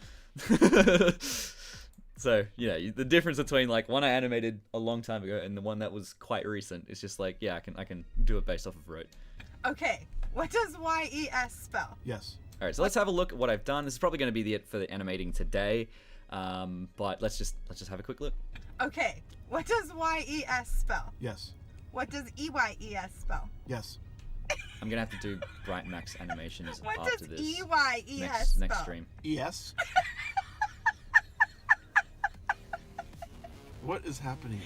So, yeah, the difference between like one I animated a long time ago and the one that was quite recent is just like, yeah, I can do it based off of rote. Okay, what does Y-E-S spell? Yes. All right, so let's have a look at what I've done. This is probably going to be it for the animating today, but let's just have a quick look. Okay, what does Y-E-S spell? Yes. What does E-Y-E-S spell? Yes. I'm gonna have to do Bright Max animations What after does this E-Y-E-S spell? next stream. Yes. What is happening?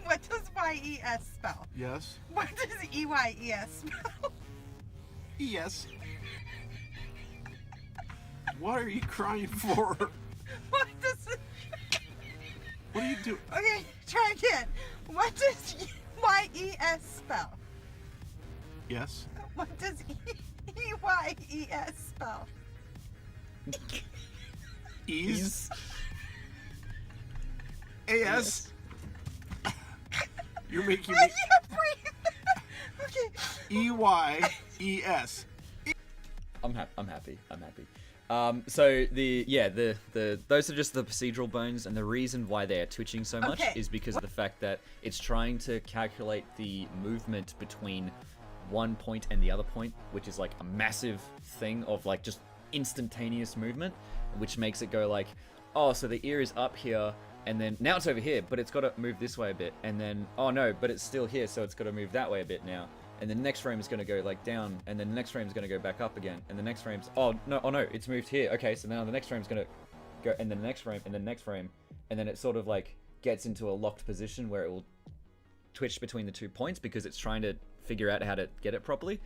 What does Y-E-S spell? Yes. What does E-Y-E-S spell? Yes. What are you crying for? What does it... What are you doing? Okay, try again. What does Y-E-S spell? Yes. What does E-Y-E-S spell? Ease. A-S. You're making I me... can't breathe. Okay. E-Y-E-S. I'm happy. So the those are just the procedural bones, and the reason why they are twitching so much Okay. is because of the fact that it's trying to calculate the movement between one point and the other point, which is like a massive thing of like just instantaneous movement, which makes it go like, oh, so the ear is up here, and then now it's over here, but it's got to move this way a bit, and then oh no, but it's still here, so it's got to move that way a bit now. And the next frame is going to go like down, and then the next frame is going to go back up again, and the next frame's oh no, it's moved here. Okay, so now the next frame is going to go, and then the next frame, and then the next frame, and then it sort of like gets into a locked position where it will twitch between the 2 points because it's trying to figure out how to get it properly.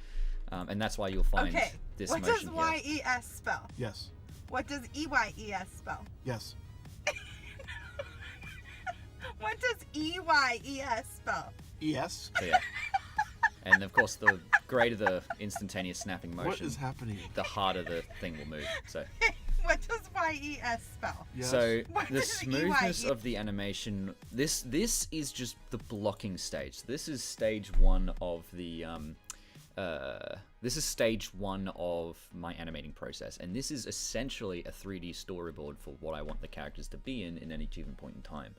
And that's why you'll find Okay. this What motion does here. YES spell? Yes. What does EYES spell? Yes. What does EYES spell? Yes. So, yeah. And of course, the greater the instantaneous snapping motion, What is happening? the harder the thing will move. So, What does YES spell? Yes. so What the does smoothness EYE? of the animation. This is just the blocking stage. This is stage one of the this is stage one of my animating process, and this is essentially a 3D storyboard for what I want the characters to be in any given point in time.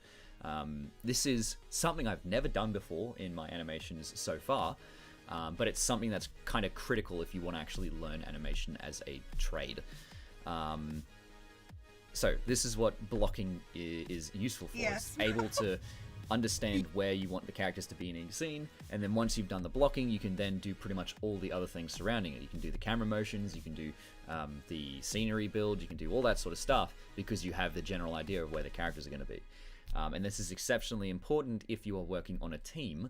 This is something I've never done before in my animations so far, but it's something that's kind of critical if you want to actually learn animation as a trade. So this is what blocking is useful for. Yes. It's able to understand where you want the characters to be in each scene, and then once you've done the blocking, you can then do pretty much all the other things surrounding it. You can do the camera motions, you can do the scenery build, you can do all that sort of stuff because you have the general idea of where the characters are going to be. And this is exceptionally important if you are working on a team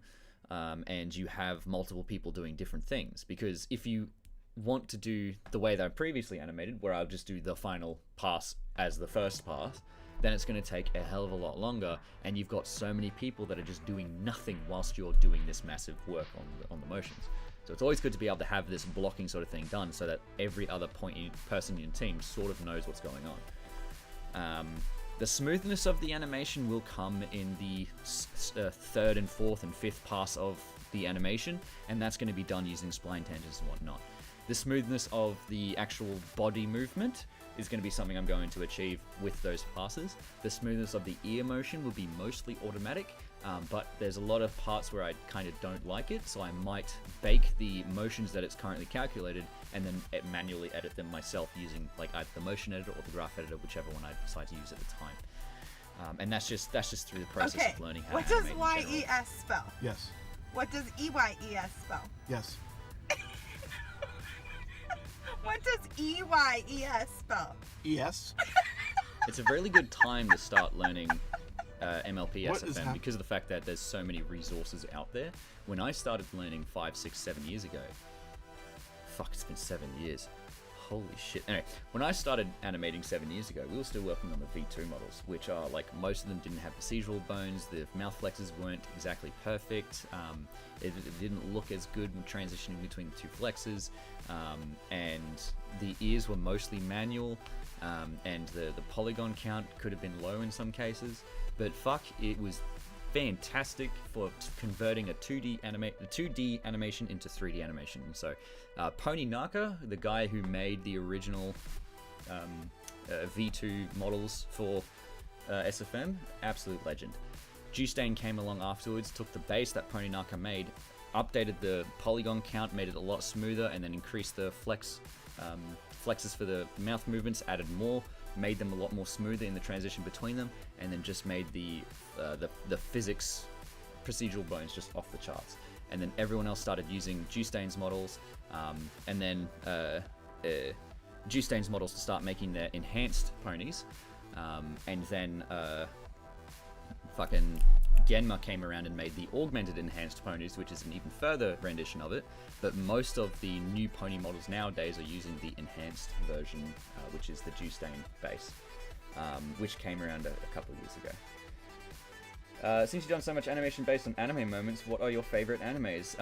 and you have multiple people doing different things, because if you want to do the way that I previously animated, where I'll just do the final pass as the first pass, then it's going to take a hell of a lot longer, and you've got so many people that are just doing nothing whilst you're doing this massive work on the motions. So it's always good to be able to have this blocking sort of thing done so that every other person in your team sort of knows what's going on. The smoothness of the animation will come in the third and fourth and fifth pass of the animation, and that's going to be done using spline tangents and whatnot. The smoothness of the actual body movement is going to be something I'm going to achieve with those passes. The smoothness of the ear motion will be mostly automatic, but there's a lot of parts where I kind of don't like it, so I might bake the motions that it's currently calculated and then manually edit them myself using like either the motion editor or the graph editor, whichever one I decide to use at the time. And that's just through the process Okay. of learning how What to does animate in general. YES spell? Yes. What does EYES spell? Yes. What does EYES spell? Yes. It's a really good time to start learning MLP What is SFM because of the fact that there's so many resources out there. When I started learning 5, 6, 7 years ago, fuck, it's been 7 years. Holy shit. Anyway, when I started animating 7 years ago, we were still working on the V2 models, which are like, most of them didn't have procedural bones, the mouth flexes weren't exactly perfect, it didn't look as good when transitioning between the two flexes, and the ears were mostly manual, and the polygon count could have been low in some cases, but fuck, it was fantastic for converting a 2D animation into 3D animation. And so Pony Naka, the guy who made the original V2 models for SFM, absolute legend. Justain came along afterwards, took the base that Pony Naka made, updated the polygon count, made it a lot smoother, and then increased the flexes for the mouth movements, added more, made them a lot more smoother in the transition between them, and then just made the physics procedural bones just off the charts. And then everyone else started using Justain's models, and then Justain's models to start making their enhanced ponies, and then fucking Genma came around and made the augmented enhanced ponies, which is an even further rendition of it. But most of the new pony models nowadays are using the enhanced version, which is the Justain base, which came around a couple of years ago. Since you've done so much animation based on anime moments, what are your favorite animes?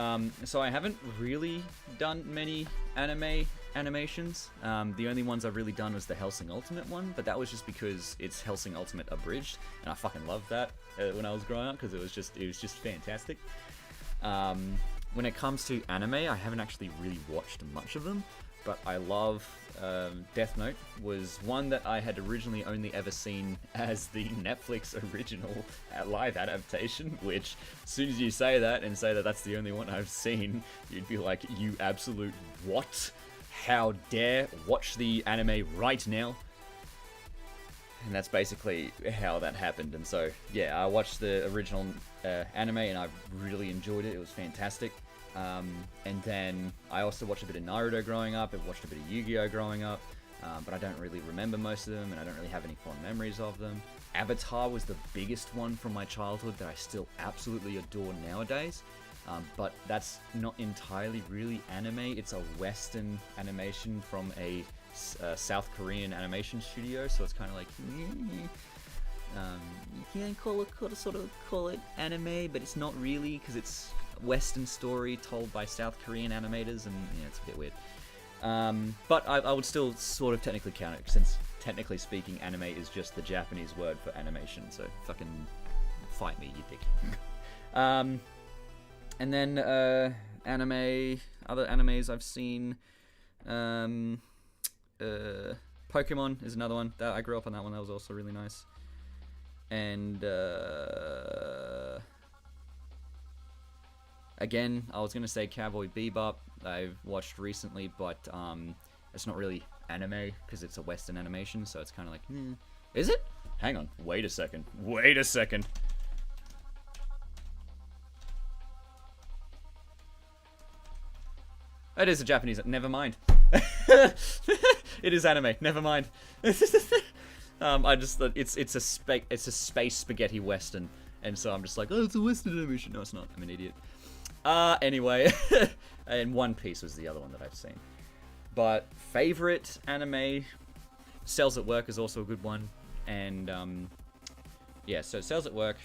So I haven't really done many anime animations. The only ones I've really done was the Hellsing Ultimate one, but that was just because it's Hellsing Ultimate abridged, and I fucking loved that when I was growing up because it was just fantastic. When it comes to anime, I haven't actually really watched much of them, but I love Death Note. Was one that I had originally only ever seen as the Netflix original live adaptation, which as soon as you say that and say that that's the only one I've seen, you'd be like, you absolute what? How dare watch the anime right now? And that's basically how that happened. And so, yeah, I watched the original anime and I really enjoyed it. It was fantastic. And then I also watched a bit of Naruto growing up. I watched a bit of Yu-Gi-Oh growing up. But I don't really remember most of them and I don't really have any fond memories of them. Avatar was the biggest one from my childhood that I still absolutely adore nowadays. but that's not entirely really anime. It's a Western animation from a South Korean animation studio, so it's kind of like you can sort of call it anime, but it's not really because it's a Western story told by South Korean animators, and yeah, it's a bit weird. But I would still sort of technically count it, since technically speaking, anime is just the Japanese word for animation. So fucking fight me, you dick. And then other animes I've seen. Pokemon is another one. I grew up on that one. That was also really nice. And again, I was gonna say Cowboy Bebop. I've watched recently, but it's not really anime because it's a Western animation, so it's kind of like, is it? Hang on, wait a second. It is a Japanese. Never mind. It is anime. Never mind. I just thought it's a space spaghetti western, and so I'm just like, oh, it's a Western animation. No, it's not. I'm an idiot. Anyway, and One Piece was the other one that I've seen. But favorite anime, Cells at Work is also a good one, and yeah, so Cells at Work,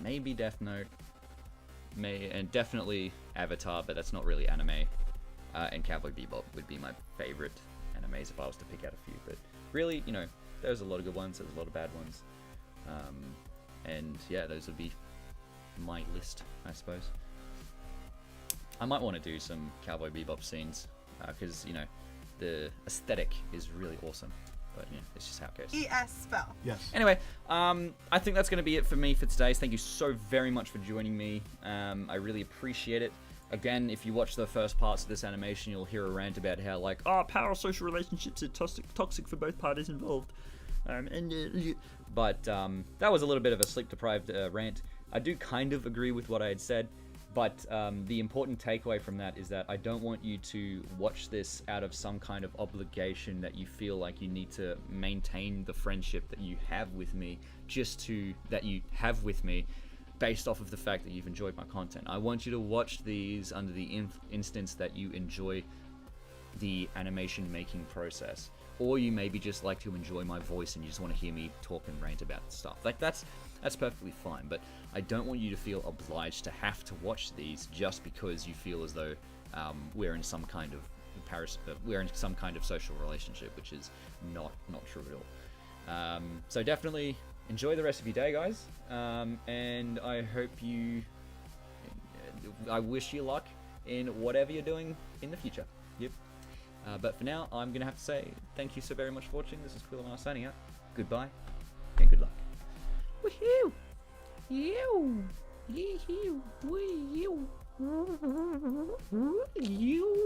maybe Death Note, and definitely Avatar, but that's not really anime. And Cowboy Bebop would be my favorite animes if I was to pick out a few. But really, you know, there's a lot of good ones, there's a lot of bad ones. And yeah, those would be my list, I suppose. I might want to do some Cowboy Bebop scenes, because, you know, the aesthetic is really awesome. But yeah, it's just how it goes. ES spell. Yes. Anyway, I think that's going to be it for me for today. Thank you so very much for joining me. I really appreciate it. Again, if you watch the first parts of this animation, you'll hear a rant about how, like, parasocial relationships are toxic for both parties involved. But that was a little bit of a sleep-deprived rant. I do kind of agree with what I had said, but the important takeaway from that is that I don't want you to watch this out of some kind of obligation that you feel like you need to maintain the friendship that you have with me, based off of the fact that you've enjoyed my content. I want you to watch these under the instance that you enjoy the animation making process, or you maybe just like to enjoy my voice and you just want to hear me talk and rant about stuff. Like, that's perfectly fine, but I don't want you to feel obliged to have to watch these just because you feel as though we're in some kind of social relationship, which is not true at all. So definitely enjoy the rest of your day, guys, and I wish you luck in whatever you're doing in the future. Yep. But for now, I'm going to have to say thank you so very much for watching. This is Quillo and I signing out. Goodbye, and good luck. Woohoo! You! Yee-hoo! Wee-you! You!